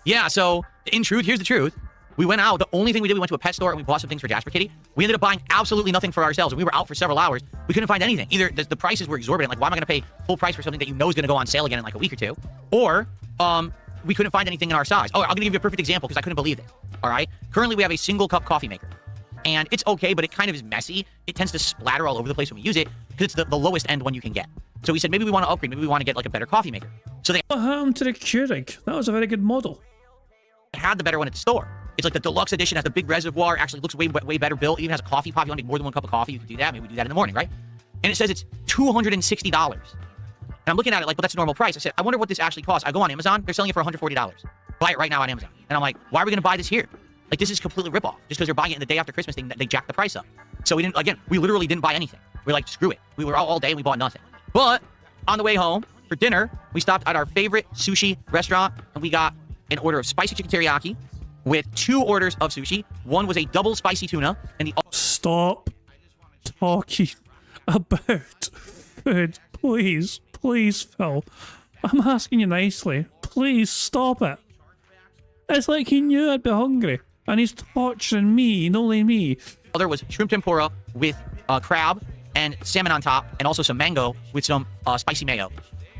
yeah, so in truth, here's the truth. We went out. The only thing we did, we went to a pet store and we bought some things for Jasper Kitty. We ended up buying absolutely nothing for ourselves. And we were out for several hours. We couldn't find anything. Either the prices were exorbitant. Like, why am I going to pay full price for something that you know is going to go on sale again in like a week or two? Or we couldn't find anything in our size. Oh, I'm going to give you a perfect example because I couldn't believe it. All right. Currently, we have a single cup coffee maker. And it's okay, but it kind of is messy. It tends to splatter all over the place when we use it because it's the lowest end one you can get. So we said, maybe we want to upgrade. Maybe we want to get like a better coffee maker. So they What happened to the Keurig? That was a very good model. had the better one at the store. It's like the deluxe edition, has the big reservoir, actually looks way better built. It even has a coffee pot. If you want to make more than one cup of coffee, you can do that. Maybe we do that in the morning, right? And it says it's $260. And I'm looking at it like, well, that's a normal price. I said, I wonder what this actually costs. I go on Amazon. They're selling it for $140. Buy it right now on Amazon. And I'm like, why are we going to buy this here? Like, this is completely ripoff. Just because they're buying it in the day after Christmas, they jacked the price up. So we literally didn't buy anything. We were like, screw it. We were out all day and we bought nothing. But on the way home for dinner, we stopped at our favorite sushi restaurant and we got an order of spicy chicken teriyaki with 2 orders of sushi. One was a double spicy tuna and the Stop talking about food. Please, Phil. I'm asking you nicely. Please stop it. It's like he knew I'd be hungry. And he's torturing me, not only me. other was shrimp tempura with crab and salmon on top, and also some mango with some spicy mayo.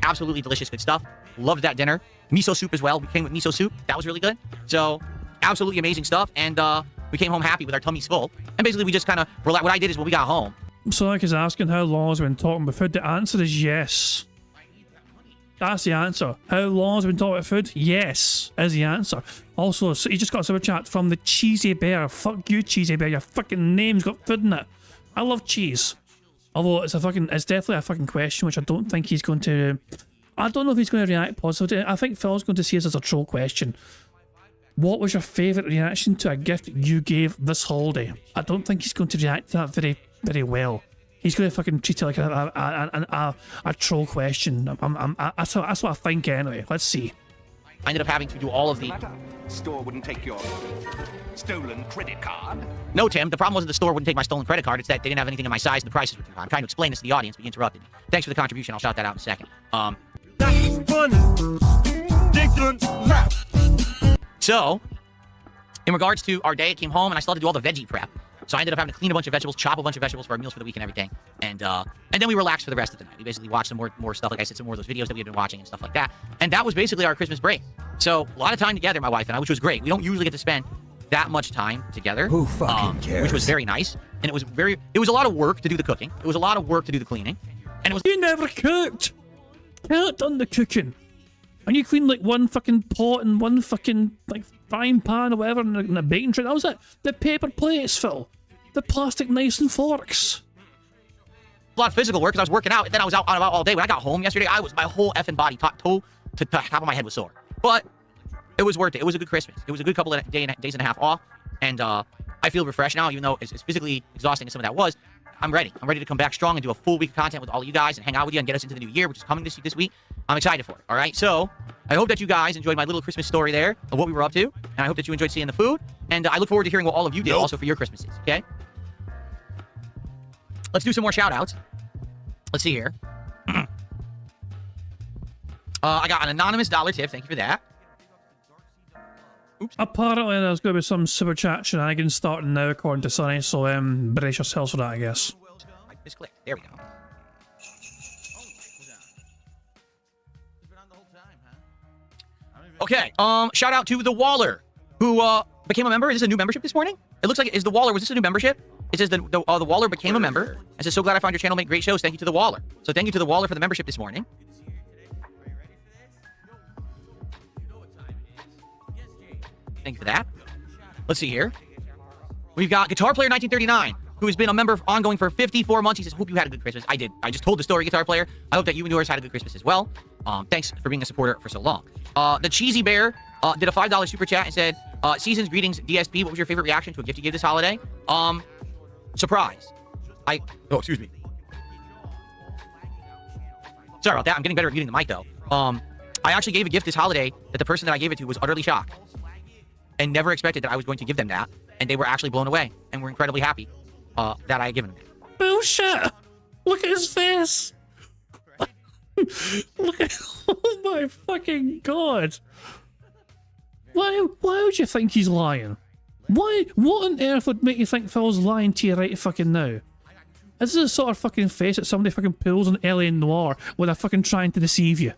Absolutely delicious, good stuff. Loved that dinner. Miso soup as well. We came with miso soup. That was really good. So absolutely amazing stuff. And we came home happy with our tummies full. And basically we just kind of relaxed. What I did is when we got home. So like he's asking how long has been talking about food. The answer is yes. That's the answer. How long has been talking about food? Yes, is the answer. Also, so you just got a super chat from the Cheesy Bear. Fuck you, Cheesy Bear. Your fucking name's got food in it. I love cheese. Although it's definitely a fucking question which I don't think he's going to. I don't know if he's going to react positively. I think Phil's going to see this as a troll question. What was your favourite reaction to a gift you gave this holiday? I don't think he's going to react to that very, very well. He's going to fucking treat it like a troll question. That's what I think anyway. Let's see. I ended up having to do all of the... Store wouldn't take your stolen credit card. No, Tim, the problem wasn't the store wouldn't take my stolen credit card. It's that they didn't have anything in my size and the prices were too high. I'm trying to explain this to the audience, but you interrupted me. Thanks for the contribution. I'll shout that out in a second. So, in regards to our day, I came home and I still had to do all the veggie prep. So I ended up having to clean a bunch of vegetables, chop a bunch of vegetables for our meals for the week and everything. And then we relaxed for the rest of the night. We basically watched some more stuff, like I said, some more of those videos that we had been watching and stuff like that. And that was basically our Christmas break. So a lot of time together, my wife and I, which was great. We don't usually get to spend that much time together. Who fucking cares? Which was very nice. And it was a lot of work to do the cooking. It was a lot of work to do the cleaning. And it was... You never cooked! Can't done the cooking. And you cleaned like one fucking pot and one fucking like frying pan or whatever and a baking tray. That was it. The paper plates, Phil. The plastic knives and forks. A lot of physical work because I was working out, and then I was out and about all day. When I got home yesterday, my whole effing body, top toe to top of my head was sore. But it was worth it. It was a good Christmas. It was a good couple of days and a half off, and I feel refreshed now, even though it's physically exhausting as some of that was. I'm ready. I'm ready to come back strong and do a full week of content with all of you guys and hang out with you and get us into the new year, which is coming this week. I'm excited for it. All right. So I hope that you guys enjoyed my little Christmas story there of what we were up to, and I hope that you enjoyed seeing the food. And I look forward to hearing what all of you did also for your Christmases. Okay. Let's do some more shout outs. Let's see here. I got an anonymous dollar tip. Thank you for that. Oops. Apparently there's going to be some super chat shenanigans starting now according to Sunny, so brace yourselves for that, I guess. I misclicked. There we go. Okay, shout out to the Waller, who became a member. Is this a new membership this morning? It looks like was this a new membership? It says the Waller became a member. I said, so glad I found your channel, make great shows. Thank you to the Waller. So thank you to the Waller for the membership this morning. Thank you for that. Let's see here. We've got Guitar Player 1939, who has been a member ongoing for 54 months. He says, hope you had a good Christmas. I did. I just told the story, Guitar Player. I hope that you and yours had a good Christmas as well. Thanks for being a supporter for so long. The Cheesy Bear did a $5 super chat and said, season's greetings, DSP. What was your favorite reaction to a gift you gave this holiday? Surprise. Oh, excuse me. Sorry about that. I'm getting better at muting the mic, though. I actually gave a gift this holiday that the person that I gave it to was utterly shocked and never expected that I was going to give them that. And they were actually blown away and were incredibly happy that I had given them it. Bullshit! Look at his face! Look at... Oh my fucking god! Why would you think he's lying? Why? What on earth would make you think Phil's lying to you right fucking now? This is the sort of fucking face that somebody fucking pulls on L.A. Noire when they're fucking trying to deceive you.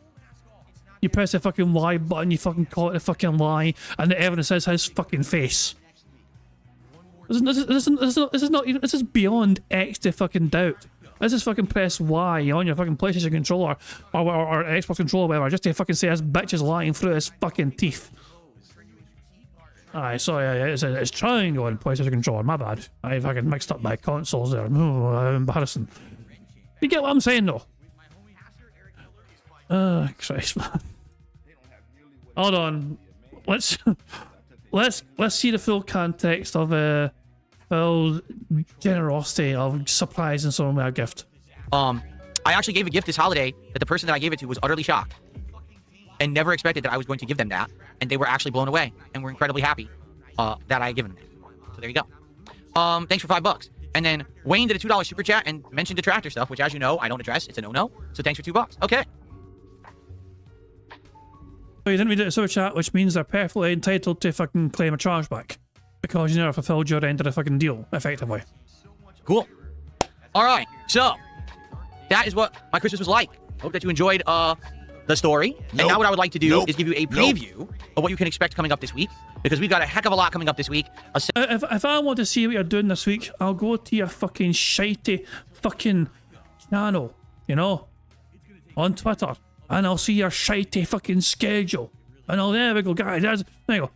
You press the fucking Y button, you fucking call it a fucking lie, and the evidence is his fucking face. This is beyond X to fucking doubt. This is fucking press Y on your fucking PlayStation controller or Xbox controller or whatever, just to fucking say this bitch is lying through his fucking teeth. Aye, sorry, it's triangle on PlayStation controller, my bad. I fucking mixed up my consoles there. Oh, embarrassing. You get what I'm saying though? Christ, man. Hold on. Let's see the full context of Phil's generosity of surprising someone with a gift. I actually gave a gift this holiday that the person that I gave it to was utterly shocked and never expected that I was going to give them that, and they were actually blown away and were incredibly happy that I had given them it. So there you go. Thanks for $5. And then Wayne did a $2 super chat and mentioned detractor stuff, which, as you know, I don't address. It's a no-no. So thanks for $2. Okay. So you didn't read it in a super chat, which means they're perfectly entitled to fucking claim a chargeback because you never fulfilled your end of the fucking deal, effectively. Cool. All right. So that is what my Christmas was like. Hope that you enjoyed the story. And now what I would like to do is give you a preview of what you can expect coming up this week, because we've got a heck of a lot coming up this week. If I want to see what you're doing this week, I'll go to your fucking shitey fucking channel, you know, on Twitter, and I'll see your shitey fucking schedule. And I'll, there we go, guys. There you go.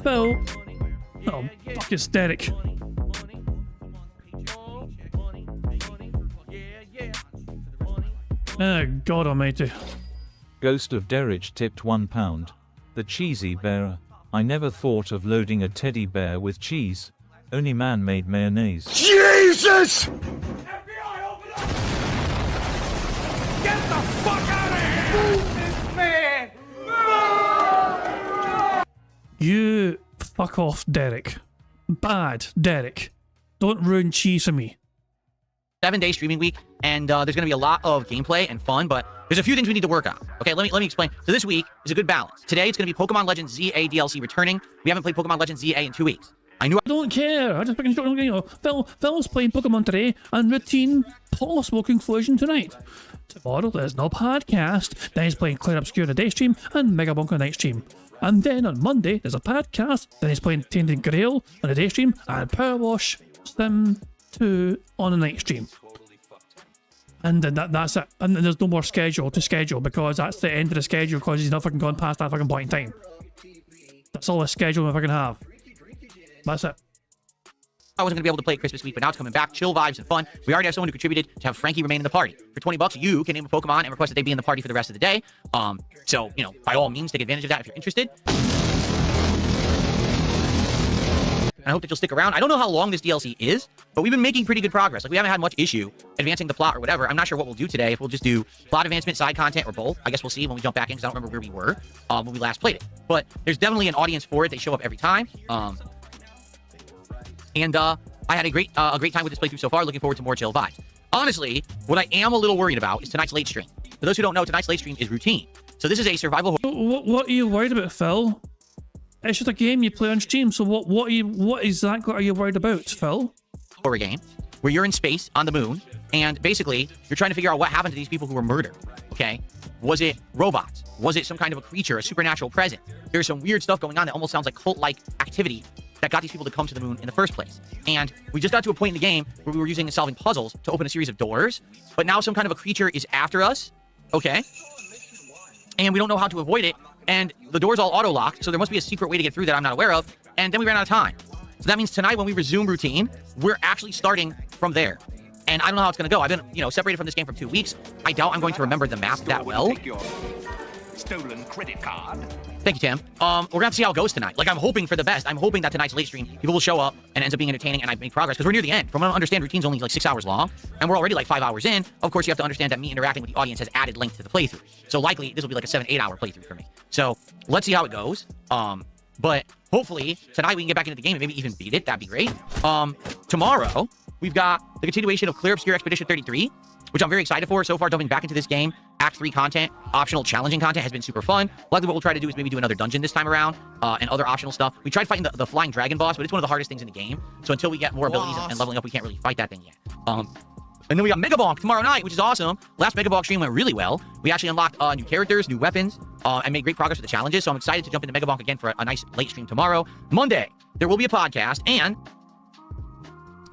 Phil. Oh, fuck, it's Derek. Oh, God almighty. Ghost of Derridge tipped £1. The Cheesy Bear. I never thought of loading a teddy bear with cheese. Only man-made mayonnaise. Jesus! FBI, open up! Get the fuck out of here! Move this man! You fuck off, Derek. Bad, Derek. Don't ruin cheese for me. 7-day streaming week, and there's going to be a lot of gameplay and fun, but there's a few things we need to work on. Okay, let me explain. So this week is a good balance. Today it's going to be Pokemon Legends ZA DLC returning. We haven't played Pokemon Legends ZA in 2 weeks. I don't care. I just fucking, you know, Phil's playing Pokemon today, and routine possible conclusion tonight. Tomorrow there's no podcast. Then he's playing Clear Obscure on the day stream and Mega Bonk on the night stream. And then on Monday there's a podcast. Then he's playing Tainted Grail on the day stream and Power Wash Sim 2 on the night stream. And then that's it. And then there's no more schedule to schedule because that's the end of the schedule because he's not fucking gone past that fucking point in time. That's all the schedule we fucking have. That's it. I wasn't going to be able to play it Christmas week, but now it's coming back. Chill vibes and fun. We already have someone who contributed to have Frankie remain in the party. For $20, you can name a Pokemon and request that they be in the party for the rest of the day. So, you know, by all means, take advantage of that if you're interested. And I hope that you'll stick around. I don't know how long this DLC is, but we've been making pretty good progress. Like, we haven't had much issue advancing the plot or whatever. I'm not sure what we'll do today. If we'll just do plot advancement, side content, or both. I guess we'll see when we jump back in, because I don't remember where we were when we last played it. But there's definitely an audience for it. They show up every time. I had a great time with this playthrough so far. Looking forward to more chill vibes. Honestly, what I am a little worried about is tonight's late stream. For those who don't know, tonight's late stream is routine. So this is a survival horror. What are you worried about, Phil? It's just a game you play on stream, so what exactly are you worried about, Phil? Horror game where you're in space on the moon, and basically you're trying to figure out what happened to these people who were murdered. Okay, was it robots? Was it some kind of a creature, a supernatural presence? There's some weird stuff going on that almost sounds like cult-like activity that got these people to come to the moon in the first place. And we just got to a point in the game where we were using and solving puzzles to open a series of doors, but now some kind of a creature is after us. Okay, and we don't know how to avoid it. And the door's all auto-locked, so there must be a secret way to get through that I'm not aware of. And then we ran out of time. So that means tonight when we resume routine, we're actually starting from there. And I don't know how it's going to go. I've been, separated from this game for 2 weeks. I doubt I'm going to remember the map that well. Stolen credit card. Thank you, Tim. We're going to have to see how it goes tonight. Like, I'm hoping for the best. I'm hoping that tonight's late stream, people will show up and it ends up being entertaining and I make progress because we're near the end. From what I understand, routine's only like 6 hours long and we're already like 5 hours in. Of course, you have to understand that me interacting with the audience has added length to the playthrough. So likely, this will be like a 7-8 hour playthrough for me. So let's see how it goes. But hopefully, tonight we can get back into the game and maybe even beat it. That'd be great. Tomorrow, we've got the continuation of Clear Obscure Expedition 33, which I'm very excited for. So far, jumping back into this game, Act 3 content, optional challenging content has been super fun. Likely what we'll try to do is maybe do another dungeon this time around, and other optional stuff. We tried fighting the flying dragon boss, but it's one of the hardest things in the game. So until we get more abilities and leveling up, we can't really fight that thing yet. And then we got Mega Bonk tomorrow night, which is awesome. Last Mega Bonk stream went really well. We actually unlocked new characters, new weapons, and made great progress with the challenges. So I'm excited to jump into Mega Bonk again for a nice late stream tomorrow. Monday, there will be a podcast, and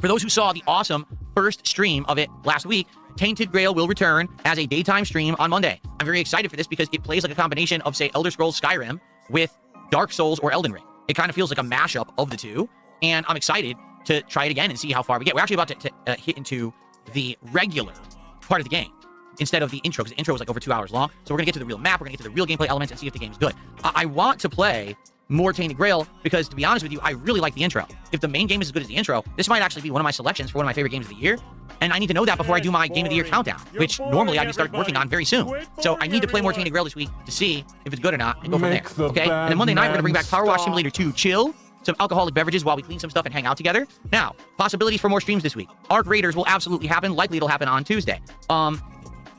for those who saw the awesome first stream of it last week, Tainted Grail will return as a daytime stream on Monday. I'm very excited for this because it plays like a combination of, say, Elder Scrolls Skyrim with Dark Souls or Elden Ring. It kind of feels like a mashup of the two, and I'm excited to try it again and see how far we get. We're actually about to hit into the regular part of the game instead of the intro, because the intro was like over 2 hours long. So we're going to get to the real map, we're going to get to the real gameplay elements and see if the game's good. I want to play more Tainted Grail because, to be honest with you, I really like the intro. If the main game is as good as the intro, this might actually be one of my selections for one of my favorite games of the year. And I need to know that before I do my Game of the Year countdown, which normally I'd start working on very soon. So I need to play more Tainted Grail this week to see if it's good or not and go from there. Okay? And then Monday night, we're going to bring back Power Wash Simulator 2 Chill, some alcoholic beverages while we clean some stuff and hang out together. Now, possibilities for more streams this week. Arc Raiders will absolutely happen. Likely it'll happen on Tuesday.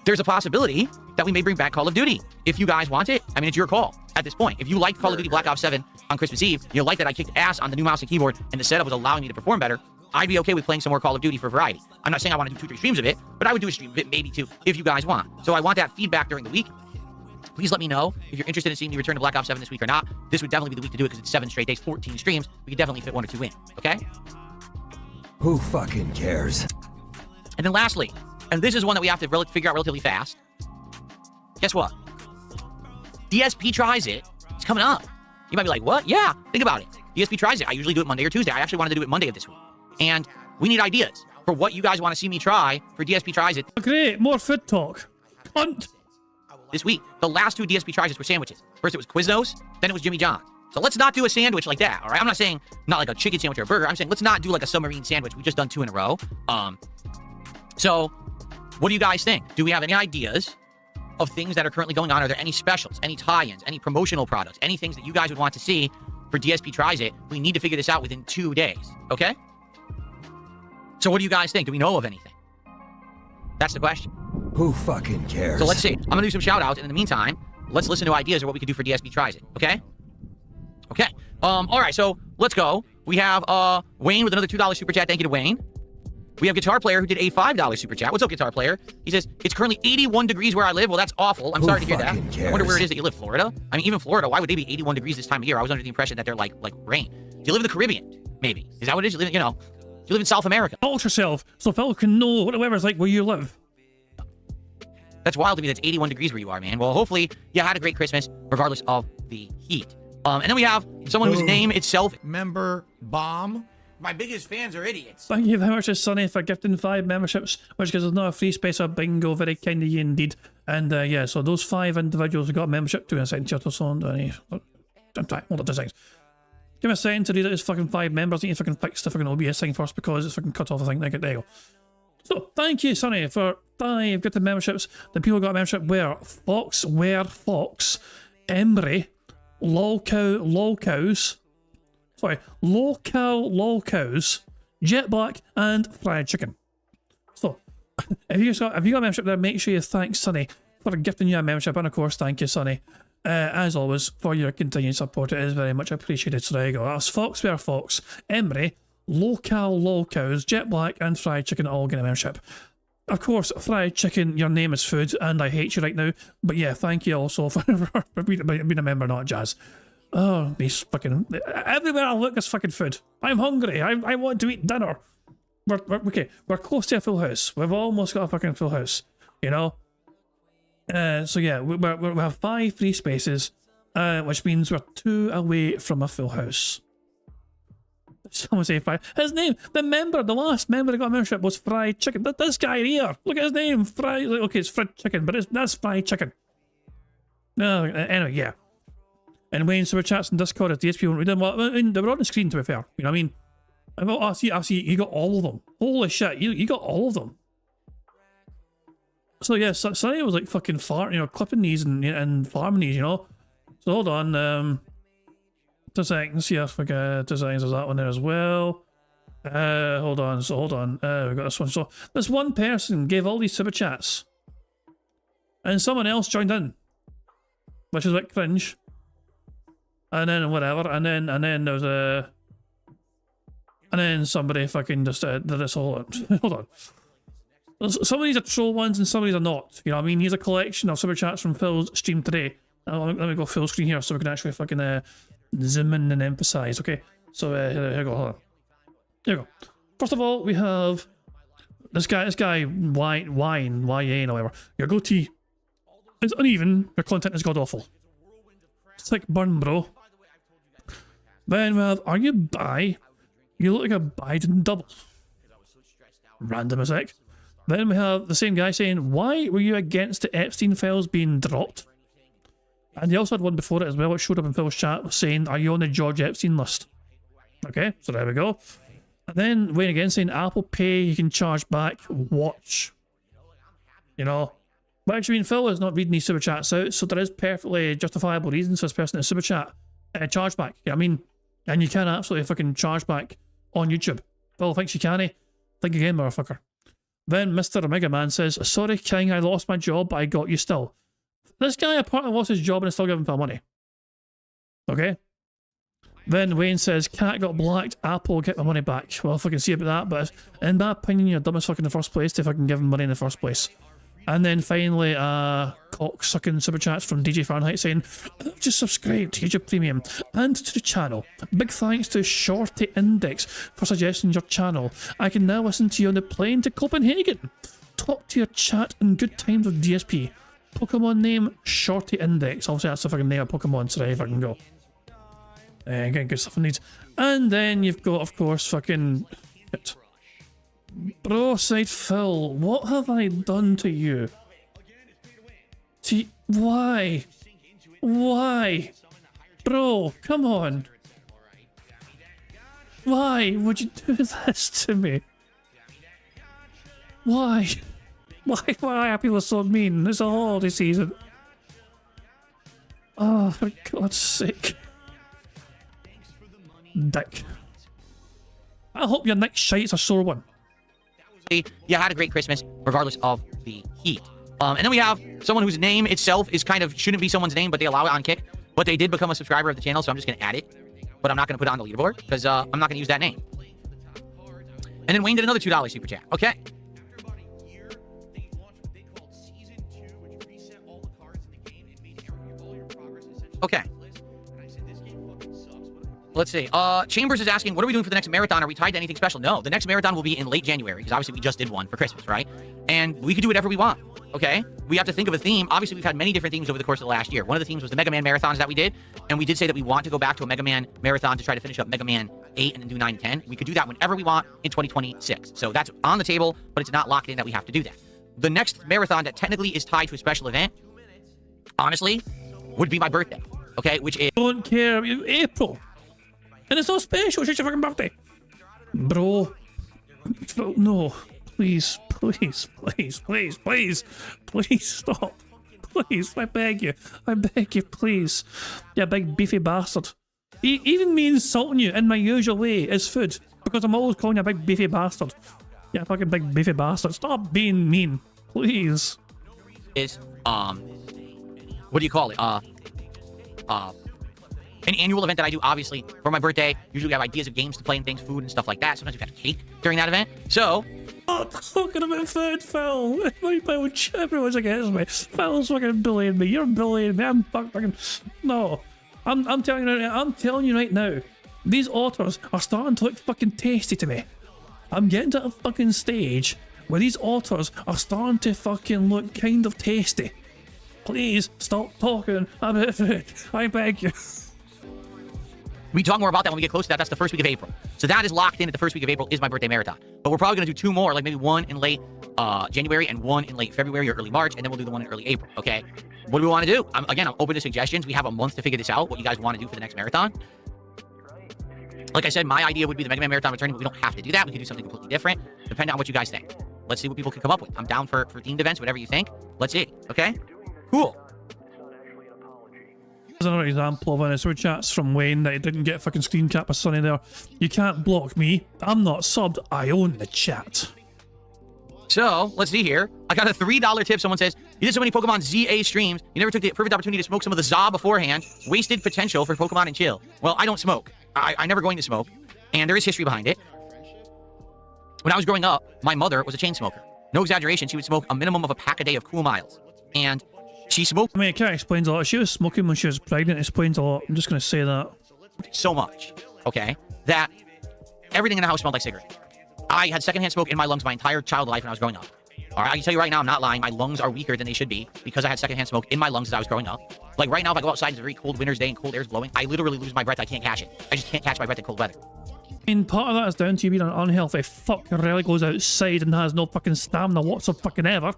There's a possibility that we may bring back Call of Duty. If you guys want it, I mean, it's your call at this point. If you liked Call of Duty Black Ops 7 on Christmas Eve, you like that I kicked ass on the new mouse and keyboard and the setup was allowing me to perform better, I'd be okay with playing some more Call of Duty for variety. I'm not saying I want to do 2-3 streams of it, but I would do a stream of it, maybe 2, if you guys want. So I want that feedback during the week. Please let me know if you're interested in seeing me return to Black Ops 7 this week or not. This would definitely be the week to do it because it's 7 straight days, 14 streams. We could definitely fit 1 or 2 in, okay? Who fucking cares? And then lastly, and this is one that we have to figure out relatively fast. Guess what? DSP Tries It. It's coming up. You might be like, what? Yeah, think about it. DSP Tries It. I usually do it Monday or Tuesday. I actually wanted to do it Monday of this week. And we need ideas for what you guys want to see me try for DSP Tries It. Great, more food talk. Cunt. This week, the last 2 DSP Tries It were sandwiches. First it was Quiznos, then it was Jimmy John's. So let's not do a sandwich like that, all right? I'm not saying not like a chicken sandwich or a burger. I'm saying let's not do like a submarine sandwich. We've just done 2 in a row. So what do you guys think? Do we have any ideas of things that are currently going on? Are there any specials, any tie-ins, any promotional products, any things that you guys would want to see for DSP Tries It? We need to figure this out within 2 days, okay? So what do you guys think? Do we know of anything? That's the question. Who fucking cares? So let's see. I'm gonna do some shout outs, and in the meantime, let's listen to ideas of what we could do for DSP Tries It, okay? Okay. All right, so let's go. We have Wayne with another $2 super chat. Thank you to Wayne. We have Guitar Player who did a $5 super chat. What's up, Guitar Player? He says, it's currently 81 degrees where I live. Well, that's awful. I'm sorry to hear that. Cares? I wonder where it is that you live, Florida? I mean, even Florida, why would they be 81 degrees this time of year? I was under the impression that they're like rain. Do you live in the Caribbean? Maybe. Is that what it is? You live, you live in South America. Alter yourself so people can know what the weather's like where you live. That's wild to me. That's 81 degrees where you are, man. Well, hopefully you had a great Christmas, regardless of the heat. And then we have someone whose name itself... Member Bomb. My biggest fans are idiots. Thank you very much, Sonny, for gifting 5 memberships, which gives us another free space of bingo. Very kind of you indeed. And yeah, so those 5 individuals who got a membership to a second chat or so on. Hold on 2 seconds. Give me a second to read out these fucking 5 members. I need to fucking fix the fucking OBS thing first because it's fucking cut off the thing. There you go. So, thank you, Sonny, for 5 gifted memberships. The people who got a membership were Fox, Embry, Lolcows, Jet Black, and Fried Chicken. So, if you got a membership there, make sure you thank Sonny for gifting you a membership, and of course, thank you, Sonny, as always, for your continued support. It is very much appreciated. So there you go. That's Fox, Embry, Lolcows, Jet Black, and Fried Chicken all get a membership. Of course, Fried Chicken, your name is food, and I hate you right now. But yeah, thank you also for being a member, not Jazz. Oh, these fucking... Everywhere I look is fucking food. I'm hungry. I want to eat dinner. Okay, we're close to a full house. We've almost got a fucking full house, So yeah, we have 5 free spaces, which means we're 2 away from a full house. Someone say Fried. His name, the last member that got a membership was Fried Chicken. This guy here, look at his name, Fried. Okay, it's Fried Chicken, but that's Fried Chicken. No, anyway, yeah. And Wayne super chats and Discord as DSP won't read them. Well, I mean, they were on the screen, to be fair. You know what I mean? I see, you got all of them. Holy shit, you got all of them. So yeah, Sonny was like fucking clipping these and farming these, you know? So hold on, 2 seconds, yeah, I forget, 2 seconds, there's that one there as well. Hold on, we got this one. So this one person gave all these super chats. And someone else joined in. Which is a bit cringe. And then whatever, and then there was a... And then somebody fucking just did this whole... Hold on. Some of these are troll ones and some of these are not. You know what I mean? Here's a collection of super chats from Phil's stream today. Let me go full screen here so we can actually fucking zoom in and emphasize, okay? So here we go, hold on. Here we go. First of all, we have this guy, YN or whatever. Your goatee is uneven, your content is god awful. It's like burn, bro. Then we have, are you bi? You look like a Biden double. Random as heck. Then we have the same guy saying, why were you against the Epstein files being dropped? And he also had one before it as well, which showed up in Phil's chat saying, are you on the George Epstein list? Okay, so there we go. And then Wayne again saying, Apple Pay, you can charge back, watch. You know. But actually, Phil is not reading these super chats out, so there is perfectly justifiable reasons for this person to super chat charge back. You know what I mean? And you can absolutely fucking charge back on YouTube. Phil thinks you can't. Think again, motherfucker. Then Mr. Omega Man says, sorry, King, I lost my job, but I got you still. This guy apparently lost his job and is still giving Phil money. Okay? Then Wayne says, Cat got blacked, Apple get my money back. Well, if I can see about that, but in my opinion, you're dumb as fuck in the first place to fucking give him money in the first place. And then finally, cock-sucking super chats from DJ Fahrenheit saying, just subscribe to YouTube Premium and to the channel. Big thanks to Shorty Index for suggesting your channel. I can now listen to you on the plane to Copenhagen. Talk to your chat and good times with DSP. Pokemon name, Shorty Index. Obviously that's the fucking name of Pokemon, so there if I can go. Getting good stuff in these. And then you've got, of course, fucking... Bro, side Phil, what have I done to you? Why? Why? Bro, come on. Why would you do this to me? Why? Why are people so mean? It's a holiday season. Oh, for God's sake. Dick. I hope your next shite's a sore one. You had a great Christmas, regardless of the heat. And then we have someone whose name itself is kind of shouldn't be someone's name, but they allow it on Kick. But they did become a subscriber of the channel, so I'm just going to add it. But I'm not going to put it on the leaderboard because I'm not going to use that name. And then Wayne did another $2 super chat. Okay. Okay. Let's see. Chambers is asking, what are we doing for the next marathon? Are we tied to anything special? No, the next marathon will be in late January, because obviously we just did one for Christmas, right? And we can do whatever we want, okay? We have to think of a theme. Obviously, we've had many different themes over the course of the last year. One of the themes was the Mega Man marathons that we did, and we did say that we want to go back to a Mega Man marathon to try to finish up Mega Man 8 and then do 9 and 10. We could do that whenever we want in 2026. So that's on the table, but it's not locked in that we have to do that. The next marathon that technically is tied to a special event, honestly, would be my birthday, okay? Which is... Don't care, April. And it's not special, it's just your fucking birthday. Bro. No. Please, please, please, please, please. Please stop. Please, I beg you. I beg you, please. You big beefy bastard. Even me insulting you in my usual way is food. Because I'm always calling you a big beefy bastard. Yeah, fucking big beefy bastard. Stop being mean. Please. Is, what do you call it? An annual event that I do, obviously, for my birthday. Usually we have ideas of games to play and things, food and stuff like that. Sometimes we've had cake during that event. So... Oh, talking about food, Phil. Everyone's against me. Phil's fucking bullying me. You're bullying me. I'm fucking... No. I'm telling you right now. These otters are starting to look fucking tasty to me. I'm getting to a fucking stage where these otters are starting to fucking look kind of tasty. Please stop talking about food. I beg you. We talk more about that when we get close to that. That's the first week of April. So that is locked in at the first week of April is my birthday marathon. But we're probably going to do 2 more, like maybe one in late January and one in late February or early March, and then we'll do the one in early April, okay? What do we want to do? I'm open to suggestions. We have a month to figure this out, what you guys want to do for the next marathon. Like I said, my idea would be the Mega Man Marathon returning, but we don't have to do that. We can do something completely different, depending on what you guys think. Let's see what people can come up with. I'm down for themed events, whatever you think. Let's see, okay? Cool. There's another example of an super chats from Wayne that he didn't get fucking screen cap of Sonny there. You can't block me. I'm not subbed. I own the chat. So, let's see here. I got a $3 tip. Someone says, you did so many Pokemon ZA streams. You never took the perfect opportunity to smoke some of the ZA beforehand. Wasted potential for Pokemon and chill. Well, I don't smoke. I never going to smoke. And there is history behind it. When I was growing up, my mother was a chain smoker. No exaggeration, she would smoke a minimum of a pack a day of Cool Miles. And she smoked... I mean, it kind of explains a lot. She was smoking when she was pregnant. It explains a lot. I'm just going to say that. So much, okay, that everything in the house smelled like cigarette. I had secondhand smoke in my lungs my entire child life when I was growing up. All right, I can tell you right now, I'm not lying. My lungs are weaker than they should be because I had secondhand smoke in my lungs as I was growing up. Like right now, if I go outside, it's a very cold winter's day and cold air's blowing. I literally lose my breath. I can't catch it. I just can't catch my breath in cold weather. I mean, part of that is down to you being an unhealthy fuck who rarely goes outside and has no fucking stamina whatsoever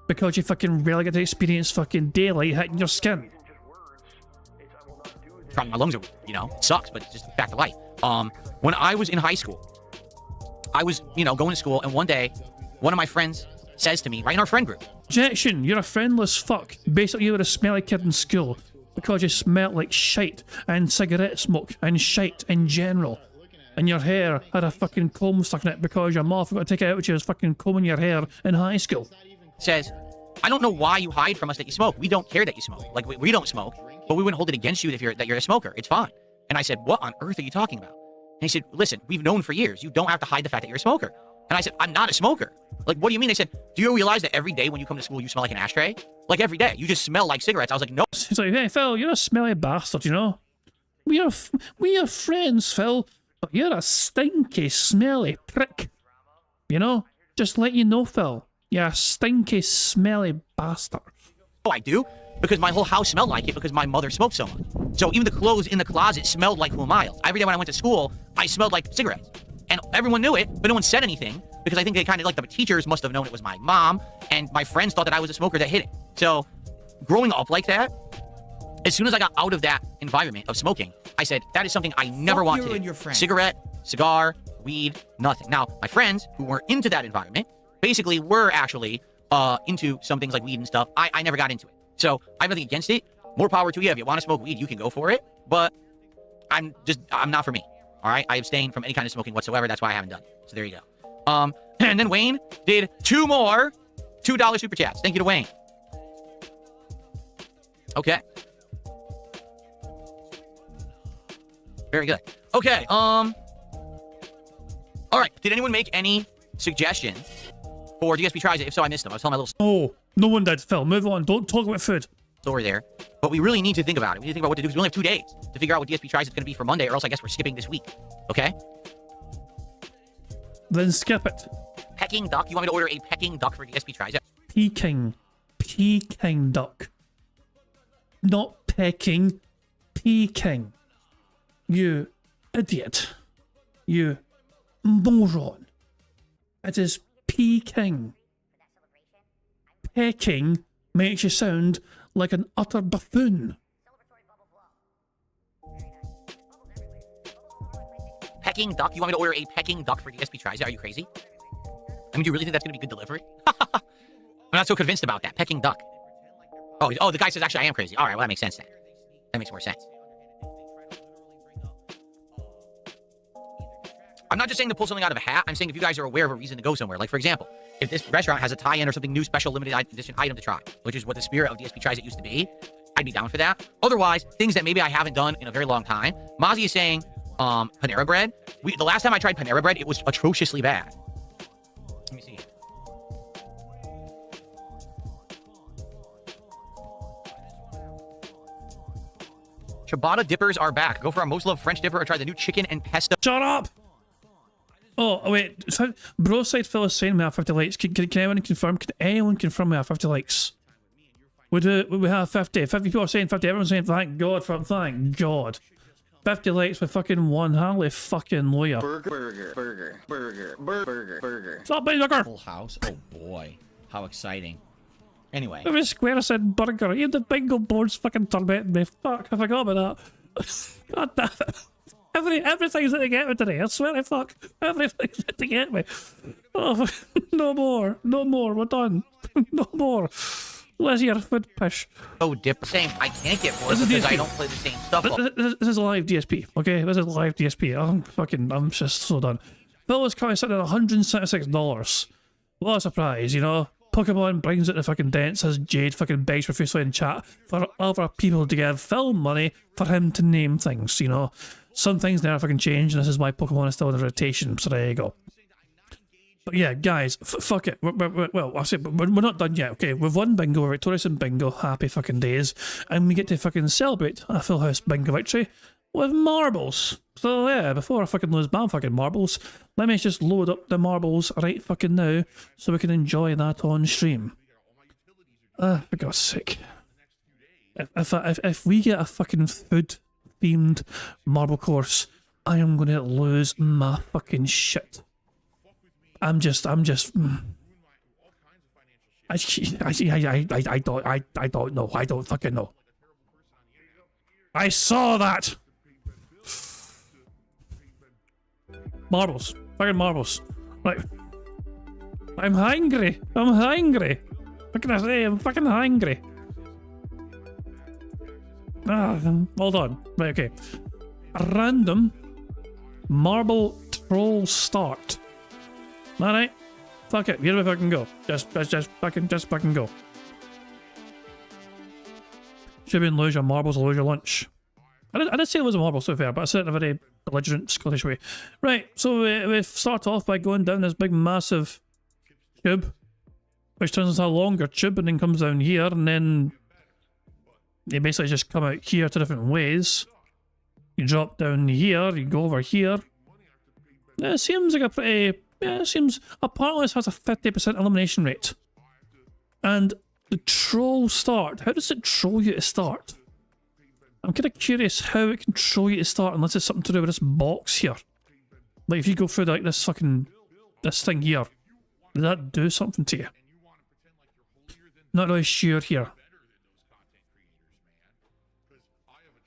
because you fucking rarely get to experience fucking daylight hitting your skin. From my lungs are, it sucks, but it's just back to life. When I was in high school, I was, going to school, and one day, one of my friends says to me, right in our friend group, Objection, you're a friendless fuck. Basically, you were a smelly kid in school because you smelled like shite and cigarette smoke and shite in general. And your hair had a fucking comb stuck in it because your mom forgot to take it out when she was fucking combing your hair in high school. Says, I don't know why you hide from us that you smoke. We don't care that you smoke. Like, we don't smoke, but we wouldn't hold it against you that you're a smoker. It's fine. And I said, what on earth are you talking about? And he said, listen, we've known for years. You don't have to hide the fact that you're a smoker. And I said, I'm not a smoker. Like, what do you mean? They said, do you realize that every day when you come to school, you smell like an ashtray? Like, every day. You just smell like cigarettes. I was like, no. He's like, hey, Phil, you're a smelly bastard, We are friends, Phil, but you're a stinky, smelly prick. Just let you know, Phil. You're a stinky, smelly bastard. Oh, I do? Because my whole house smelled like it because my mother smoked so much. So even the clothes in the closet smelled like Cool Miles. Every day when I went to school, I smelled like cigarettes. And everyone knew it, but no one said anything because I think they kind of, like, the teachers must have known it was my mom, and my friends thought that I was a smoker that hid it. So growing up like that, as soon as I got out of that environment of smoking, I said, that is something I never want to do. Cigarette, cigar, weed, nothing. Now, my friends who weren't into that environment basically were actually into some things like weed and stuff. I never got into it. So I have nothing against it. More power to you. If you want to smoke weed, you can go for it. But I'm not for me. All right? I abstain from any kind of smoking whatsoever. That's why I haven't done it. So there you go. And then Wayne did 2 more $2 super chats. Thank you to Wayne. Okay. Very good. Okay. All right. Did anyone make any suggestions for DSP Tries It? If so, I missed them. I was telling my little... Oh, no one did, Phil. Move on. Don't talk about food. Story there. But we really need to think about it. We need to think about what to do because we only have 2 days to figure out what DSP Tries It's going to be for Monday, or else I guess we're skipping this week. Okay? Then skip it. Peking duck? You want me to order a Peking duck for DSP Tries It? Peking. Peking duck. Not Peking. Peking. You idiot. You moron. It is Peking. Peking makes you sound like an utter buffoon. Peking duck? You want me to order a Peking duck for DSP Tries It? Are you crazy? I mean, do you really think that's going to be good delivery? I'm not so convinced about that. Peking duck. Oh, the guy says, actually, I am crazy. All right, well, that makes sense then. That makes more sense. I'm not just saying to pull something out of a hat. I'm saying if you guys are aware of a reason to go somewhere. Like, for example, if this restaurant has a tie-in or something new, special, limited edition item to try, which is what the spirit of DSP Tries It used to be, I'd be down for that. Otherwise, things that maybe I haven't done in a very long time. Mozzie is saying Panera Bread. The last time I tried Panera Bread, it was atrociously bad. Let me see. Ciabatta dippers are back. Go for our most loved French dipper or try the new chicken and pesto. Shut up! Oh, wait. Bro side Phil is saying we have 50 likes. Can anyone confirm? Can anyone confirm we have 50 likes? We have 50. 50 people are saying 50. Everyone's saying thank God. 50 likes with fucking one Harley fucking lawyer. Burger. Stop being a Full house. Oh boy, how exciting. Anyway. Every square said burger. Even the bingo board's fucking tormenting me. Fuck, I forgot about that. God damn it. Everything's out to get me today. I swear to fuck. Everything's out to get me. Oh, no more. No more. We're done. No more. Where's your food pish? Oh, different. Same. I can't get more because I don't play the same stuff. This is live DSP, okay? This is live DSP. I'm just so done. Bill is currently sitting at $176. What a surprise, you know? Pokemon brings it to fucking dents as Jade fucking begs profusely in chat for other people to give Phil money for him to name things, you know? Some things never fucking change, and this is why Pokemon is still in rotation, so there you go. But yeah, guys, fuck it. Well, I say we're not done yet, okay? We've won bingo, we're victorious in bingo, happy fucking days, and we get to fucking celebrate a full house bingo victory with marbles. So yeah, before I fucking lose my fucking marbles, let me just load up the marbles right fucking now so we can enjoy that on stream. For God's sake. If we get a fucking food themed marble course, I am gonna lose my fucking shit. I don't know. I don't fucking know. I saw that. Marbles. Fucking marbles. Right. I'm hungry. What can I say? I'm fucking hungry. Hold on. Right, okay. A random marble troll start. Alright. Fuck it. Here we fucking go. Just fucking go. Should be lose your marbles or lose your lunch. I did say lose a marble, so fair, but I said it in a very belligerent Scottish way. Right, so we start off by going down this big massive tube, which turns into a longer tube and then comes down here, and then you basically just come out here 2 different ways. You drop down here, you go over here. It seems like a pretty... Yeah, it seems... Apparently this has a 50% elimination rate. And the troll start, how does it troll you to start? I'm kind of curious how it can troll you to start unless it's something to do with this box here. Like if you go through like this fucking... this thing here, does that do something to you? Not really sure here.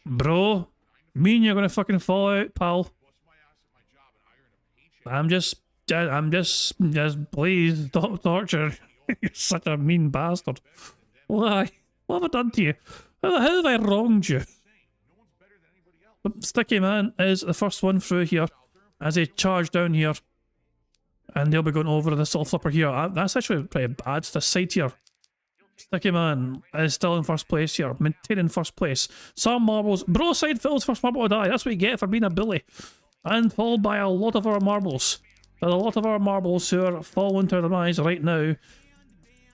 Bro, me and you're gonna fucking fall out, pal. I'm just please stop torture. You're such a mean bastard. Why? What have I done to you? How have I wronged you? The Sticky Man is the first one through here as they charge down here. And they'll be going over this little flipper here. That's actually pretty bad. It's the side here. Sticky Man is still in first place here, maintaining first place. Some marbles. Bro side Phil's first marble to die. That's what you get for being a bully. And followed by a lot of our marbles. There's a lot of our marbles who are falling to their eyes right now.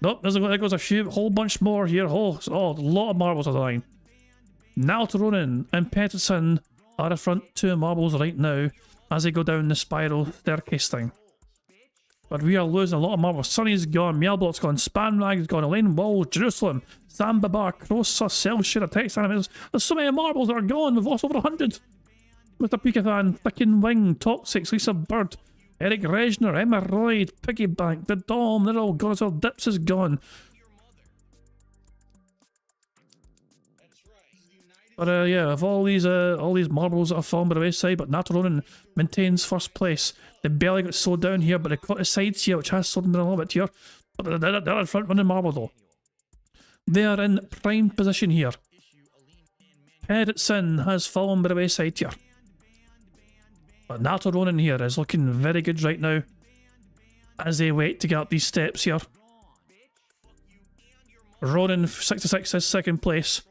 Nope, there goes a whole bunch more here. Oh, a lot of marbles are dying. Naut Ronin and Peterson are the front 2 marbles right now as they go down the spiral staircase thing. But we are losing a lot of marbles. Sunny's gone, Meowblot's gone, Spanrag's gone, Elaine Wall, Jerusalem, Samba Bar, Crossa, Cellshare, Text Animals. There's so many marbles that are gone. We've lost over 100. Mr. Pikafan, Thickin Wing, Toxics, Lisa Bird, Eric Regner, Emma Royd, Piggy Bank, The Dom, they're all gone as well. Dips is gone. But yeah, of all these marbles that have fallen by the wayside, but Natoronin maintains first place. They barely got slowed down here, but they caught the sides here, which has slowed them down a little bit here. But they're in front running marble though. They are in prime position here. Peretsin has fallen by the wayside here. But Natoronin here is looking very good right now as they wait to get up these steps here. Ronin 66 is second place.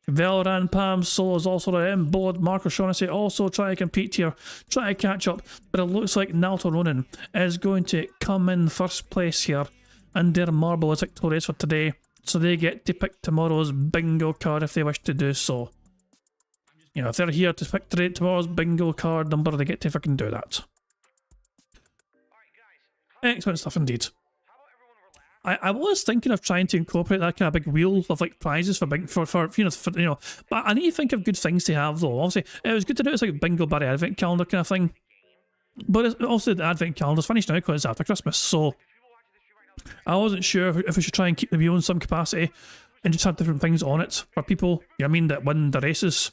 Velran Pam Solo is also there. Board Marco Shaughnessy also trying to compete here, trying to catch up, but it looks like Natoronin is going to come in first place here, and their marble is victorious for today, so they get to pick tomorrow's bingo card if they wish to do so. You know, if they're here to pick tomorrow's bingo card number, they get to fucking do that. Excellent stuff indeed. I was thinking of trying to incorporate that kind of big wheel of like prizes for but I need to think of good things to have though. Obviously, it was good to do it as like a bingo barry advent calendar kind of thing. But it's also the advent calendar's finished now because it's after Christmas, so I wasn't sure if we should try and keep the wheel in some capacity and just have different things on it for people, you know what I mean, that win the races.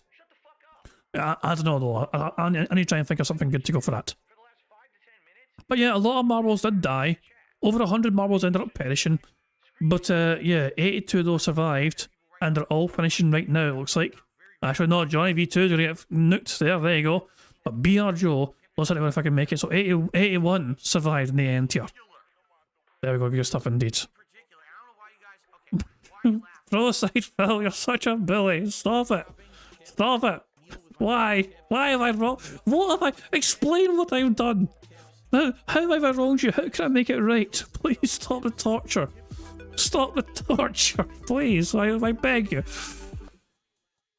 I don't know though, I need to try and think of something good to go for that. But yeah, a lot of marbles did die. Over 100 marbles ended up perishing. But yeah, 82 though survived, and they're all finishing right now, it looks like. Actually, no, Johnny V2 is going to get nuked there you go. But BR Joe, let's see if I can make it. So 81 survived in the end here. There we go, good stuff indeed. Broside Phil, you're such a bully. Stop it. Stop it. Why? Why have I wrong? What have I? Explain what I've done. How have I wronged you? How can I make it right? Please stop the torture. Stop the torture, please. I beg you.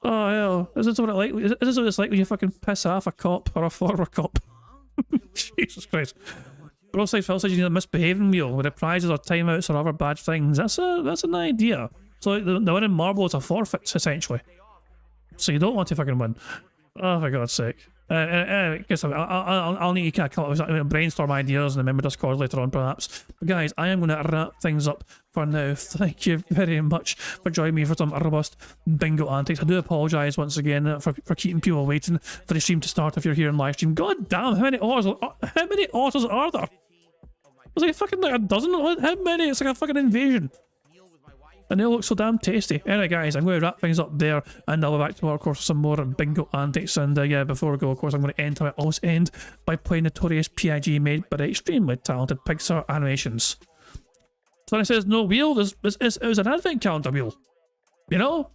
Oh hell, is this what it like? Is this what it's like when you fucking piss off a cop or a former cop? Jesus Christ. Broside Phil says you need a misbehaving wheel with the prizes or timeouts or other bad things. That's an idea. So like the winning marble is a forfeit essentially. So you don't want to fucking win. Oh, for God's sake. I guess I'll need to kind of come up with brainstorm ideas in the member Discord later on, perhaps. But guys, I am going to wrap things up for now. Thank you very much for joining me for some robust bingo antics. I do apologise once again for keeping people waiting for the stream to start if you're here in live stream. God damn, how many autos are there? There's like fucking like a dozen. How many? It's like a fucking invasion. And they all look so damn tasty. Anyway guys, I'm going to wrap things up there, and I'll be back tomorrow of course for some more bingo antics. And yeah, before we go of course I'm going to end how I always end, by playing Notorious PIG made by the extremely talented Pixar Animations. So when it says no wheel, it was an advent calendar wheel. You know?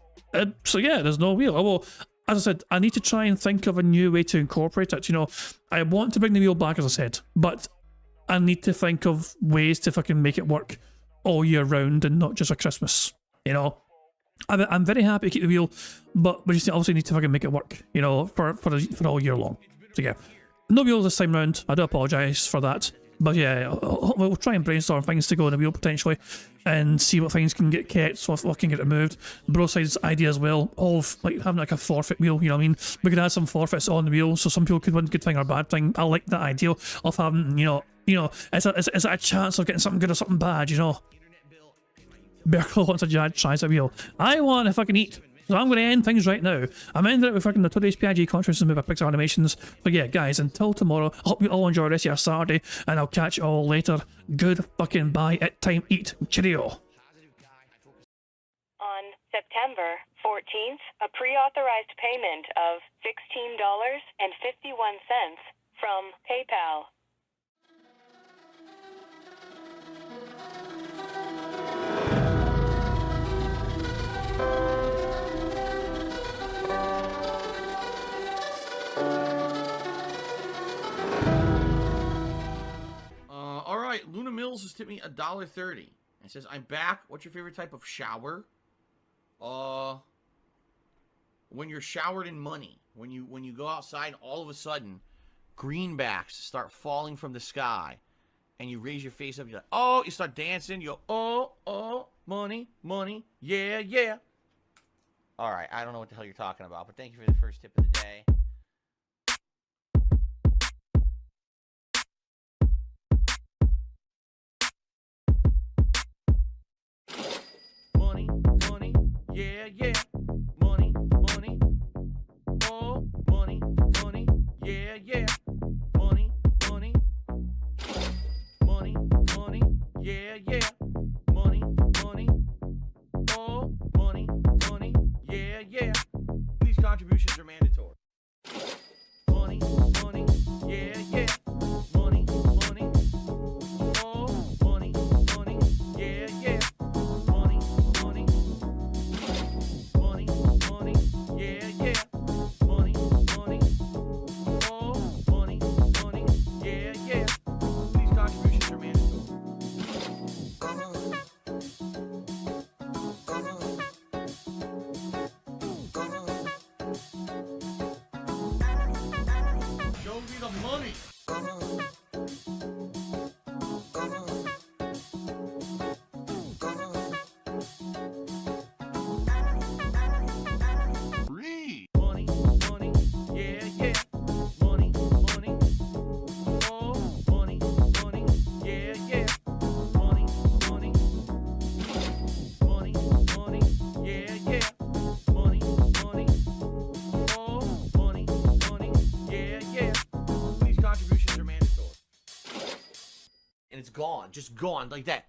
So yeah, there's no wheel. Although, as I said, I need to try and think of a new way to incorporate it. You know, I want to bring the wheel back as I said, but I need to think of ways to fucking make it work all year round and not just at Christmas, you know. I'm very happy to keep the wheel, but we just obviously need to fucking make it work, you know, for all year long. So yeah, no wheels this time round. I do apologise for that, but yeah, we'll try and brainstorm things to go in the wheel potentially, and see what things can get kept, so what can get removed. Broside's idea as well of like having like a forfeit wheel, you know what I mean? We could add some forfeits on the wheel, so some people could win good thing or bad thing. I like that idea of having, you know, it's a chance of getting something good or something bad, you know. Berkel wants a tries a wheel. I want to fucking eat. So I'm going to end things right now. I'm ending it with fucking the Today's PIG conferences made by Pixar Animations. But yeah, guys, until tomorrow, I hope you all enjoy the rest of your Saturday, and I'll catch you all later. Good fucking bye. At time eat. Cheerio. On September 14th, a pre-authorized payment of $16.51 from PayPal. All right, Luna Mills has tipped me $1.30. It says, "I'm back. What's your favorite type of shower?" When you're showered in money. When you go outside, and all of a sudden, greenbacks start falling from the sky, and you raise your face up. You're like, oh, you start dancing. You go, oh, money, money, yeah, yeah. All right, I don't know what the hell you're talking about, but thank you for the first tip of the day. Money, money, yeah, yeah. Money, money, oh, money, money, yeah, yeah. Money, money, money, money, yeah, yeah. Money, money, oh, money, money, yeah, yeah. These contributions are mandatory. Money, money, yeah, yeah. Money, money, oh, money, money, yeah, yeah. Money, money, money, money, yeah, yeah. Money, money, oh, money, money, yeah, yeah. These contributions are mandatory. Show me the money. gone, just gone like that.